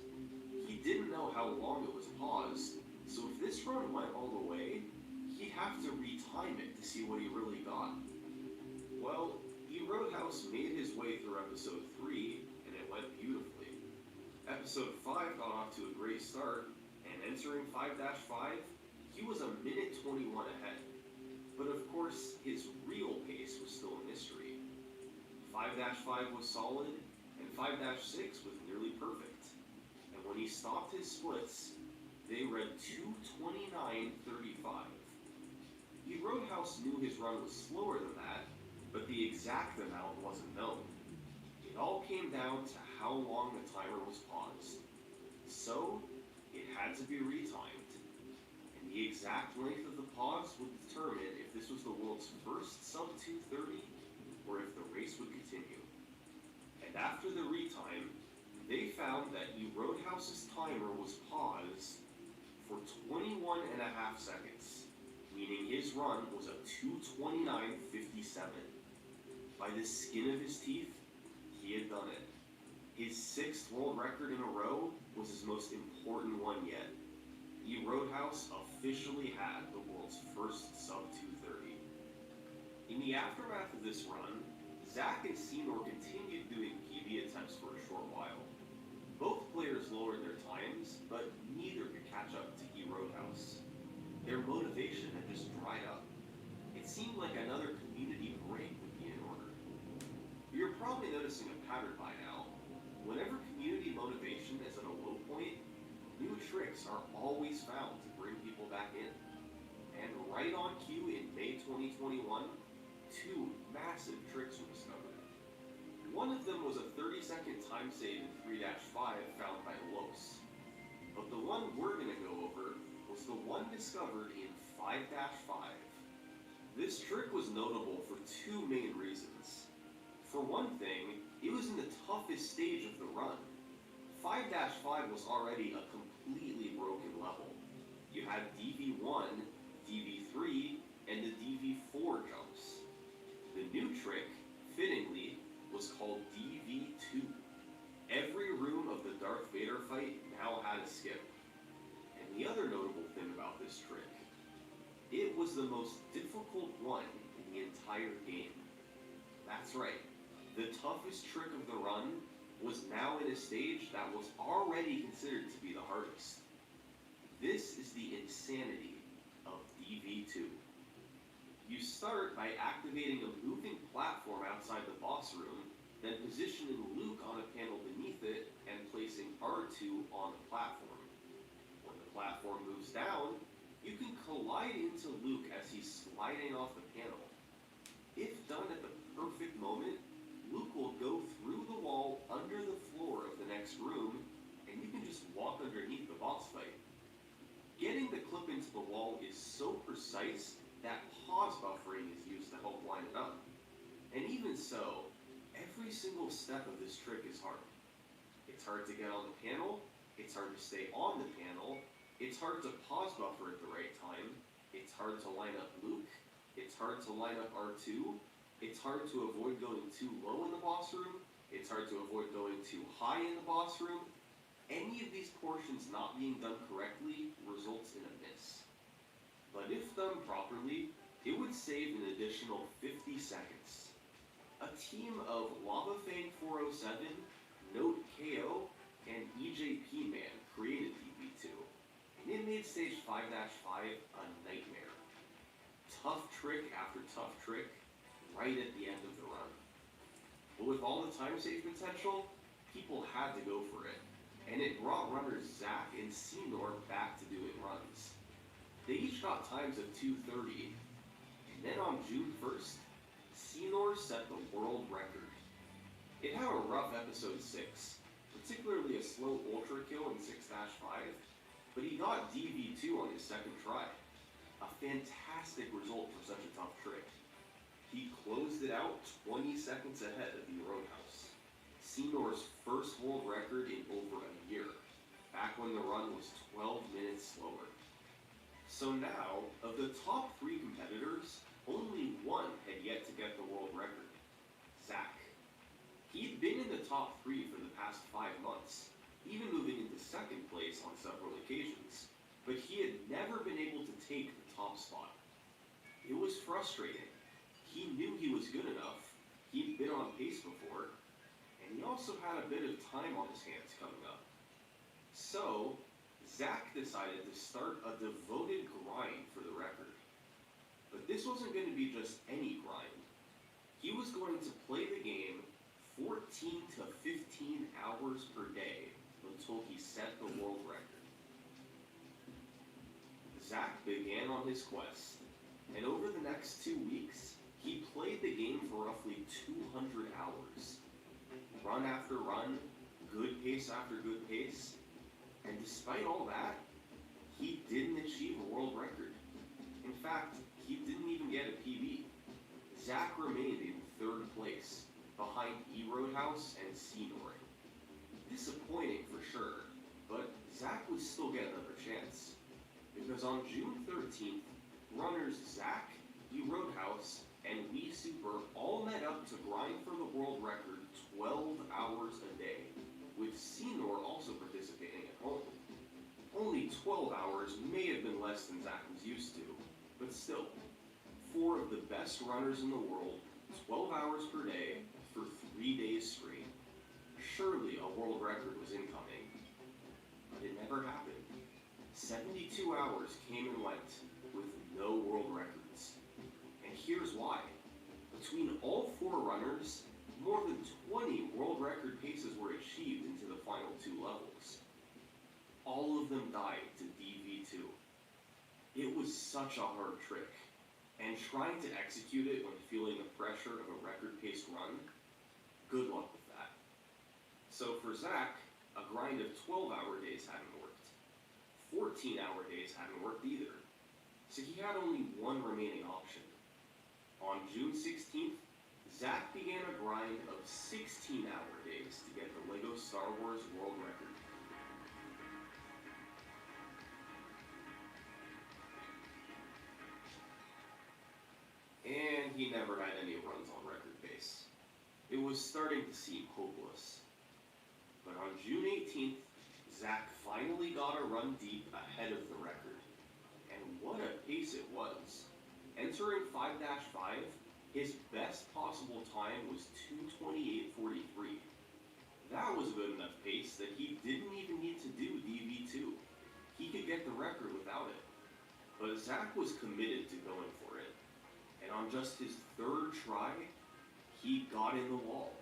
He didn't know how long it was paused, so if this run went all the way, he'd have to retime it to see what he really got. Well, Roadhouse made his way through episode 3, and it went beautifully. Episode 5 got off to a great start, and entering 5-5, he was a minute 21 ahead. But of course, his real pace was still a mystery. 5-5 was solid, and 5-6 was nearly perfect. And when he stopped his splits, they read 2:29.35. Roadhouse knew his run was slower than that, but the exact amount wasn't known. It all came down to how long the timer was paused. So, it had to be retimed. And the exact length of the pause would determine if this was the world's first sub-230, or if the race would continue. And after the retime, they found that Roadhouse's timer was paused for 21.5 seconds, meaning his run was a 2:29.57. By the skin of his teeth, he had done it. His 6th world record in a row was his most important one yet. Roadhouse officially had the world's first sub-230. In the aftermath of this run, Zach and Seymour continued doing PB attempts for a short while. Both players lowered their times, but neither could catch up to Roadhouse. Their motivation had just dried up. It seemed like another community break would be in order. You're probably noticing a pattern by now. Whenever community motivation is at a low point, new tricks are always found to bring people back in. And right on cue in May 2021, 2 massive tricks were discovered. One of them was a 30-second time save in 3-5 found by Los. But the one we're going to go over was the one discovered in 5-5. This trick was notable for 2 main reasons. For one thing, it was in the toughest stage of the run. 5-5 was already a completely broken level. You had DV1, DV3, and the DV4 jumps. The new trick, fittingly, was called DV2. Every room of the Darth Vader fight now had a skip. And the other notable thing about this trick, it was the most difficult one in the entire game. That's right, the toughest trick of the run was now in a stage that was already considered to be the hardest. This is the insanity of DV2. You start by activating a moving platform outside the boss room, then positioning Luke on a panel beneath it and placing R2 on the platform. When the platform moves down, you can collide into Luke as he's sliding off the panel. If done at the perfect moment, Luke will go through the wall under the floor of the next room, and you can just walk underneath the boss fight. Getting the clip into the wall is so precise that pause buffering is used to help line it up. And even so, every single step of this trick is hard. It's hard to get on the panel, it's hard to stay on the panel, it's hard to pause buffer at the right time, it's hard to line up Luke, it's hard to line up R2, it's hard to avoid going too low in the boss room, it's hard to avoid going too high in the boss room. Any of these portions not being done correctly results in a miss. But if done properly, it would save an additional 50 seconds. A team of Lava Fang 407, Note KO, and EJP Man created DV2, and it made stage 5-5 a nightmare. Tough trick after tough trick, right at the end of the run. But with all the time save potential, people had to go for it, and it brought runners Zach and Seymour back to doing runs. They each got times of 2:30, and then on June 1st, Seymour set the world record It had a rough episode 6, particularly a slow ultra kill in 6-5, but he got DV2 on his second try. A fantastic result for such a tough trick. He closed it out 20 seconds ahead of the Roadhouse. Senor's first world record in over a year, back when the run was 12 minutes slower. So now, of the top 3 competitors, only one had yet to get the world record. Zach. He'd been in the top 3 for the past 5 months, even moving into second place on several occasions, but he had never been able to take the top spot. It was frustrating. He knew he was good enough, he'd been on pace before, and he also had a bit of time on his hands coming up. So, Zach decided to start a devoted grind for the record. But this wasn't going to be just any grind. He was going to play the game 14 to 15 hours per day until he set the world record. Zach began on his quest, and over the next 2 weeks, he played the game for roughly 200 hours. Run after run, good pace after good pace, and despite all that, he didn't achieve a world record. In fact, he didn't even get a PB. Zach remained in 3rd place, behind E Roadhouse and Senor. Disappointing for sure, but Zach would still get another chance. Because on June 13th, runners Zach, E Roadhouse, and We Super all met up to grind for the world record 12 hours a day, with Senor also participating at home. Only 12 hours may have been less than Zach was used to, but still, 4 of the best runners in the world, 12 hours per day, for 3 days straight. Surely a world record was incoming, but it never happened. 72 hours came and went, with no world records. And here's why. Between all 4 runners, more than 20 world record paces were achieved into the final 2 levels. All of them died to DV2. It was such a hard trick, and trying to execute it when feeling the pressure of a record-paced run, good luck with that. So for Zach, a grind of 12-hour days hadn't worked. 14-hour days hadn't worked either. So he had only one remaining option. On June 16th, Zach began a grind of 16-hour days to get the LEGO Star Wars world record. And he never had any runs on record pace. It was starting to seem hopeless. But on June 18th, Zach finally got a run deep ahead of the record. And what a pace it was. Entering 5-5, his best possible time was 2:28.43. That was a good enough pace that he didn't even need to do DV2. He could get the record without it. But Zach was committed to going for it. And on just his 3rd try, he got in the wall.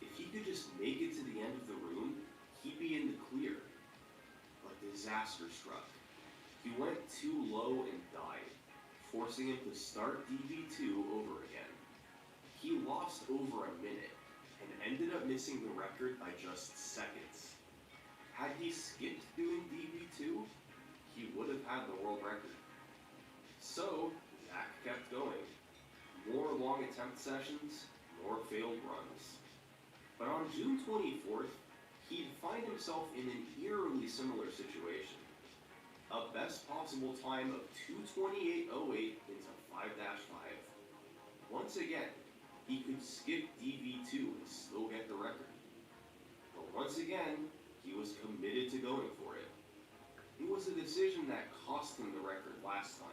If he could just make it to the end of the room, he'd be in the clear. But disaster struck. He went too low and died, forcing him to start DV2 over again. He lost over a minute, and ended up missing the record by just seconds. Had he skipped doing DV2, he would have had the world record. So, Zach kept going. More long attempt sessions, more failed runs. But on June 24th, he'd find himself in an eerily similar situation. A best possible time of 2:28.08 into 5-5. Once again, he could skip DV2 and still get the record. But once again, he was committed to going for it. It was a decision that cost him the record last time.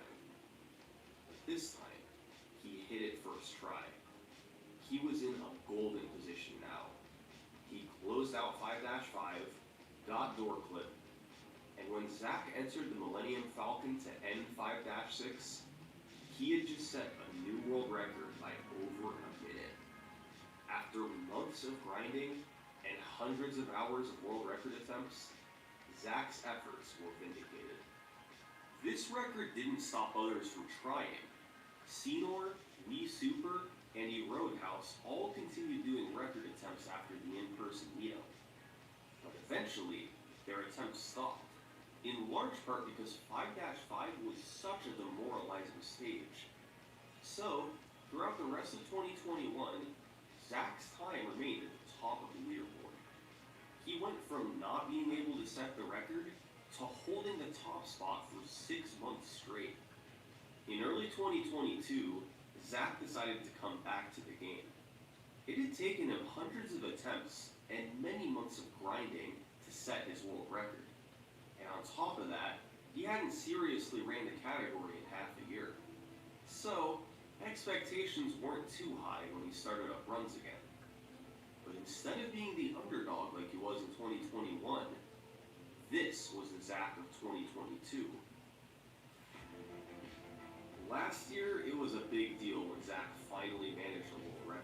But this time, he hit it first try. He was in a golden position now. He closed out 5-5, got door clip, and when Zach entered the Millennium Falcon to end 5-6, he had just set a new world record by over a minute. After months of grinding and hundreds of hours of world record attempts, Zach's efforts were vindicated. This record didn't stop others from trying. Senor, We Super, and E Roadhouse all continued doing records record attempts after the in-person meetup. But eventually, their attempts stopped, in large part because 5-5 was such a demoralizing stage. So, throughout the rest of 2021, Zach's time remained at the top of the leaderboard. He went from not being able to set the record to holding the top spot for 6 months straight. In early 2022, Zach decided to come back to the game. It had taken him hundreds of attempts and many months of grinding to set his world record. And on top of that, he hadn't seriously ran the category in half a year. So, expectations weren't too high when he started up runs again. But instead of being the underdog like he was in 2021, this was the Zach of 2022. Last year, it was a big deal when Zach finally managed a world record.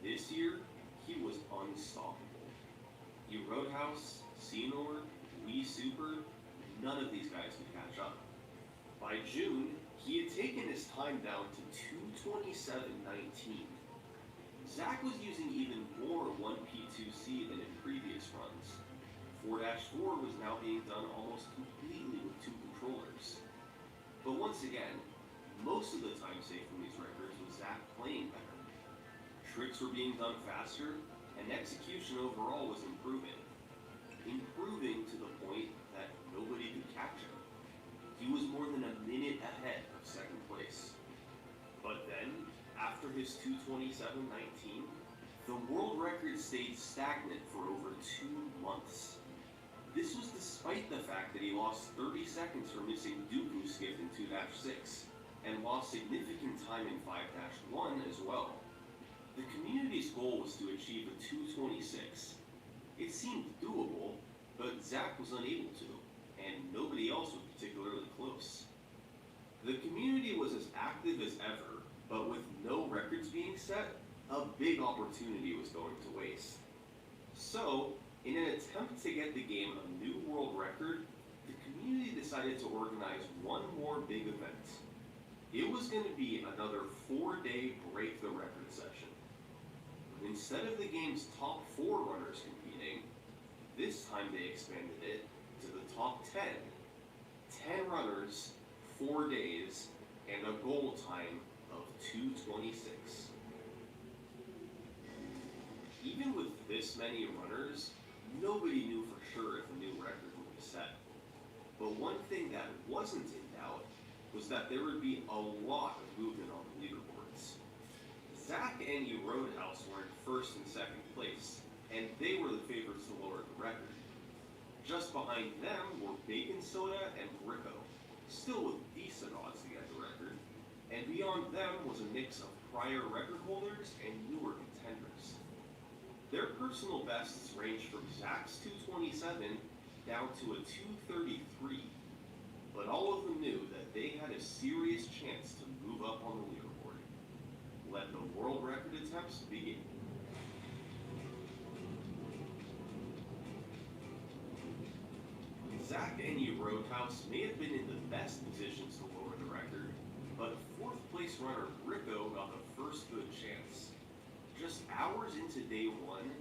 This year, he was unstoppable. You Roadhouse, Senor, Wii Super, none of these guys could catch up. By June, he had taken his time down to 2:27.19. Zach was using even more 1P2C than in previous runs. 4-4 was now being done almost completely with 2 controllers. But once again, most of the time saved from these records was Zach playing better. Tricks were being done faster, and execution overall was improving. Improving to the point that nobody could catch him. He was more than a minute ahead of second place. But then, after his 2:27.19, the world record stayed stagnant for over 2 months. This was despite the fact that he lost 30 seconds for missing Dooku skip in 2-6, and lost significant time in 5-1 as well. The community's goal was to achieve a 2:26. It seemed doable, but Zach was unable to, and nobody else was particularly close. The community was as active as ever, but with no records being set, a big opportunity was going to waste. So, in an attempt to get the game a new world record, the community decided to organize one more big event. It was going to be another 4-day break the record session. But instead of the game's top 4 runners competing, this time they expanded it to the top 10. 10 runners, 4 days, and a goal time of 2:26. Even with this many runners, nobody knew for sure if a new record would be set. But one thing that wasn't in doubt was that there would be a lot of movement on the leaderboards. Zach and U Roadhouse were in first and second place, and they were the favorites to lower the record. Just behind them were Bacon Soda and Rico, still with decent odds to get the record, and beyond them was a mix of prior record holders and newer contenders. Their personal bests ranged from Zach's 2:27 down to a 2:33, but all of them knew that they had a serious chance to move up on the leaderboard. Let the world record attempts begin. Zach and U Roadhouse may have been in the best positions to lower the record, but 4th place runner Rico got the first good chance. Just hours into day 1,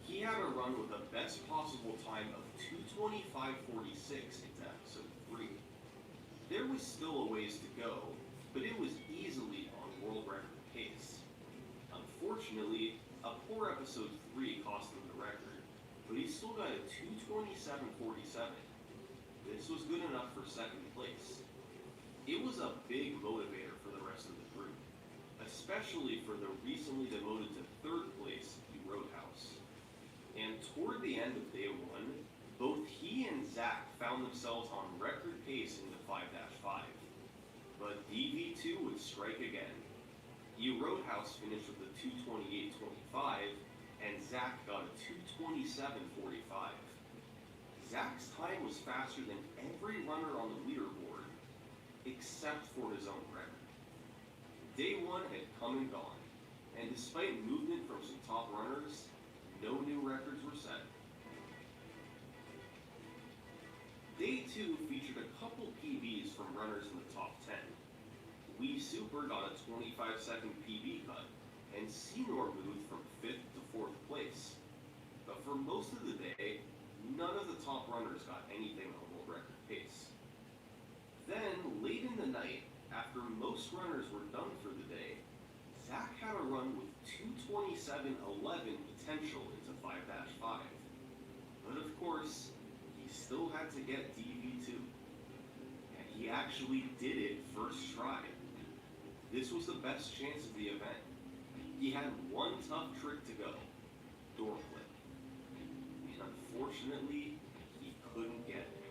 he had a run with the best possible time of 2:25.46 into episode 3. There was still a ways to go, but it was easily on world record pace. Unfortunately, a poor episode 3 cost him the record, but he still got a 2:27.47. This was good enough for second place. It was a big motivator for the rest of the group, especially for the recently demoted to 3rd place U Roadhouse. And toward the end of day 1, both he and Zach found themselves on record pace into 5-5. But DV2 would strike again. U Roadhouse finished with a 2:28.25, and Zach got a 2:27.45. Zach's time was faster than every runner on the leaderboard, except for his own record. Day 1 had come and gone, and despite movement from some top runners, no new records were set. Day 2 featured a couple PBs from runners in the top 10. Wii Super got a 25-second PB cut, and Senor moved from 5th to top runners got anything on world record pace. Then, late in the night, after most runners were done for the day, Zach had a run with 2:27.11 potential into 5-5. But of course, he still had to get DV2. And he actually did it first try. This was the best chance of the event. He had one tough trick to go, door flip. And unfortunately, he couldn't get it.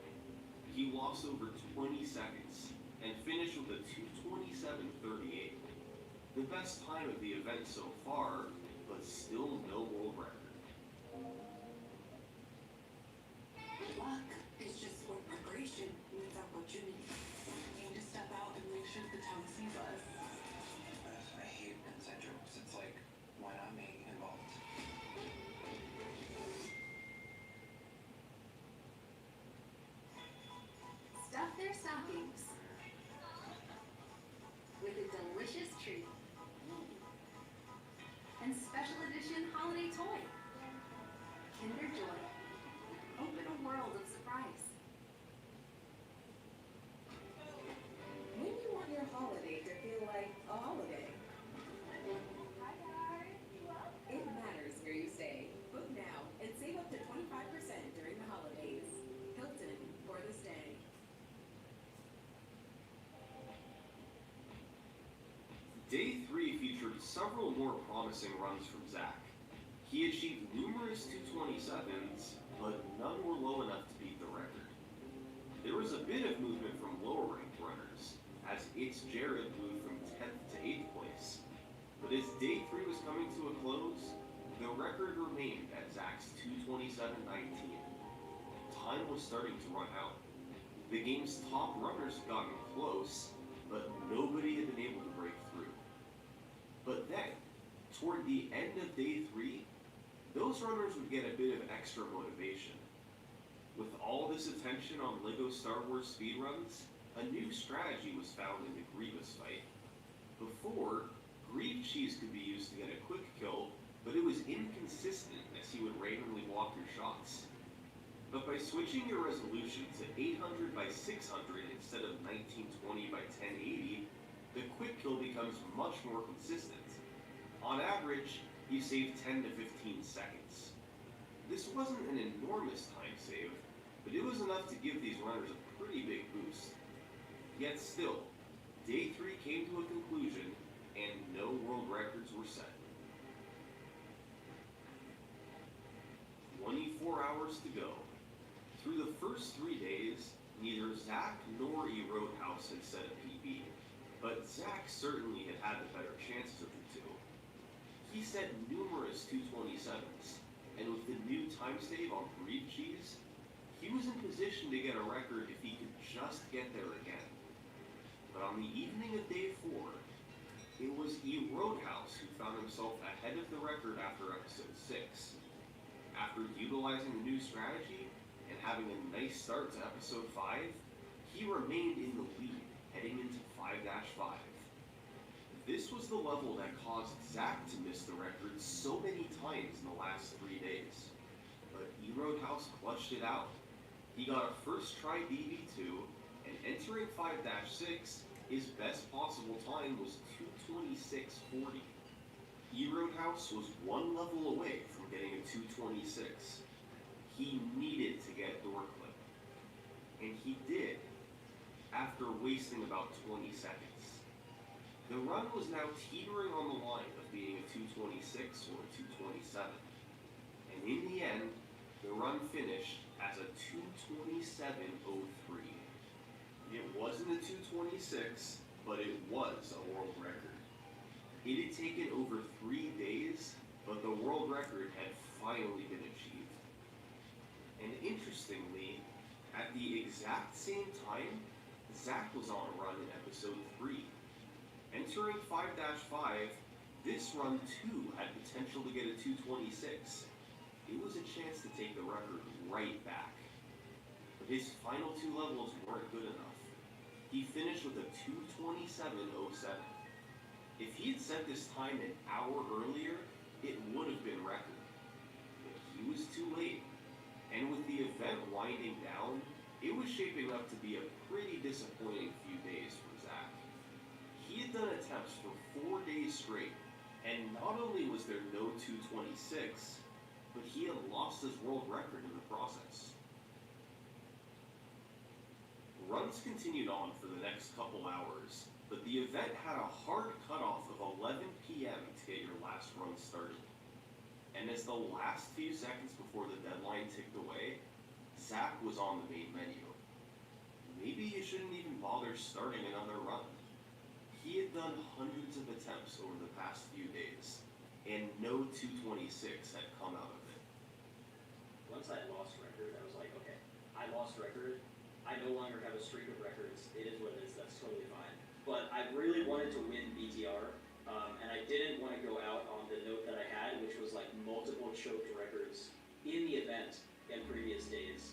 He lost over 20 seconds and finished with a 2:27.38. The best time of the event so far, but still no world record. Luck is just what preparation means opportunity. You need to step out and make sure the town sees us. I hate inside jokes. It's like, why not me involved? Stuff their stockings with a delicious treat and special edition holiday toy. Kinder Joy. Open a world of surprise. When you want your holiday to feel like a holiday, Hi guys, you up? it matters where you stay. Book now and save up to 25% during the holidays. Hilton for the stay. Day 3 featured several more promising runs from Zach. He achieved numerous 2:27s, but none were low enough to beat the record. There was a bit of movement from lower-ranked runners, as It's Jared moved from 10th to 8th place. But as Day 3 was coming to a close, the record remained at Zach's 2:27.19. Time was starting to run out. The game's top runners had gotten close, but nobody had been able to break through. But then, toward the end of Day 3, those runners would get a bit of extra motivation. With all this attention on LEGO Star Wars speedruns, a new strategy was found in the Grievous fight. Before, Grieve Cheese could be used to get a quick kill, but it was inconsistent as he would randomly block your shots. But by switching your resolution to 800 by 600 instead of 1920 by 1080, the quick kill becomes much more consistent. On average, you save 10 to 15 seconds. This wasn't an enormous time save, but it was enough to give these runners a pretty big boost. Yet still, Day 3 came to a conclusion, and no world records were set. 24 hours to go. Through the first 3 days, neither Zach nor E. Roadhouse had set a PB, but Zach certainly had had the better chances of the two. He set numerous 2:27s, and with the new time save on Grieve Cheese, he was in position to get a record if he could just get there again. But on the evening of Day 4, it was E. Roadhouse who found himself ahead of the record after episode 6. After utilizing the new strategy and having a nice start to episode 5, he remained in the lead heading into 5-5. This was the level that caused Zach to miss the record so many times in the last 3 days. But E. Roadhouse clutched it out. He got a first try DV2, and entering 5-6, his best possible time was 2:26.40. E. Roadhouse was one level away from getting a 2:26. He needed to get door clip. And he did, after wasting about 20 seconds. The run was now teetering on the line of being a 2:26 or a 2:27. And in the end, the run finished as a 2:27.03. It wasn't a 2:26, but it was a world record. It had taken over 3 days, but the world record had finally been achieved. And interestingly, at the exact same time, Zach was on a run in episode 3. Entering 5-5, this run too had potential to get a 2:26. It was a chance to take the record right back. But his final 2 levels weren't good enough. He finished with a 2:27.07. If he had set this time an hour earlier, it would have been record. But he was too late. And with the event winding down, it was shaping up to be a pretty disappointing few days for Zach. He had done attempts for 4 days straight, and not only was there no 226, but he had lost his world record in the process. Runs continued on for the next couple hours, but the event had a hard cutoff of 11 p.m. to get your last run started. And as the last few seconds before the deadline ticked away, Zach was on the main menu. Maybe he shouldn't even bother starting another run. He had done hundreds of attempts over the past few days, and no 226 had come out of it. Once I lost record, I was like, okay, I lost record. I no longer have a streak of records. It is what it is. That's totally fine. But I really wanted to win BTR, and I didn't want to go out on the note that I had, which was like multiple choked records in the event in previous days.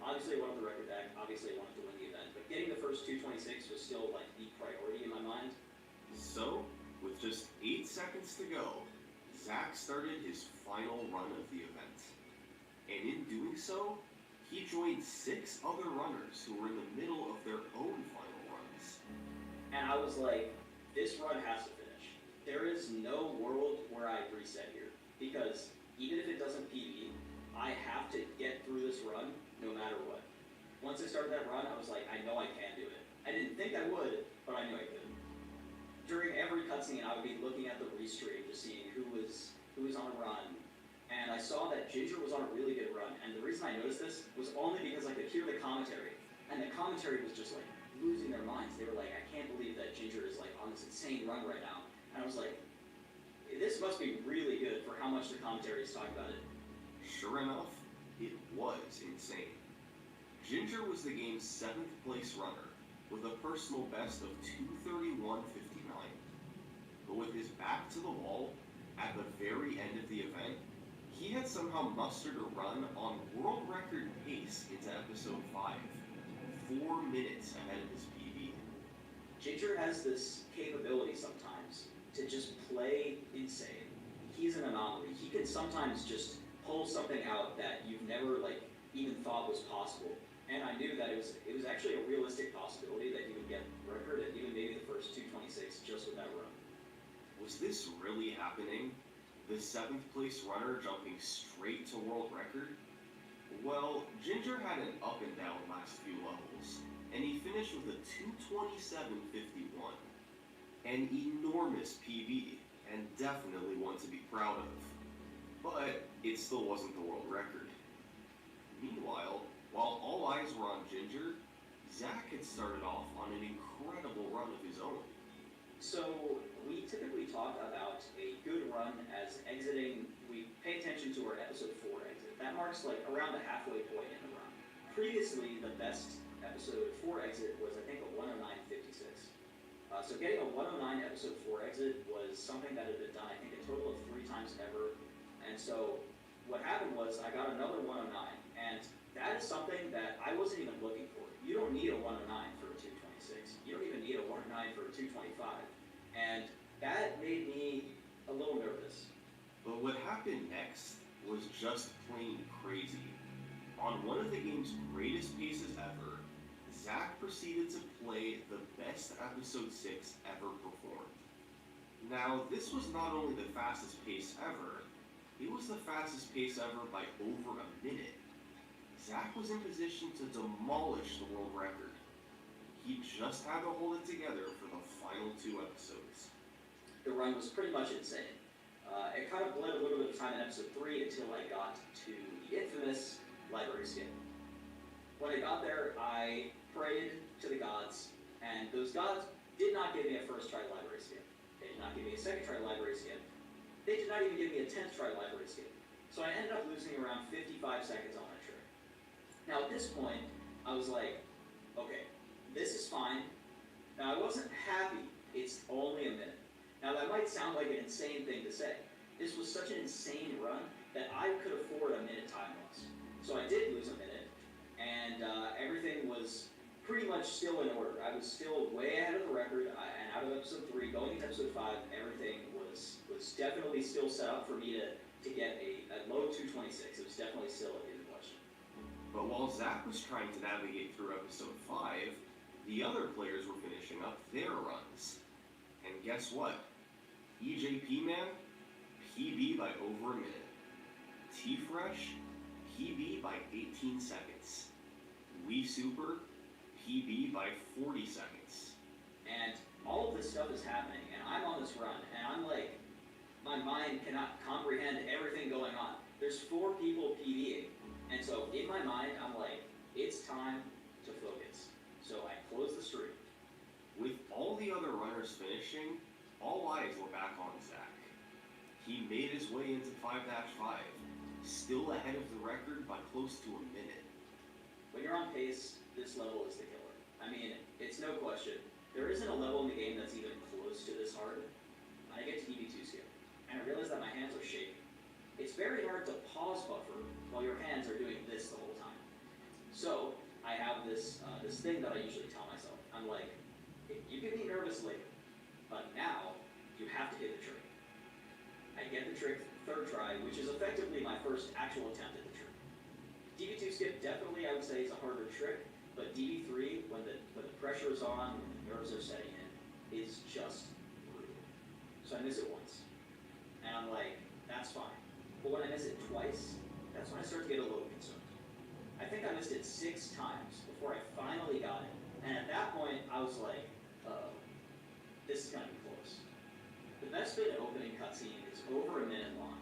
Obviously, I wanted the record back. Obviously, I wanted to win the event. But getting the first 226 was still like the priority in my mind. So, with just 8 seconds to go, Zach started his final run of the event. And in doing so, he joined 6 other runners who were in the middle of their own final runs. And I was like, this run has to finish. There is no world where I reset here. Because even if it doesn't PB, I have to get through this run no matter what. Once I started that run, I was like, I know I can do it. I didn't think I would, but I knew I could. During every cutscene, I would be looking at the restream, just seeing who was on a run. And I saw that Ginger was on a really good run. And the reason I noticed this was only because I could hear the commentary. And the commentary was just like losing their minds. They were like, I can't believe that Ginger is like on this insane run right now. And I was like, this must be really good for how much the commentary is talking about it. Sure enough, it was insane. Ginger was the game's 7th place runner, with a personal best of 2:31.59. But with his back to the wall, at the very end of the event, he had somehow mustered a run on world record pace into episode 5, 4 minutes ahead of his PB. Ginger has this capability sometimes to just play insane. He's an anomaly. He can sometimes just pull something out that you've never like even thought was possible. And I knew that it was actually a realistic possibility that he would get record and even maybe the first 226 just with that run. Was this really happening? The 7th place runner jumping straight to world record? Well, Ginger had an up and down last few levels, and he finished with a 2:27.51. An enormous PB, and definitely one to be proud of. But it still wasn't the world record. Meanwhile, while all eyes were on Ginger, Zach had started off on an incredible run of his own. So we typically talk about a good run as exiting, we pay attention to our episode 4 exit. That marks like around the halfway point in the run. Previously, the best episode 4 exit was I think a 109.56. So getting a 109 episode 4 exit was something that had been done I think a total of 3 times ever. And so what happened was I got another 109, and that is something that I wasn't even looking for. You don't need a 109 for a 226. You don't even need a 109 for a 225. And that made me a little nervous. But what happened next was just plain crazy. On one of the game's greatest paces ever, Zach proceeded to play the best episode 6 ever performed. Now, this was not only the fastest pace ever, it was the fastest pace ever by over a minute. Zach was in position to demolish the world record. He just had to hold it together for the final 2 episodes. The run was pretty much insane. It kind of bled a little bit of time in episode 3 until I got to the infamous library skip. When I got there, I prayed to the gods, and those gods did not give me a first try library skip. They did not give me a second try library skip. They did not even give me a 10th try library skip. So I ended up losing around 55 seconds on that trick. Now at this point, I was like, okay, this is fine. Now I wasn't happy, it's only a minute. Now that might sound like an insane thing to say. This was such an insane run that I could afford a minute time loss. So I did lose a minute, and everything was pretty much still in order. I was still way ahead of the record, and out of episode 3, going into episode 5, everything was definitely still set up for me to get a low 226. It was definitely still in the play. But while Zach was trying to navigate through episode 5, the other players were finishing up their runs. And guess what? EJP Man, PB by over a minute. T-Fresh, PB by 18 seconds. We Super, PB by 40 seconds. And all of this stuff is happening, and I'm on this run, and I'm like, my mind cannot comprehend everything going on. There's 4 people PBing, and so in my mind, I'm like, it's time to focus. So I close the stream. With all the other runners finishing, all eyes were back on Zach. He made his way into 5-5, still ahead of the record by close to a minute. When you're on pace, this level is the killer. I mean, it's no question. There isn't a level in the game that's even close to this hard. I get to DB2 skip, and I realize that my hands are shaking. It's very hard to pause buffer while your hands are doing this the whole time. So, I have this thing that I usually tell myself. I'm like, you can be nervous later, but now, you have to hit the trick. I get the trick third try, which is effectively my first actual attempt at the trick. DB2 skip definitely, I would say, is a harder trick, but DB3, when the pressure is on, when the nerves are setting in, is just brutal. So I miss it once, and I'm like, that's fine. But when I miss it twice, that's when I start to get a little concerned. I think I missed it 6 times before I finally got it, and at that point, I was like, uh-oh, this is gonna be close. The best bit opening cutscene is over a minute long,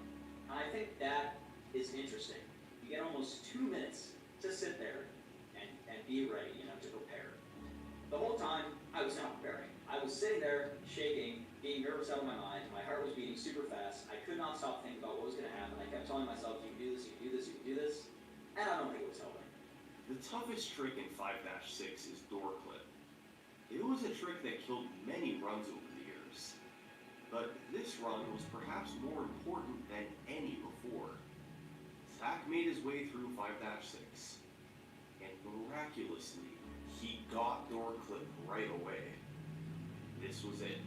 and I think that is interesting. You get almost 2 minutes to sit there and be ready, to prepare. The whole time, I was not preparing. I was sitting there, shaking, being nervous out of my mind. My heart was beating super fast. I could not stop thinking about what was going to happen. I kept telling myself, you can do this, you can do this, you can do this. And I don't think it was helping. The toughest trick in 5-6 is door clip. It was a trick that killed many runs over the years. But this run was perhaps more important than any before. Zach made his way through 5-6. And miraculously, he got door clip right away. This was it.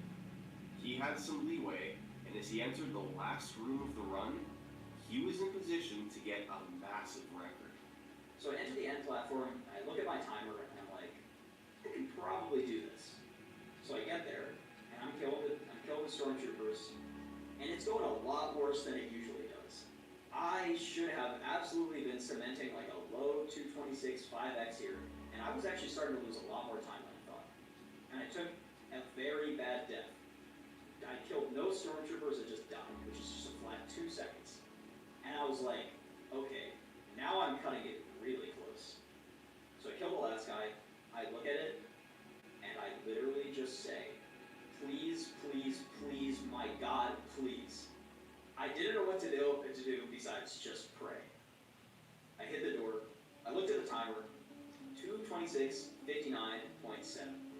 He had some leeway, and as he entered the last room of the run, he was in position to get a massive record. So I enter the end platform, I look at my timer, and I'm like, I can probably do this. So I get there, and I'm killing the stormtroopers, and it's going a lot worse than it usually does. I should have absolutely been cementing like a low 226 5x here, and I was actually starting to lose a lot more time than I thought. And I took a very bad death. I killed no stormtroopers, I just died, which is just a flat 2 seconds. And I was like, okay, now I'm cutting it really close. So I kill the last guy, I look at it, and I literally just say, please, please, please, my God, please. I didn't know what to do besides just pray. I hit the door, I looked at the timer, 2:26:59.7.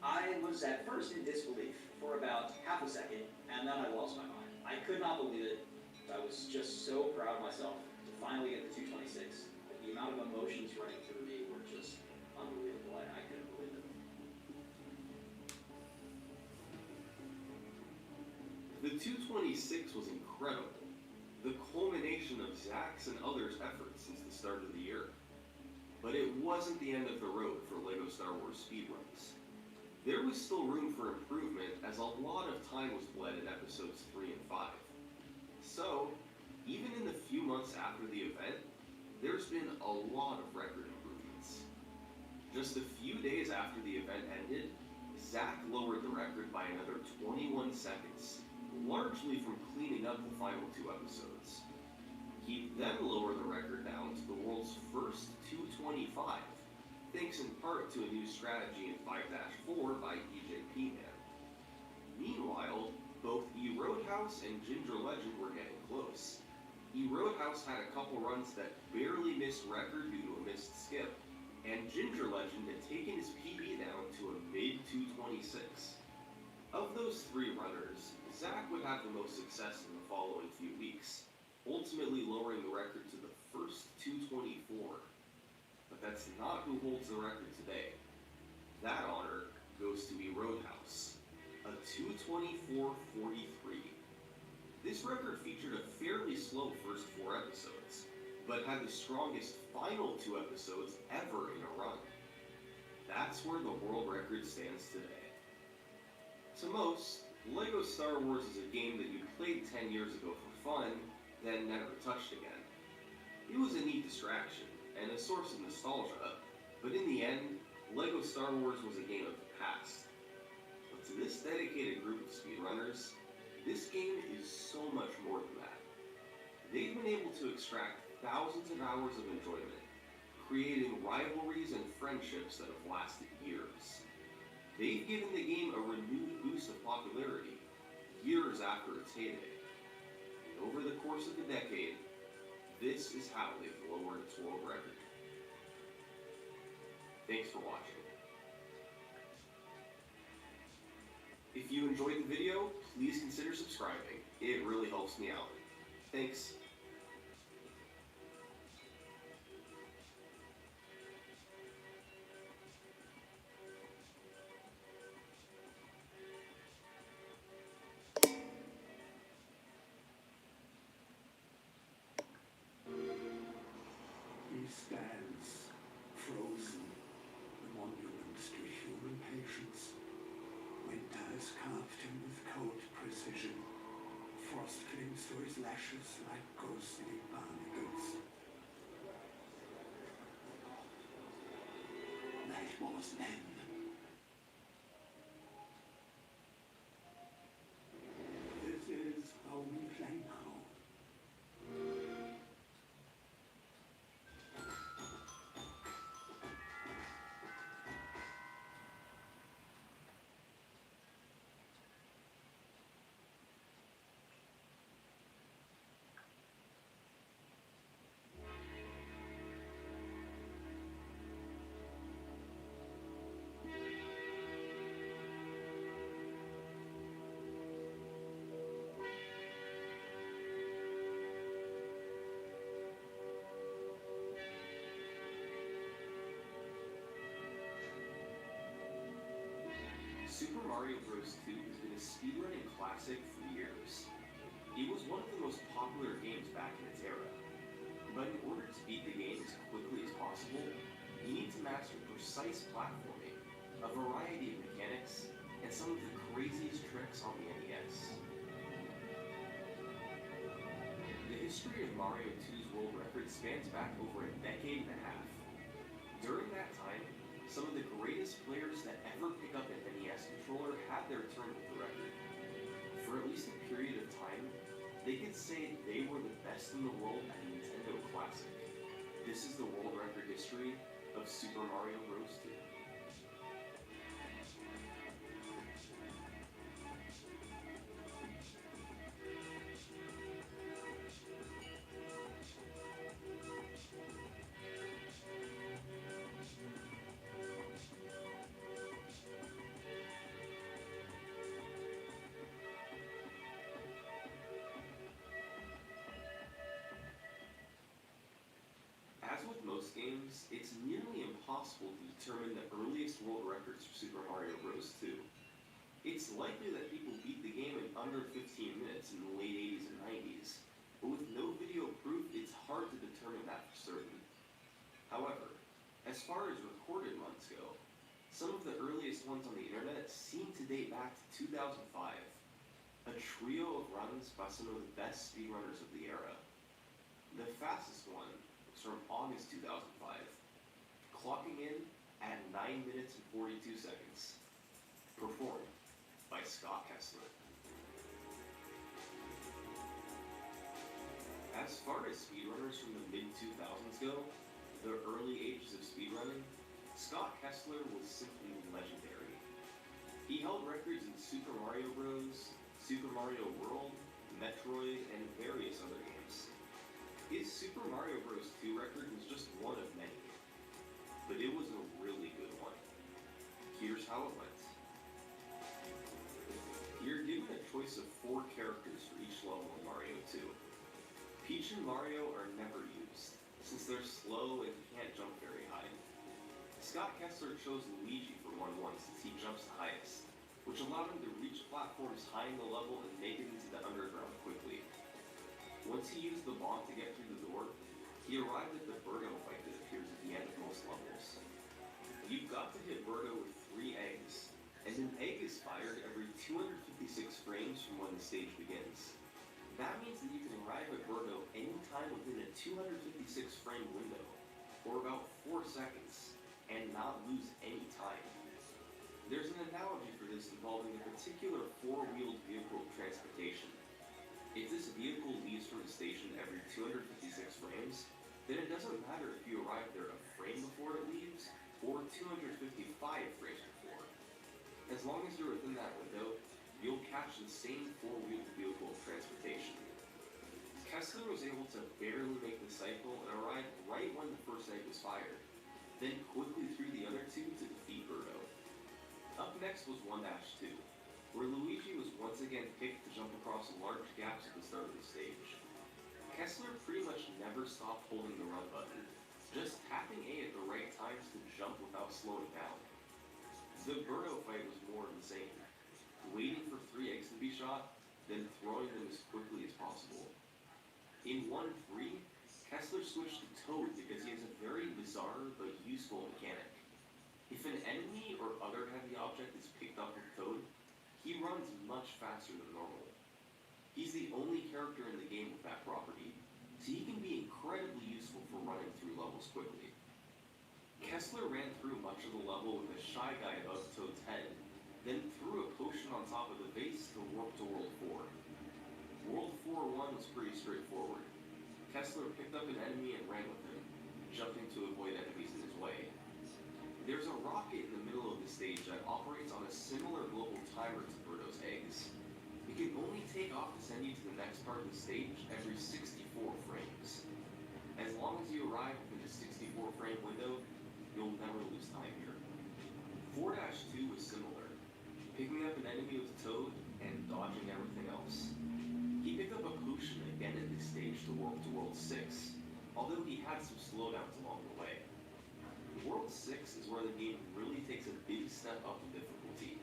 I was at first in disbelief for about half a second, and then I lost my mind. I could not believe it. I was just so proud of myself to finally get the 226. The amount of emotions running through me were just unbelievable. I couldn't believe it. The 226 was incredible. The culmination of Zach's and others' efforts since the start of the year. But it wasn't the end of the road for LEGO Star Wars speedruns. There was still room for improvement as a lot of time was bled in episodes 3 and 5. So, even in the few months after the event, there's been a lot of record improvements. Just a few days after the event ended, Zach lowered the record by another 21 seconds, largely from cleaning up the final 2 episodes. He then lowered the record down to the world's first 225, thanks in part to a new strategy in 5-4 by EJP Man. Meanwhile, both E-Roadhouse and Ginger Legend were getting close. E-Roadhouse had a couple runs that barely missed record due to a missed skip, and Ginger Legend had taken his PB down to a mid-226. Of those 3 runners, Zach would have the most success in the following few weeks, ultimately lowering the record to the first 224. But that's not who holds the record today. That honor goes to E-Roadhouse, a 224.43. This record featured a fairly slow first 4 episodes, but had the strongest final 2 episodes ever in a run. That's where the world record stands today. To most, LEGO Star Wars is a game that you played 10 years ago for fun, then never touched again. It was a neat distraction, and a source of nostalgia, but in the end, LEGO Star Wars was a game of the past. But to this dedicated group of speedrunners, this game is so much more than that. They've been able to extract thousands of hours of enjoyment, creating rivalries and friendships that have lasted years. They've given the game a renewed boost of popularity, years after its heyday. And over the course of a decade, this is how they've lowered its world record. Thanks for watching. If you enjoyed the video, please consider subscribing. It really helps me out. Thanks. He stands, frozen, a monument to human patience. Winter has carved him with cold precision. Frost clings to his lashes like ghostly barnacles. Night wars men. This is how we play now. Super Mario Bros. 2 has been a speedrunning classic for years. It was one of the most popular games back in its era. But in order to beat the game as quickly as possible, you need to master precise platforming, a variety of mechanics, and some of the craziest tricks on the NES. The history of Mario 2's world record spans back over a decade and a half. During that time, some of the greatest players that ever pick up an NES controller had their turn with the record. For at least a period of time, they could say they were the best in the world at Nintendo Classic. This is the world record history of Super Mario Bros. 2. As with most games, it's nearly impossible to determine the earliest world records for Super Mario Bros. 2. It's likely that people beat the game in under 15 minutes in the late 80s and 90s, but with no video proof, it's hard to determine that for certain. However, as far as recorded runs go, some of the earliest ones on the internet seem to date back to 2005, a trio of runs by some of the best speedrunners of the era. The fastest one was from August 2005, clocking in at 9 minutes and 42 seconds, performed by Scott Kessler. As far as speedrunners from the mid-2000s go, the early ages of speedrunning, Scott Kessler was simply legendary. He held records in Super Mario Bros., Super Mario World, Metroid, and various other games. His Super Mario Bros. 2 record was just one of many, but it was a really good one. Here's how it went. You're given a choice of 4 characters for each level in Mario 2. Peach and Mario are never used, since they're slow and can't jump very high. Scott Kessler chose Luigi for 1-1 since he jumps the highest, which allowed him to reach platforms high in the level and make it into the underground quickly. Once he used the bomb to get through the door, He arrived at the Birdo fight that appears at the end of most levels. You've got to hit Birdo with 3 eggs, and an egg is fired every 256 frames from when the stage begins. That means that you can arrive at Birdo anytime within a 256 frame window, or about 4 seconds, and not lose any time. There's an analogy for this involving a particular 4-wheeled vehicle of transportation. If this vehicle leaves from the station every 256 frames, then it doesn't matter if you arrive there a frame before it leaves, or 255 frames before. As long as you're within that window, you'll catch the same 4-wheeled vehicle of transportation. Kessler was able to barely make the cycle and arrive right when the first egg was fired, then quickly threw the other 2 to defeat Birdo. Up next was 1-2, where Luigi was once again picked to jump across large gaps at the start of the stage. Kessler pretty much never stopped holding the run button, just tapping A at the right times to jump without slowing down. The Birdo fight was more of the same, waiting for 3 eggs to be shot, then throwing them as quickly as possible. In 1-3, Kessler switched to Toad because he has a very bizarre but useful mechanic. If an enemy or other heavy object is picked up with Toad, he runs much faster than normal. He's the only character in the game with that property, so he can be incredibly useful for running through levels quickly. Kessler ran through much of the level with a Shy Guy above Toad's head, then threw a potion on top of the vase to warp to World 4. World 4-1 was pretty straightforward. Kessler picked up an enemy and ran with him, jumping to avoid enemies in his way. There's a rocket in the middle of the stage that operates on a similar global timer to Birdo's eggs. It can only take off to send you to the next part of the stage every 64 frames. As long as you arrive within the 64 frame window, you'll never lose time here. 4-2 was similar, picking up an enemy with Toad and dodging everything else. He picked up a potion again at this stage to warp to World 6, although he had some slowdowns along the way. World 6 is where the game really takes a big step up in difficulty.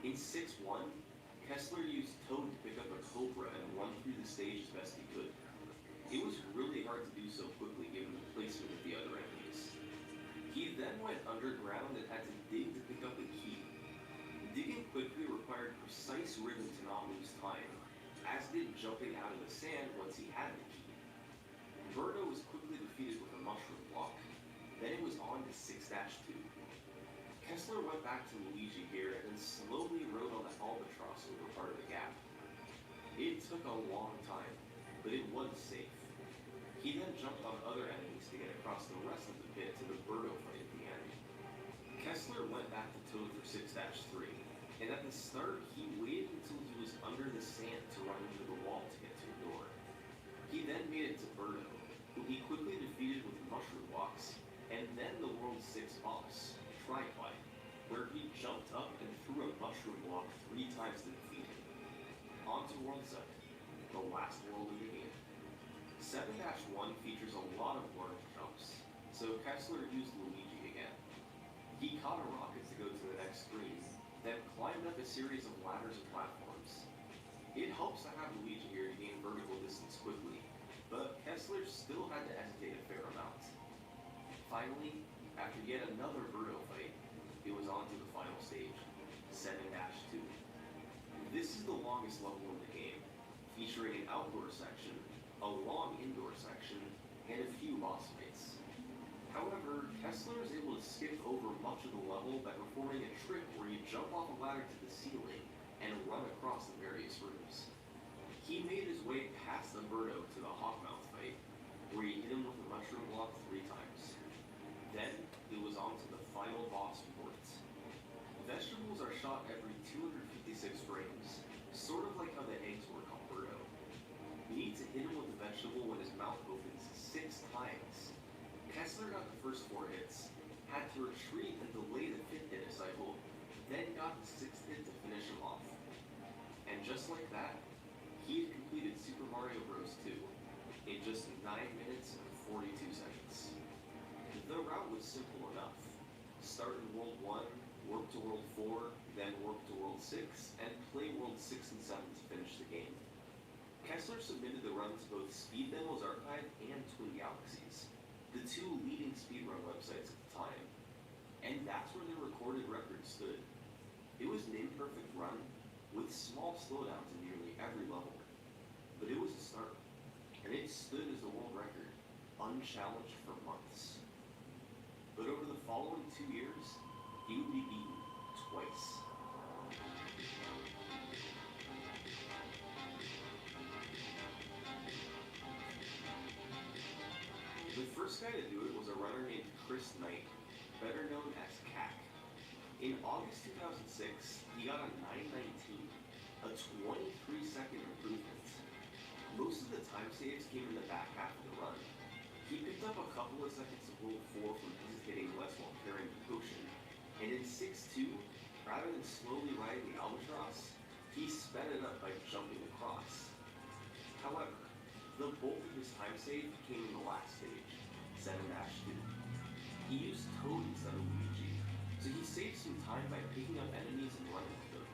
In 6-1, Kessler used Toad to pick up a Cobra and run through the stage as best he could. It was really hard to do so quickly given the placement of the other enemies. He then went underground and had to dig to pick up a key. Digging quickly required precise rhythm to not lose time, as did jumping out of the sand once he had the key. Birdo was quickly defeated with a mushroom block. Then it was on to 6-2. Kessler went back to Luigi here and then slowly rode on the albatross over part of the gap. It took a long time, but it was safe. He then jumped on other enemies to get across the rest of the pit to the Birdo fight at the end. Kessler went back to Toad for 6-3, and at the start he waited until he was under the sand to run into the wall to get to a door. He then made it to Birdo, who he quickly defeated with mushroom blocks, and then the World 6 boss, Quasi, where he jumped up and threw a mushroom block 3 times to defeat him. On to World 7, the last world of the game. 7-1 features a lot of large jumps, so Kessler used Luigi again. He caught a rocket to go to the next screen, then climbed up a series of ladders and platforms. It helps to have Luigi here to gain vertical distance quickly, but Kessler still had to hesitate a fair amount. Finally, after yet another Birdo fight, it was on to the final stage, 7-2. This is the longest level in the game, featuring an outdoor section, a long indoor section, and a few boss fights. However, Kessler is able to skip over much of the level by performing a trick where you jump off a ladder to the ceiling and run across the various rooms. He made his way past the Birdo to the Hawkmouth fight, where he hit him with a mushroom block 3 times. Then, it was on to the final boss port. Vegetables are shot every 256 frames, sort of like how the eggs work on Birdo. You need to hit him with the vegetable when his mouth opens 6 times. Kessler got the first 4 hits, had to retreat and delay the 5th hit a cycle, then got the 6th hit to finish him off. And just like that, he had completed Super Mario Bros. 2 in just 9 minutes and 42 seconds. The route was simple enough. Start in World 1, work to World 4, then work to World 6, and play World 6 and 7 to finish the game. Chrysler submitted the run to both Speed Demos Archive and Twin Galaxies, the two leading speedrun websites at the time. And that's where their recorded record stood. It was an imperfect run, with small slowdowns in nearly every level. But it was a start, and it stood as the world record, unchallenged for months. But over the following 2 years, he would be beaten twice. The first guy to do it was a runner named Chris Knight, better known as CAC. In August 2006, he got a 9:19, a 23-second improvement. Most of the time saves came in the back half of the run. He picked up a couple of seconds of World 4 from hesitating less while carrying the potion, and in 6.2, rather than slowly riding the albatross, he sped it up by jumping across. However, the bulk of his time save came in the last stage, 7-2. He used Toad instead of Luigi, so he saved some time by picking up enemies and running with them.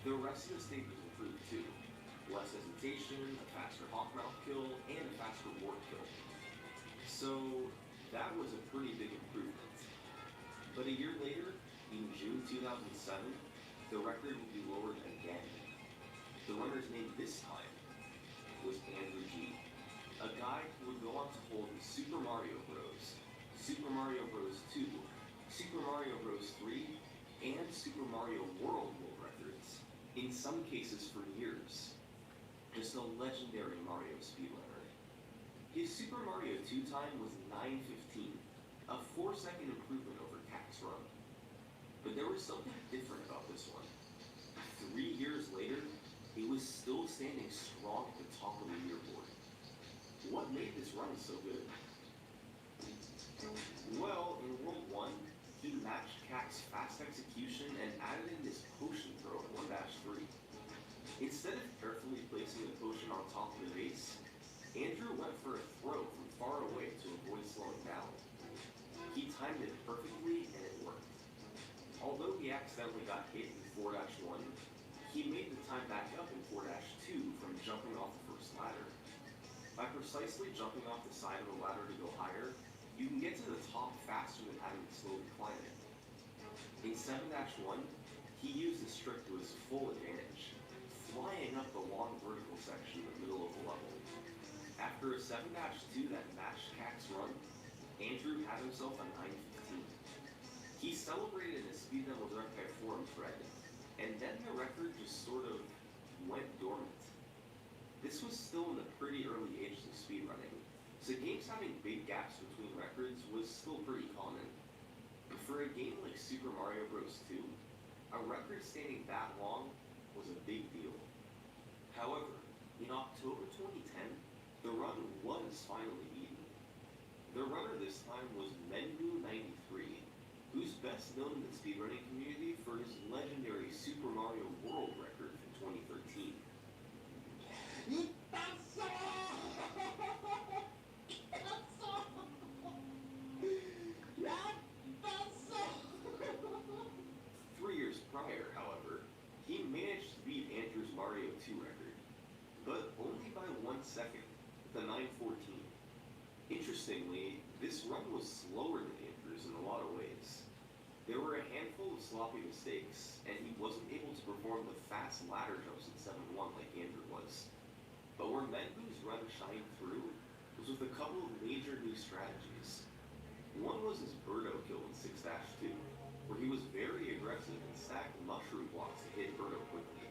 The rest of the stage was improved too. Less hesitation, a faster Hawkmouth kill, and a faster Ward kill. So that was a pretty big improvement. But a year later, in June 2007, the record would be lowered again. The runner's name this time was Andrew G., a guy who would go on to hold the Super Mario Bros., Super Mario Bros. 2, Super Mario Bros. 3, and Super Mario World world records, in some cases for years. Just a legendary Mario speedrunner. His Super Mario 2 time was 9:15, a 4-second improvement over CAC's run. But there was something different about this one. 3 years later, it was still standing strong at the top of the leaderboard. What made this run so good? Well, in World 1, he matched CAC's fast execution and added in this potion throw at 1-3. Instead of carefully placing the potion on top of the base, Andrew went for a throw from far away to avoid slowing down. He timed it perfectly and it worked. Although he accidentally got hit in 4-1, he made the time back up in 4-2 from jumping off the first ladder. By precisely jumping off the side of the ladder to go higher, you can get to the top faster than having to slowly climb it. In 7-1, he used this trick to his full advantage, flying up the long vertical section in the middle of the level. After a 7-2 that matched CAC's run, Andrew had himself a 9:15. He celebrated in a Speed Demos Archive forum thread, and then the record just sort of went dormant. This was still in the pretty early ages of speedrunning, so games having big gaps between records was still pretty common. But for a game like Super Mario Bros. 2, a record standing that long was a big deal. However, in October 2010, the run was finally beaten. The runner this time was Menbu93, who's best known in the speedrunning community for his legendary Super Mario World record from 2013. Three years prior, however, he managed to beat Andrew's Mario 2 record, but only by 1 second, the 9:14. Interestingly, this run was slower than Andrew's in a lot of ways. There were a handful of sloppy mistakes, and he wasn't able to perform the fast ladder jumps in 7-1 like Andrew was. But where Menbu's run shined through was with a couple of major new strategies. One was his Birdo kill in 6-2, where he was very aggressive and stacked mushroom blocks to hit Birdo quickly.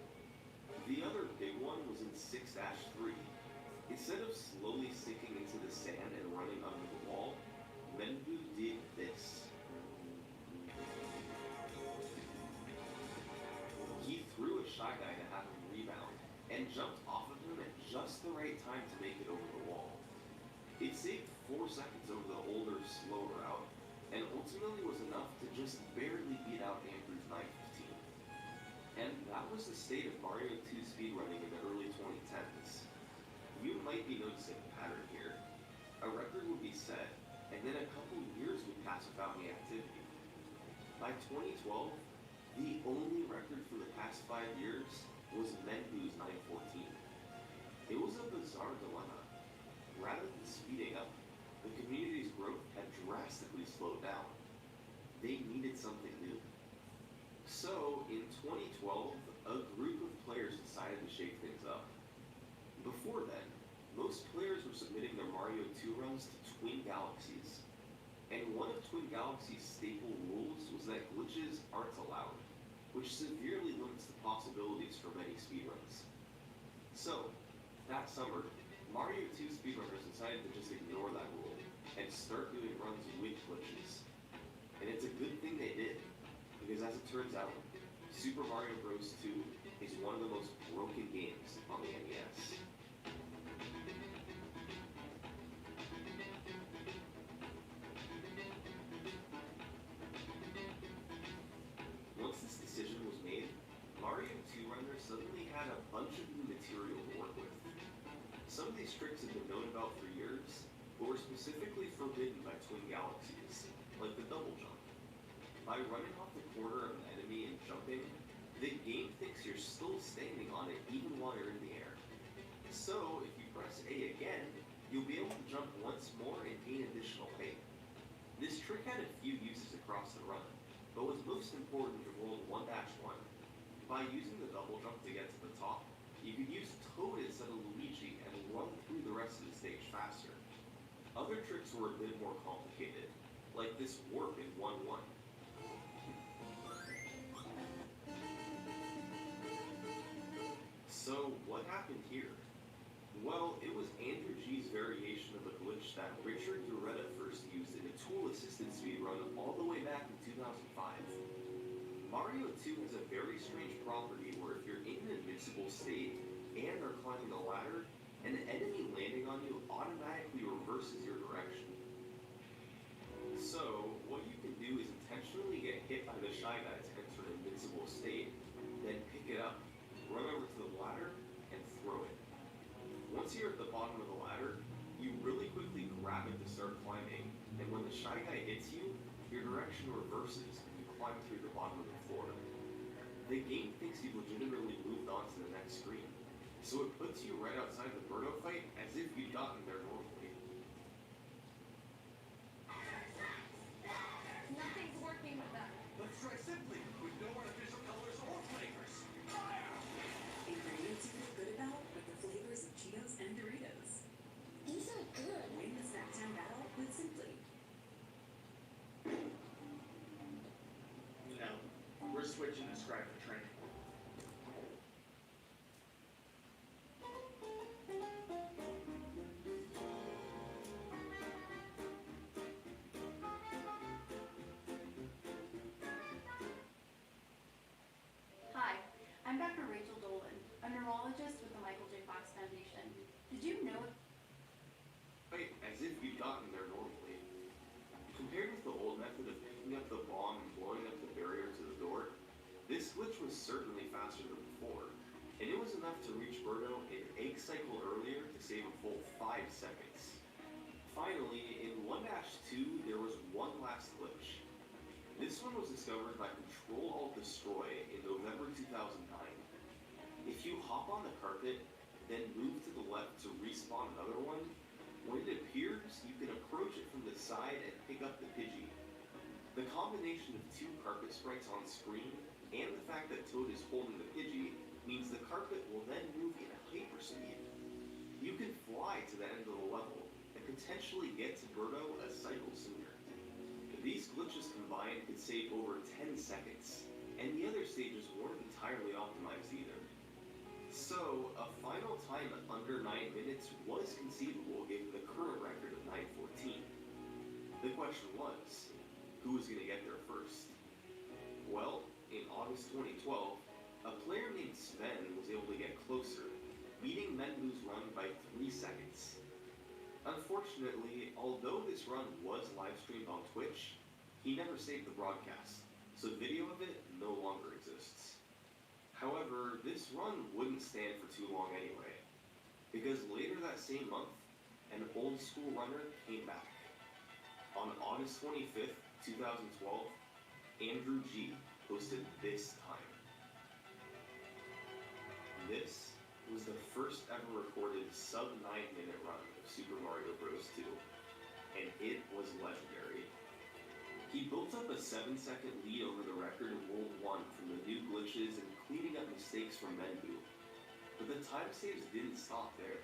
The other big one was in 6-3. Instead of slowly sinking into the sand and running under the wall, Menbu did this. He threw a Shy Guy to have him rebound, and jumped off of him at just the right time to make it over the wall. It saved 4 seconds over the older, slower route, and ultimately was enough to just barely beat out Andrew's 9:15. And that was the state of Mario 2 speedrunning in the early 2010s. You might be noticing a pattern here. A record would be set, and then a couple years would pass without any activity. By 2012, the only record for the past 5 years was Menbu's 9:14. It was a speeding up, the community's growth had drastically slowed down. They needed something new. So, in 2012, a group of players decided to shake things up. Before then, most players were submitting their Mario 2 runs to Twin Galaxies. And one of Twin Galaxies' staple rules was that glitches aren't allowed, which severely limits the possibilities for many speedruns. So, that summer, Mario 2 speedrunners decided to just ignore that rule and start doing runs with glitches. And it's a good thing they did, because as it turns out, Super Mario Bros. 2 is one of the most broken games on the NES. Once this decision was made, Mario 2 runners suddenly had a bunch of new material to work with. Some of these tricks had been known about for years, but were specifically forbidden by Twin Galaxies, like the double jump. By running off the corner of an enemy and jumping, the game thinks you're still standing on it even while you're in the air. So, if you press A again, you'll be able to jump once more and gain additional height. This trick had a few uses across the run, but was most important in World 1-1. By using the double jump to get to the top, you could use Toad instead of Luigi and run through the rest of the stage faster. Other tricks were a bit more complicated, like this warp in 1-1. So, what happened here? Well, it was Andrew G's variation of a glitch that Richard Doretta first used in a tool-assisted speedrun all the way back in 2005. Mario 2 has a very strange property where if you're in an invincible state and are climbing the ladder, an enemy landing on you automatically reverses your direction. So, what you can do is intentionally get hit by the Shy Guy to enter an invincible state, then pick it up, run over to the ladder, and throw it. Once you're at the bottom of the ladder, you really quickly grab it to start climbing, and when the Shy Guy hits you, your direction reverses and you climb through the bottom of the floor. The game thinks you've legitimately moved on to the next screen, so it puts you right outside the Birdo fight as if you'd gotten there normally. Nothing's working with that. Let's try simply, with no artificial colors or flavors. Fire! Ingredients you feel good about, like the flavors of Cheetos and Doritos. These are good. Win the snack time battle with Simply. No, we're switching to Scribe for training. Hi, I'm Dr. Rachel Dolan, a neurologist with the Michael J. Fox Foundation. Did you know? Right, as if you'd gotten there normally. Compared with the old method of picking up the bomb and blowing up the barrier to the door, this glitch was certainly faster than before, and it was enough to reach Birdo an egg cycle earlier to save a full 5 seconds. Finally, in 1-2, there was one last glitch. This one was discovered by Control-Alt-Destroy in November 2009. If you hop on the carpet, then move to the left to respawn another one, when it appears, you can approach it from the side and pick up the Pidgey. The combination of two carpet sprites on screen and the fact that Toad is holding the Pidgey means the carpet will then move in hyperspeed. You can fly to the end of the level and potentially get to Birdo a cycle sooner. These glitches combined could save over 10 seconds, and the other stages weren't entirely optimized either. So, a final time under 9 minutes was conceivable given the current record of 9:14. The question was, who was going to get there first? Well, in August 2012, a player named Sven was able to get closer, beating Menbu's run by 3 seconds. Unfortunately, although this run was live-streamed on Twitch, he never saved the broadcast, so video of it no longer exists. However, this run wouldn't stand for too long anyway, because later that same month, an old-school runner came back. On August 25th, 2012, Andrew G posted this time. This was the first ever recorded sub-9-minute run of Super Mario Bros. 2. it was legendary. He built up a 7-second lead over the record in World 1 from the new glitches and cleaning up mistakes from Menbu. But the time saves didn't stop there.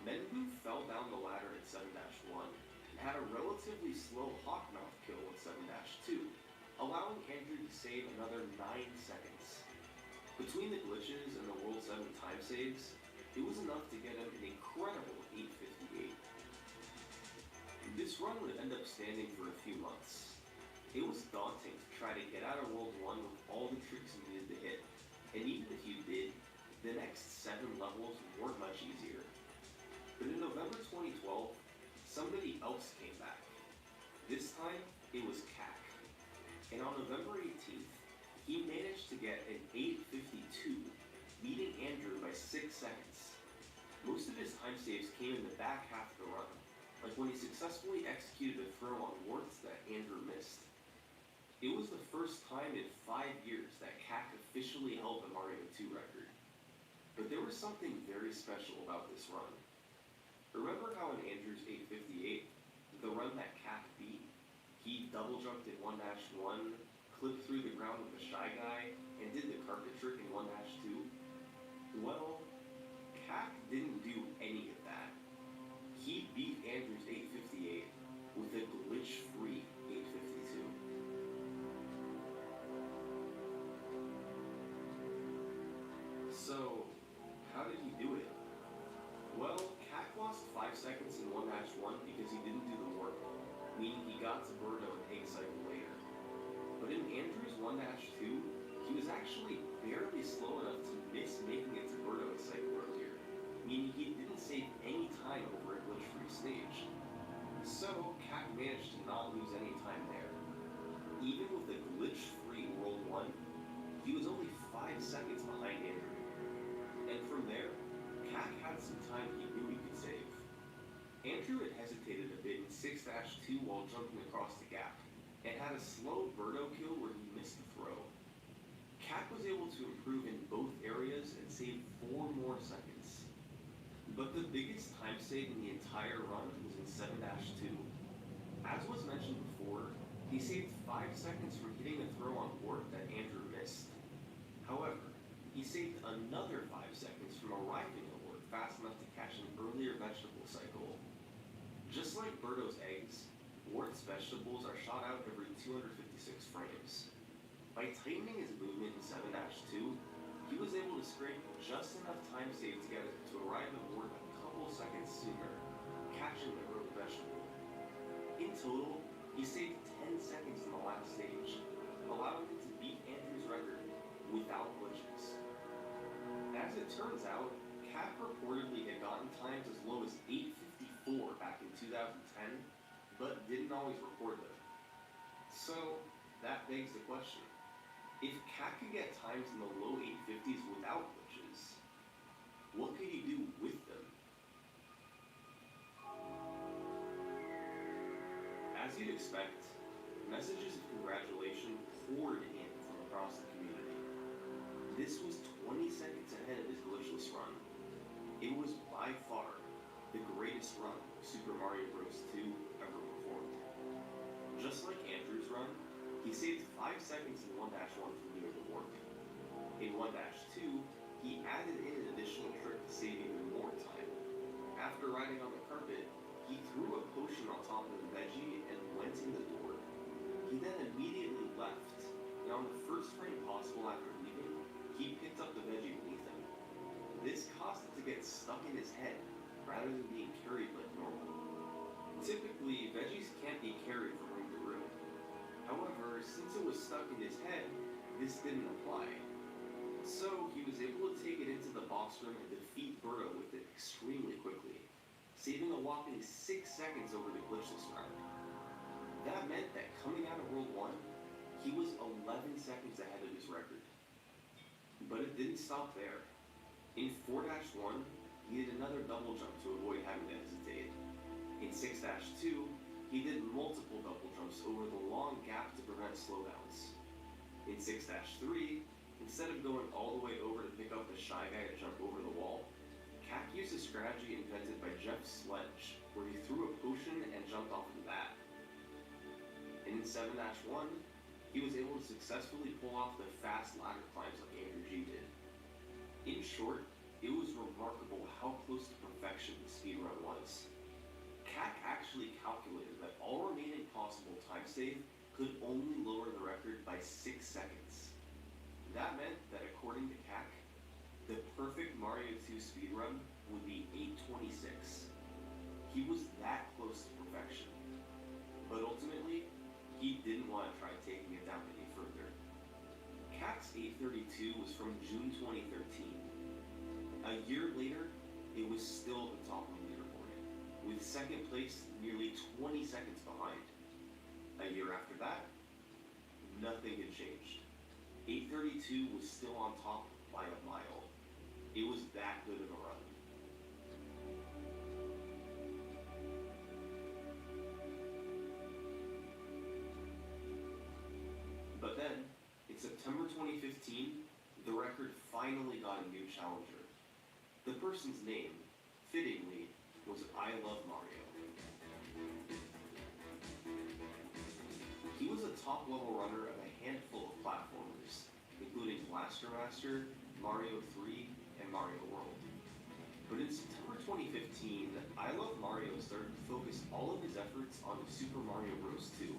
Menbu fell down the ladder at 7-1 and had a relatively slow hawkmouth kill at 7-2, allowing Andrew to save another 9 seconds. Between the glitches and the World 7 time saves, it was enough to get him an incredible 858. This run would end up standing for a few months. It was daunting to try to get out of World 1 with all the tricks you needed to hit, and even if you did, the next 7 levels weren't much easier. But in November 2012, somebody else came back. This time, it was Cac. And on November 18th, he managed to get an 852, beating Andrew by 6 seconds. Most of his time saves came in the back half of the run, like when he successfully executed a throw on warts that Andrew missed. It was the first time in 5 years that Cac officially held the Mario 2 record. But there was something very special about this run. Remember how in Andrew's 858, the run that Cac beat, he double jumped in 1-1, clipped through the ground with the Shy Guy, and did the carpet trick in 1-2? Well, Cac didn't do any of that. He beat Andrew's 858 with a glitch-free 852. So, how did he do it? Well, Cac lost 5 seconds in 1-1 because he didn't do the work, meaning he got to Birdo an egg cycle later. But in Andrew's 1-2, he was actually barely slow enough to miss making it to Birdo a cycle earlier, meaning he didn't save any time over a glitch-free stage. So, Cac managed to not lose any time there. Even with a glitch-free World 1, he was only 5 seconds behind Andrew. And from there, Cac had some time he knew he could save. Andrew had hesitated a bit in 6-2 while jumping across the gap, and had a slow Birdo kill where he missed the throw. Cac was able to improve in both areas and save 4 more seconds. But the biggest time save in the entire run was in 7-2. As was mentioned before, he saved 5 seconds from hitting a throw on board that Andrew missed. However, he saved another 5 seconds from arriving at work fast enough to catch an earlier vegetable cycle. Just like Birdo's eggs, Wart's vegetables are shot out every 256 frames. By tightening his movement in 7-2, he was able to scrape just enough time saved together to arrive at work a couple seconds sooner, catching the early vegetable. In total, he saved 10 seconds in the last stage, allowing him to beat Andrew's record without glitches. As it turns out, Cac reportedly had gotten times as low as 854 back in 2010, but didn't always record them. So, that begs the question. If Cac could get times in the low 850s without glitches, what could he do with them? As you'd expect, messages of congratulation poured in from across the community. This was 20 seconds ahead of his glitchless run. It was by far the greatest run Super Mario Bros. 2 ever performed. Just like Andrew's run, he saved 5 seconds in 1-1 from doing the work. In 1-2, he added in an additional trick to save even more time. After riding on the carpet, he threw a potion on top of the veggie and went in the door. He then immediately left, and on the first frame possible after leaving, he picked up the veggie beneath him. This caused it to get stuck in his head, rather than being carried like normal. Typically, veggies can't be carried from room to room. However, since it was stuck in his head, this didn't apply. So, he was able to take it into the boss room and defeat Birdo with it extremely quickly, saving a whopping 6 seconds over the glitchless round. That meant that coming out of World 1, he was 11 seconds ahead of his record. But it didn't stop there. In 4-1, he did another double jump to avoid having to hesitate. In 6-2, he did multiple double jumps over the long gap to prevent slowdowns. In 6-3, instead of going all the way over to pick up the Shy Guy to jump over the wall, Cac used a strategy invented by Jeff Sledge, where he threw a potion and jumped jumped off of that. And in 7-1, he was able to successfully pull off the fast ladder climbs like Andrew G did. In short, it was remarkable how close to perfection the speedrun was. CAC actually calculated that all remaining possible time save could only lower the record by 6 seconds. That meant that according to CAC, the perfect Mario 2 speedrun would be 8:26. He was that close to perfection. But ultimately, he didn't want to try taking it down any further. CAC's 8:32 was from June 2013. A year later, it was still at the top of the leaderboard, with second place nearly 20 seconds behind. A year after that, nothing had changed. 8:32 was still on top by a mile. It was that good of a run. But then, in September 2015, the record finally got a new challenger. The person's name, fittingly, was I Love Mario. He was a top-level runner of a handful of platformers, including Blaster Master, Mario 3, and Mario World. But in September 2015, I Love Mario started to focus all of his efforts on Super Mario Bros. 2,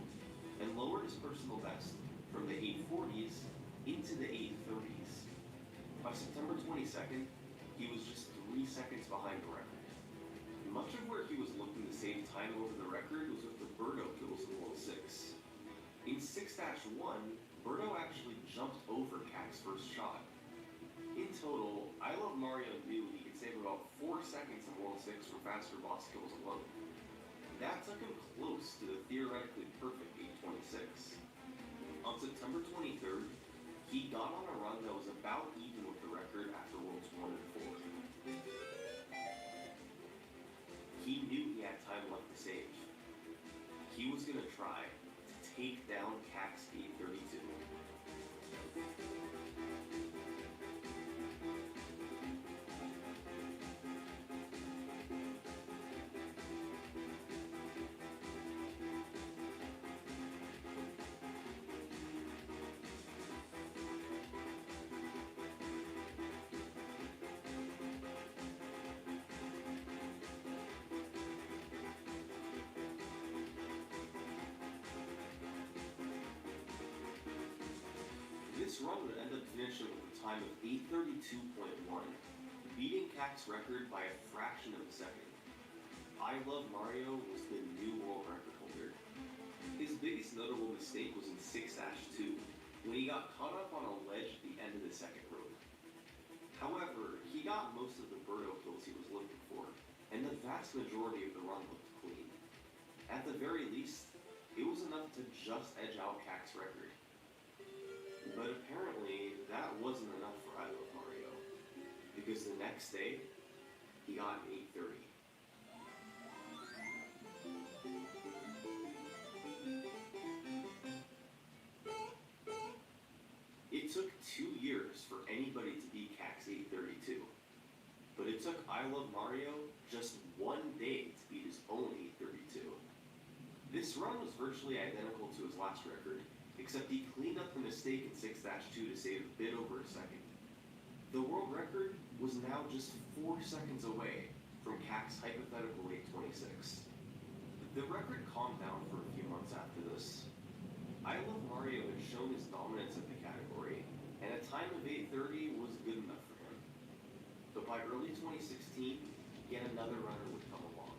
and lowered his personal best from the 840s into the 830s. By September 22nd, he was just 3 seconds behind the record. Much of where he was looking to save time over the record was with the Birdo kills in World 6. In 6-1, Birdo actually jumped over CAC's first shot. In total, I Love Mario knew he could save about 4 seconds in World 6 for faster boss kills alone. That took him close to the theoretically perfect 8:26. On September 23rd, he got on a run that was about even with the record after Worlds 1 and 4. He knew he had time left to save. He was going to try to take down CAC's 8:32. This run would end up finishing with a time of 8:32.1, beating CAC's record by a fraction of a second. I Love Mario was the new world record holder. His biggest notable mistake was in 6-2, when he got caught up on a ledge at the end of the second road. However, he got most of the Birdo kills he was looking for, and the vast majority of the run looked clean. At the very least, it was enough to just edge out CAC's record. But apparently, that wasn't enough for I Love Mario, because the next day, he got an 8:30. It took 2 years for anybody to beat CAC's 8:32, but it took I Love Mario just 1 day to beat his own 8:32. This run was virtually identical to his last record, except he cleaned up the mistake in 6-2 to save a bit over a second. The world record was now just 4 seconds away from CAC's hypothetical 8:26. The record calmed down for a few months after this. I Love Mario had shown his dominance in the category, and a time of 8:30 was good enough for him. But by early 2016, yet another runner would come along.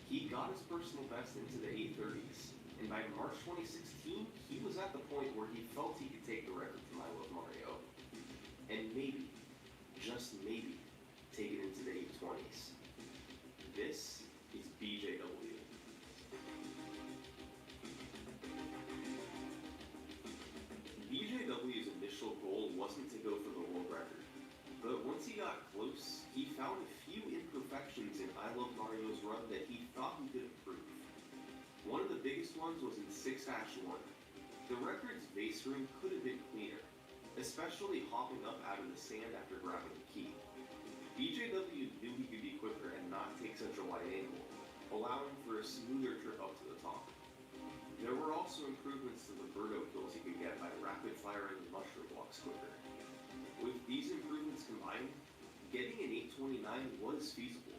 He got his personal best into the 8:30s, and by March 2016, he was at the point where he felt he could take the record from I Love Mario. And maybe, just maybe, take it into the 8:20s. This is BJW. BJW's initial goal wasn't to go for the world record, but once he got close, he found a few imperfections in I Love Mario's run that he thought he could improve. One of the biggest ones was in 6-1. The record's base room could have been cleaner, especially hopping up out of the sand after grabbing the key. BJW knew he could be quicker and not take such a wide angle, allowing for a for a smoother trip up to the top. There were also improvements to the birdo kills you could get by rapid firing the mushroom blocks quicker. With these improvements combined, getting an 829 was feasible,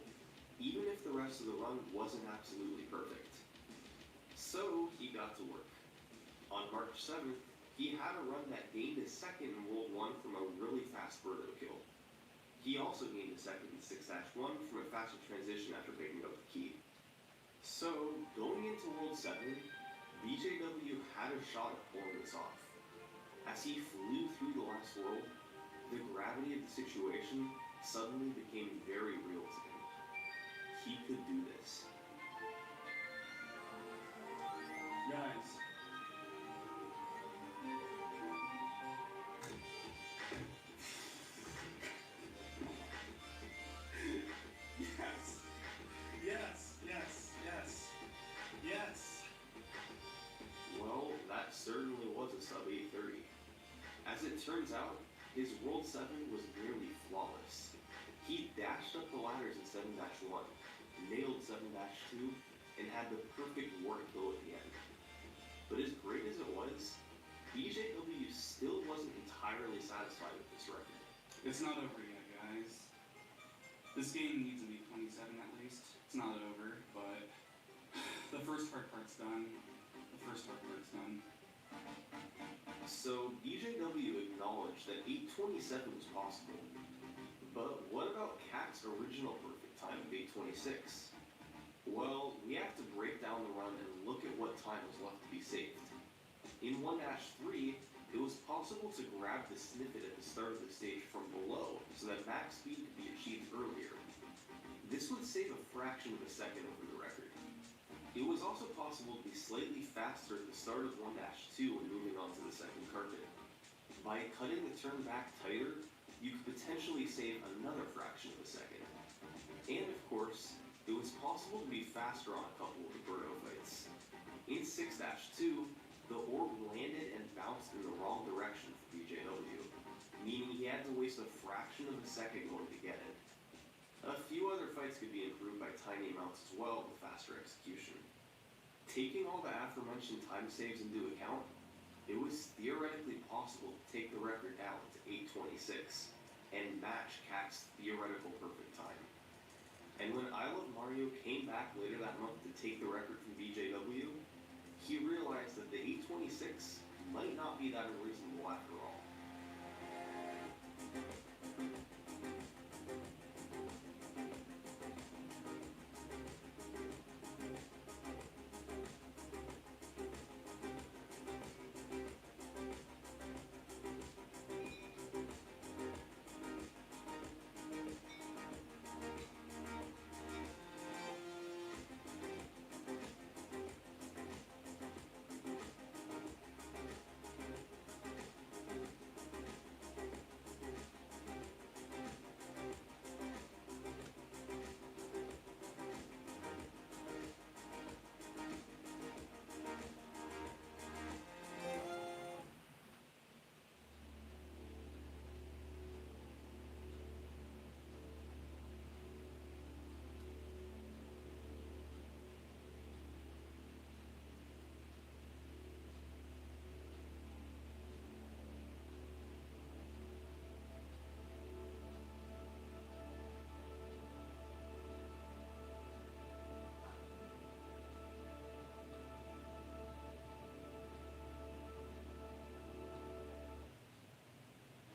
even if the rest of the run wasn't absolutely perfect. So he got to work. On March 7th, he had a run that gained a second in World 1 from a really fast birdo kill. He also gained a second in 6-1 from a faster transition after picking up the key. So, going into World 7, BJW had a shot at pulling this off. As he flew through the last world, the gravity of the situation suddenly became very real to him. He could do this. Guys. Yes. Well, that certainly was a sub 830. As it turns out, his World 7 was nearly flawless. He dashed up the ladders in 7-1, nailed 7-2, and had the perfect war kill at the end. But as great as it was, BJW still wasn't entirely satisfied with this record. It's not over yet, guys. This game needs to be 27 at least. It's not over, but the first hard part's done. So BJW acknowledged that 827 was possible. But what about Cat's original perfect time of 826? Well, we have to break down the run and look at what time was left to be saved. In 1-3, it was possible to grab the snippet at the start of the stage from below so that max speed could be achieved earlier. This would save a fraction of a second over the record. It was also possible to be slightly faster at the start of 1-2 and moving on to the second carpet. By cutting the turn back tighter, you could potentially save another fraction of a second. And of course, it was possible to be faster on a couple of the birdo fights. In 6-2, the orb landed and bounced in the wrong direction for BJW, meaning he had to waste a fraction of a second going to get it. A few other fights could be improved by tiny amounts as well with faster execution. Taking all the aforementioned time saves into account, it was theoretically possible to take the record down to 826 and match Cat's theoretical perfect time. And when I Love Mario came back later that month to take the record from BJW, he realized that the 826 might not be that unreasonable after all.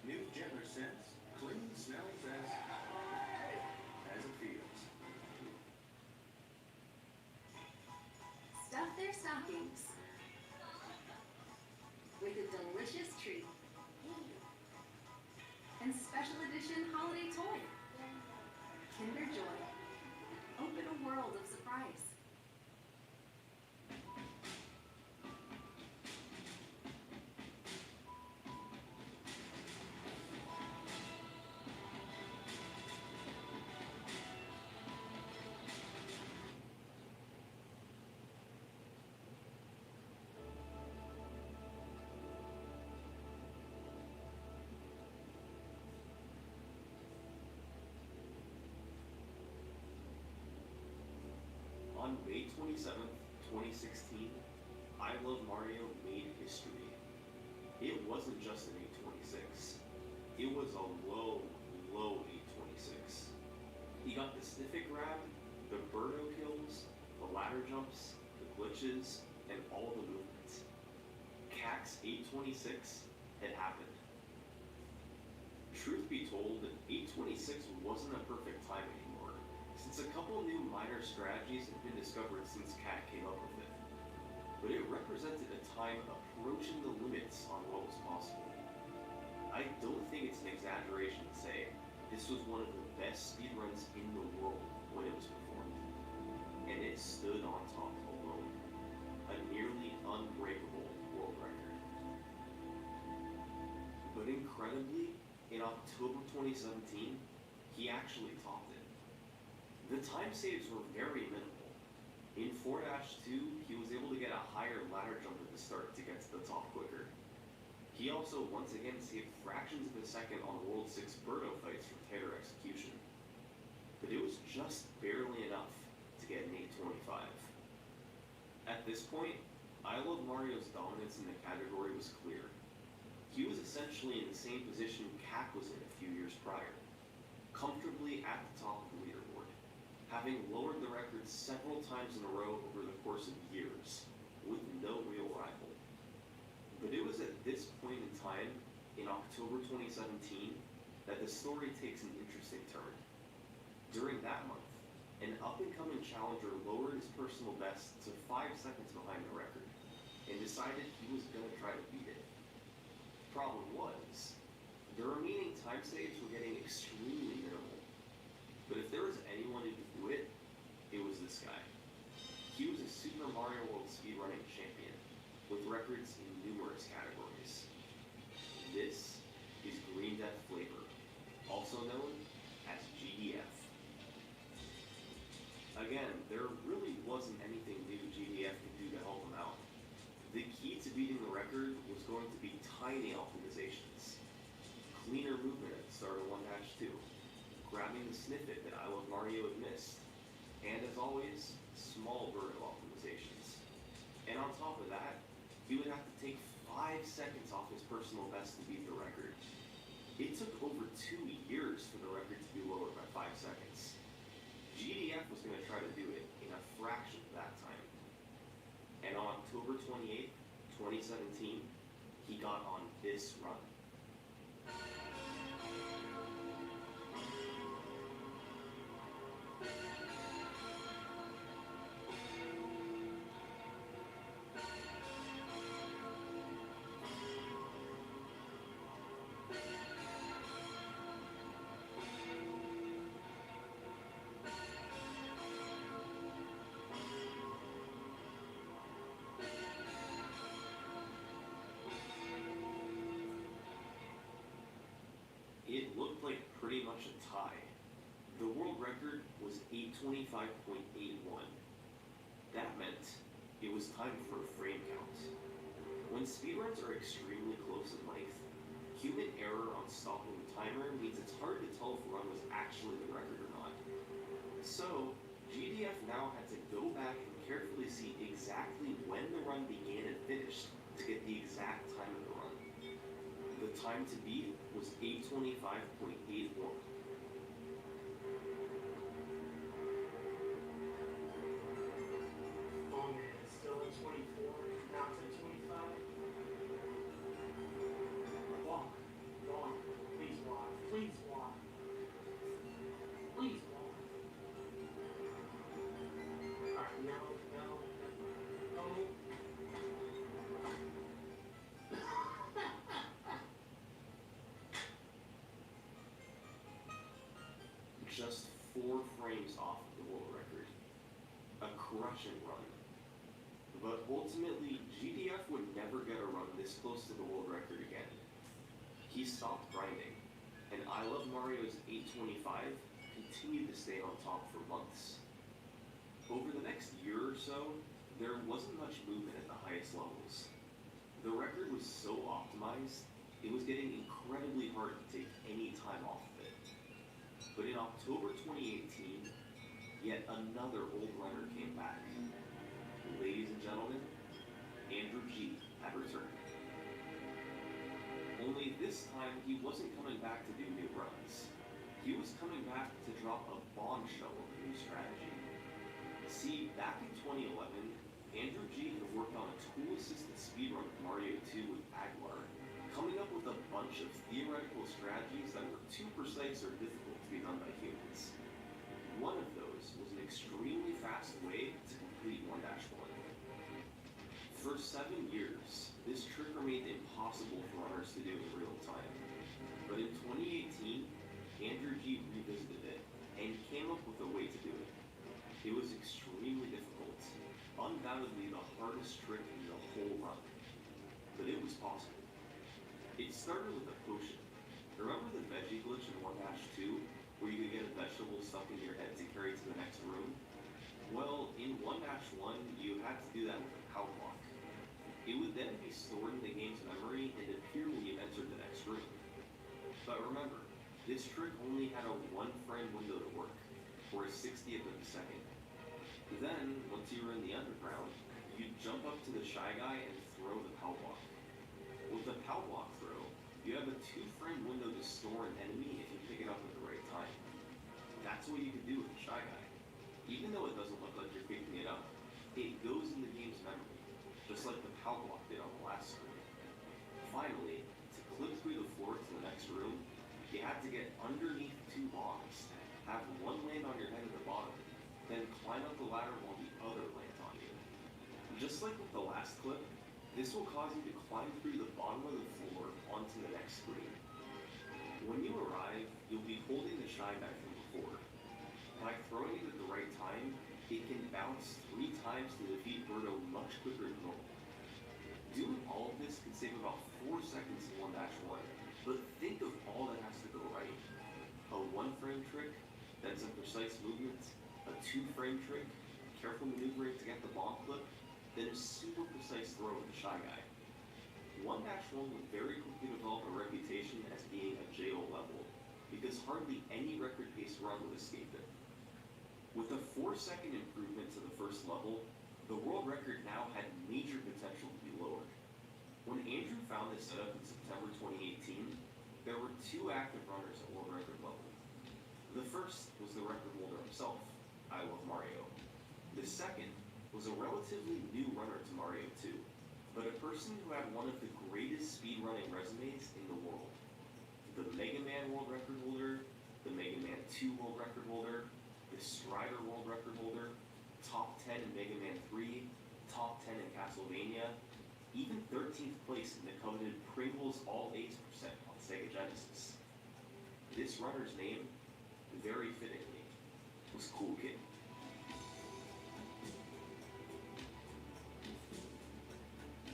New gentler scents, clean smells as it feels. Stuff their stockings with a delicious treat and special edition holiday toy. Kinder Joy. Open a world of surprise. On May 27th, 2016, I Love Mario made history. It wasn't just an 826. It was a low 826. He got the Sniffit grab, the Birdo kills, the ladder jumps, the glitches, and all the movements. CAC's 826 had happened. Truth be told, 826 wasn't a perfect time anymore, since a couple new minor strategies had been discovered since CAC came up with it. But it represented a time approaching the limits on what was possible. I don't think it's an exaggeration to say this was one of the best speedruns in the world when it was performed. And it stood on top alone. A nearly unbreakable world record. But incredibly, in October 2017, he actually topped it. The time saves were very minimal. In 4-2, he was able to get a higher ladder jump at the start to get to the top quicker. He also once again saved fractions of a second on World 6 Birdo fights from tighter execution. But it was just barely enough to get an 825. At this point, I Love Mario's dominance in the category was clear. He was essentially in the same position CAC was in a few years prior, comfortably at the top of the leaderboard, having lowered the record several times in a row over the course of years, with no real rival. But it was at this point in time, in October 2017, that the story takes an interesting turn. During that month, an up-and-coming challenger lowered his personal best to 5 seconds behind the record, and decided he was going to try to beat it. Problem was, the remaining time saves were getting extremely minimal. But if there was anyone who could do it, it was this guy. He was a Super Mario World speedrunning champion, with records in numerous categories. This is Green Death Flavor, also known as GDF. Again, there really wasn't anything new GDF could do to help him out. The key to beating the record was going to be tiny optimizations. Cleaner movement at the start of 1-2, grabbing the snippet that I Love Mario had missed, and as always, small Birdo optimizations. And on top of that, he would have to take 5 seconds off his personal best to beat the record. It took over 2 years for the record to be lowered by 5 seconds. GDF was going to try to do it in a fraction of that time. And on October 28th, 2017, he got on this run. It looked like pretty much a tie. The world record was 825.81. That meant it was time for a frame count. When speedruns are extremely close in length, human error on stopping the timer means it's hard to tell if a run was actually the record or not. So, GDF now had to go back and carefully see exactly when the run began and finished to get the exact time of the run. The time to beat was 825.81. Oh man, it's still at 24, now it's at 25. Walk, please walk, please walk. Please walk. Alright, no. Just 4 frames off of the world record. A crushing run. But ultimately, GDF would never get a run this close to the world record again. He stopped grinding, and I Love Mario's 825 continued to stay on top for months. Over the next year or so, there wasn't much movement at the highest levels. The record was so optimized, it was getting incredibly hard to take any time off of it. But in October 2018, yet another old runner came back. Ladies and gentlemen, Andrew G had returned. Only this time, he wasn't coming back to do new runs. He was coming back to drop a bombshell of a new strategy. See, back in 2011, Andrew G had worked on a tool-assisted speedrun of Mario 2 with Aguilar, coming up with a bunch of theoretical strategies that were too precise or difficult to be done by humans. One of those was an extremely fast way to complete 1-1. For 7 years, this trick remained impossible for runners to do in real time. But in 2018, Andrew G revisited it and came up with a way to do it. It was extremely difficult, undoubtedly the hardest trick in the whole run, but it was possible. It started with a potion. Remember the veggie glitch in 1-2, where you could get a vegetable stuck in your head to carry to the next room? Well, in 1-1, you had to do that with a power block. It would then be stored in the game's memory and appear when you entered the next room. But remember, this trick only had a 1-frame window to work, for a 60th of a second. Then, once you were in the underground, you'd jump up to the Shy Guy and throw the POW block. With the POW block throw, you have a 2-frame window to store an enemy if you pick it up at the right time. That's what you can do with the Shy Guy. Even though it doesn't look like you're picking it up, it goes in the game's memory, just like the POW block did on the last screen. Finally, to clip through the floor to the next room, you had to get underneath 2 bombs, have one land on your head at the bottom, then climb up the ladder while the other lands on you. Just like with the last clip, this will cause you to climb through the bottom of the floor onto the next screen. When you arrive, you'll be holding the Shy Guy from before. By throwing it at the right time, it can bounce 3 times to defeat Birdo much quicker than normal. Doing all of this can save about 4 seconds in 1-1, but think of all that has to go right. A 1-frame trick, then some precise movements, a 2-frame trick, careful maneuvering to get the bomb clip, then a super precise throw of the Shy Guy. 1-1 would very quickly develop a reputation as being a JO level, because hardly any record-paced run would escape it. With a 4-second improvement to the first level, the world record now had major potential to be lowered. When Andrew found this setup in September 2018, there were 2 active runners at world record level. The first was the record holder himself, I Love Mario. The second was a relatively new runner to Mario 2, but a person who had one of the greatest speedrunning resumes in the world. The Mega Man world record holder, the Mega Man 2 world record holder, the Strider world record holder, top 10 in Mega Man 3, top 10 in Castlevania, even 13th place in the coveted Pringles All A's % on Sega Genesis. This runner's name, very fittingly, was Cool Kid.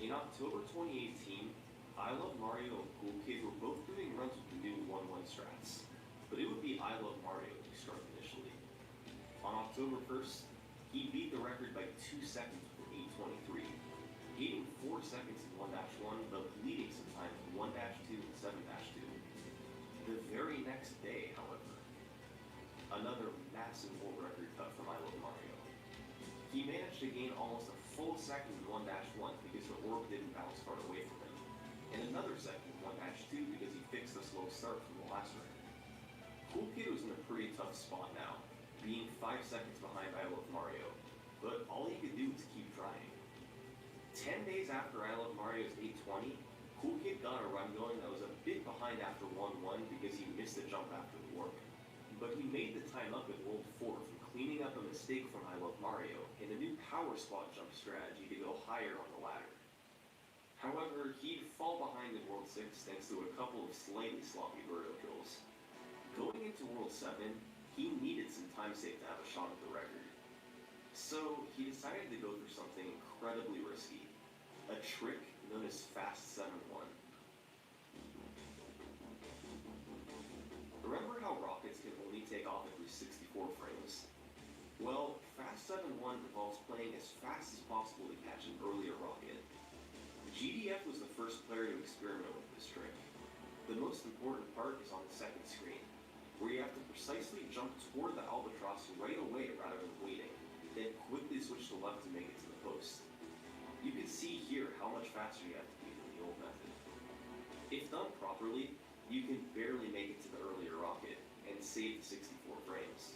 In October 2018, I Love Mario and Cool Kid were both doing runs with the new 1-1 strats, but it would be I Love Mario who started initially. On October 1st, he beat the record by 2 seconds with an 8:23, gaining 4 seconds in 1-1, but leading some time in 1-2 and 7-2. The very next day, however, another massive world record cut from I Love Mario. He managed to gain almost a full second in 1-1 because the orb didn't bounce far away from him, and another second in 1-2 because he fixed the slow start from the last record. Cool Kid was in a pretty tough spot now, being 5 seconds behind I Love Mario, but all he could do was keep trying. 10 days after I Love Mario's 8:20, Cool Kid got a run going that was a bit behind after 1-1 because he missed a jump after the warp. But he made the time up in World 4 from cleaning up a mistake from I Love Mario and a new power spot jump strategy to go higher on the ladder. However, he'd fall behind in World 6 thanks to a couple of slightly sloppy Birdo kills. Going into World 7, he needed some time save to have a shot at the record. So he decided to go for something incredibly risky, a trick known as Fast 7-1. Remember how rockets can only take off every 64 frames? Well, Fast 7-1 involves playing as fast as possible to catch an earlier rocket. GDF was the first player to experiment with this trick. The most important part is on the second screen. where you have to precisely jump toward the albatross right away rather than waiting, then quickly switch to left to make it to the post. You can see here how much faster you have to be than the old method. If done properly, you can barely make it to the earlier rocket and save the 64 frames.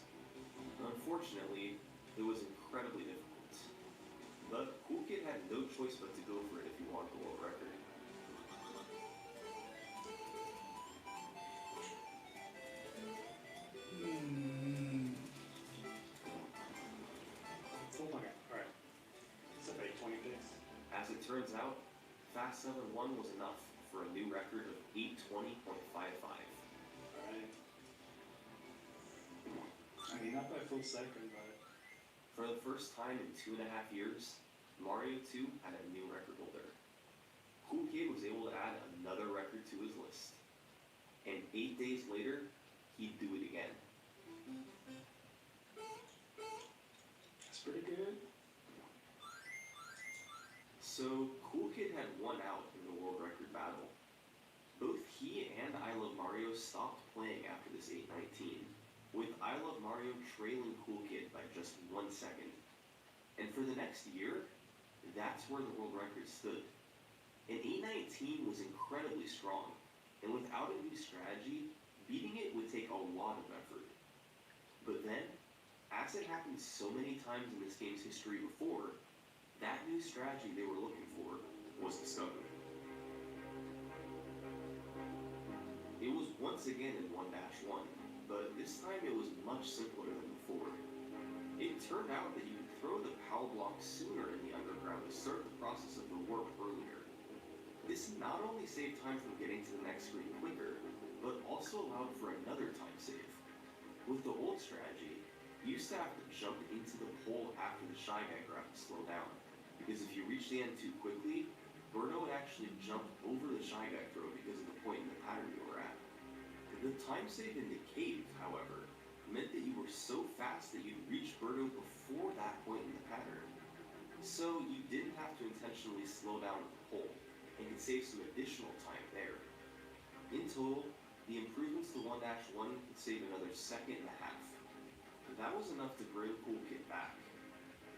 Unfortunately, it was incredibly difficult. But Cool Kid had no choice but to go for it if he wanted the world record. Oh my god, alright. It's a 826. As it turns out, Fast 7-1 was enough for a new record of 820.55. Alright. I mean, not by a full second, but... For the first time in 2.5 years, Mario 2 had a new record holder. Cool Kid was able to add another record to his list. And 8 days later, he'd do it again. That's pretty good. So, Cool Kid had won out in the world record battle. Both he and I Love Mario stopped playing after this 819, with I Love Mario trailing Cool Kid by just 1 second. And for the next year, that's where the world record stood. An 819 was incredibly strong, and without a new strategy, beating it would take a lot of effort. But then, as it happened so many times in this game's history before, that new strategy they were looking for was discovered. It was once again in 1-1, but this time it was much simpler than before. It turned out that you could throw the POW block sooner in the underground to start the process of the warp earlier. This not only saved time from getting to the next screen quicker, but also allowed for another time save. With the old strategy, you used to have to jump into the pole after the Shy Guy grab to slow down, because if you reached the end too quickly, Birdo would actually jump over the Shy Guy throw because of the point in the pattern you were at. The time save in the cave, however, meant that you were so fast that you'd reach Birdo before that point in the pattern. So you didn't have to intentionally slow down at the pole, and could save some additional time there. In total, the improvements to 1-1 could save another 1.5 seconds. That was enough to bring Cool Kid back.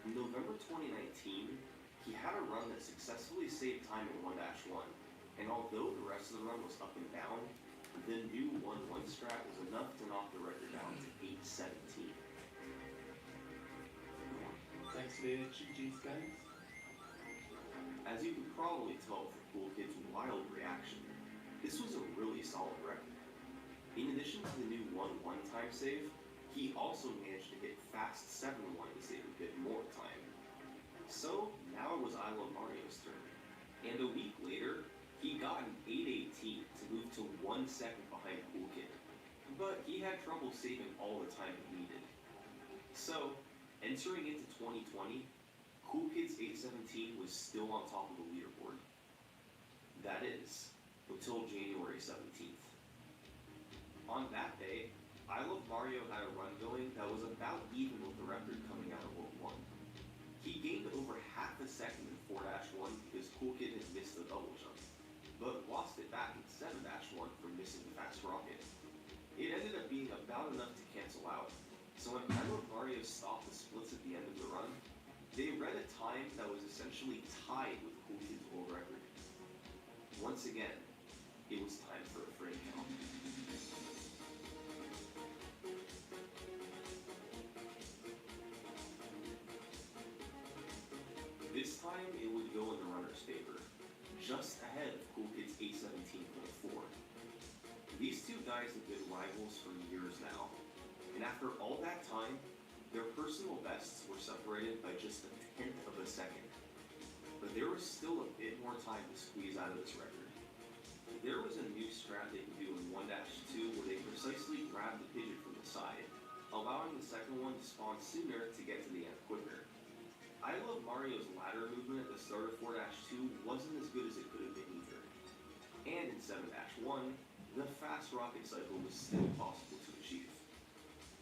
In November 2019, he had a run that successfully saved time in 1-1, and although the rest of the run was up and down, the new 1-1 strat was enough to knock the record down to 817. Thanks to the GG's guys. As you can probably tell from Cool Kid's wild reaction, this was a really solid record. In addition to the new 1-1 time save, he also managed to hit Fast 7-1 to save a bit more time. So, now it was I Love Mario's turn. And a week later, he got an 818 to move to 1 second behind Cool Kid. But he had trouble saving all the time he needed. So, entering into 2020, Cool Kid's 817 was still on top of the leaderboard. That is, until January 17th. On that day, I Love Mario had a run going that was about even with the record coming out of World 1. He gained over half a second in 4-1 because Cool Kid had missed the double jump, but lost it back in 7-1 for missing the fast rocket. It ended up being about enough to cancel out, so when I Love Mario stopped the splits at the end of the run, they read a time that was essentially tied with Cool Kid's world record. Once again, it was time for a frame count. This time, it would go in the runner's favor, just ahead of Cool Kid's 817.4. These two guys have been rivals for years now, and after all that time, their personal bests were separated by just 1/10 of a second. But there was still a bit more time to squeeze out of this record. There was a new strat they could do in 1-2 where they precisely grabbed the pigeon from the side, allowing the second one to spawn sooner to get to the end quicker. I Love Mario's ladder movement at the start of 4-2 wasn't as good as it could have been either. And in 7-1, the fast rocket cycle was still possible to achieve.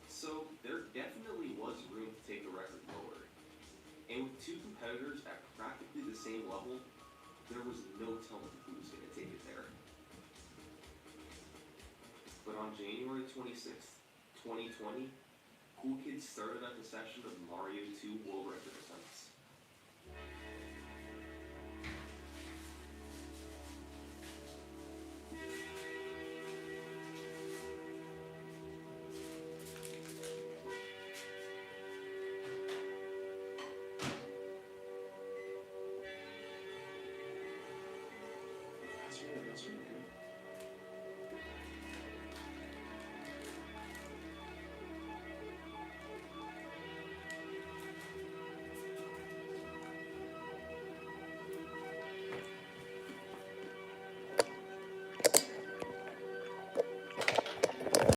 So there definitely was room to take the record lower. And with two competitors at practically the same level, there was no telling who was going to take it there. But on January 26th, 2020, cool kids started up a session of Mario 2 World Record Attempts. That's really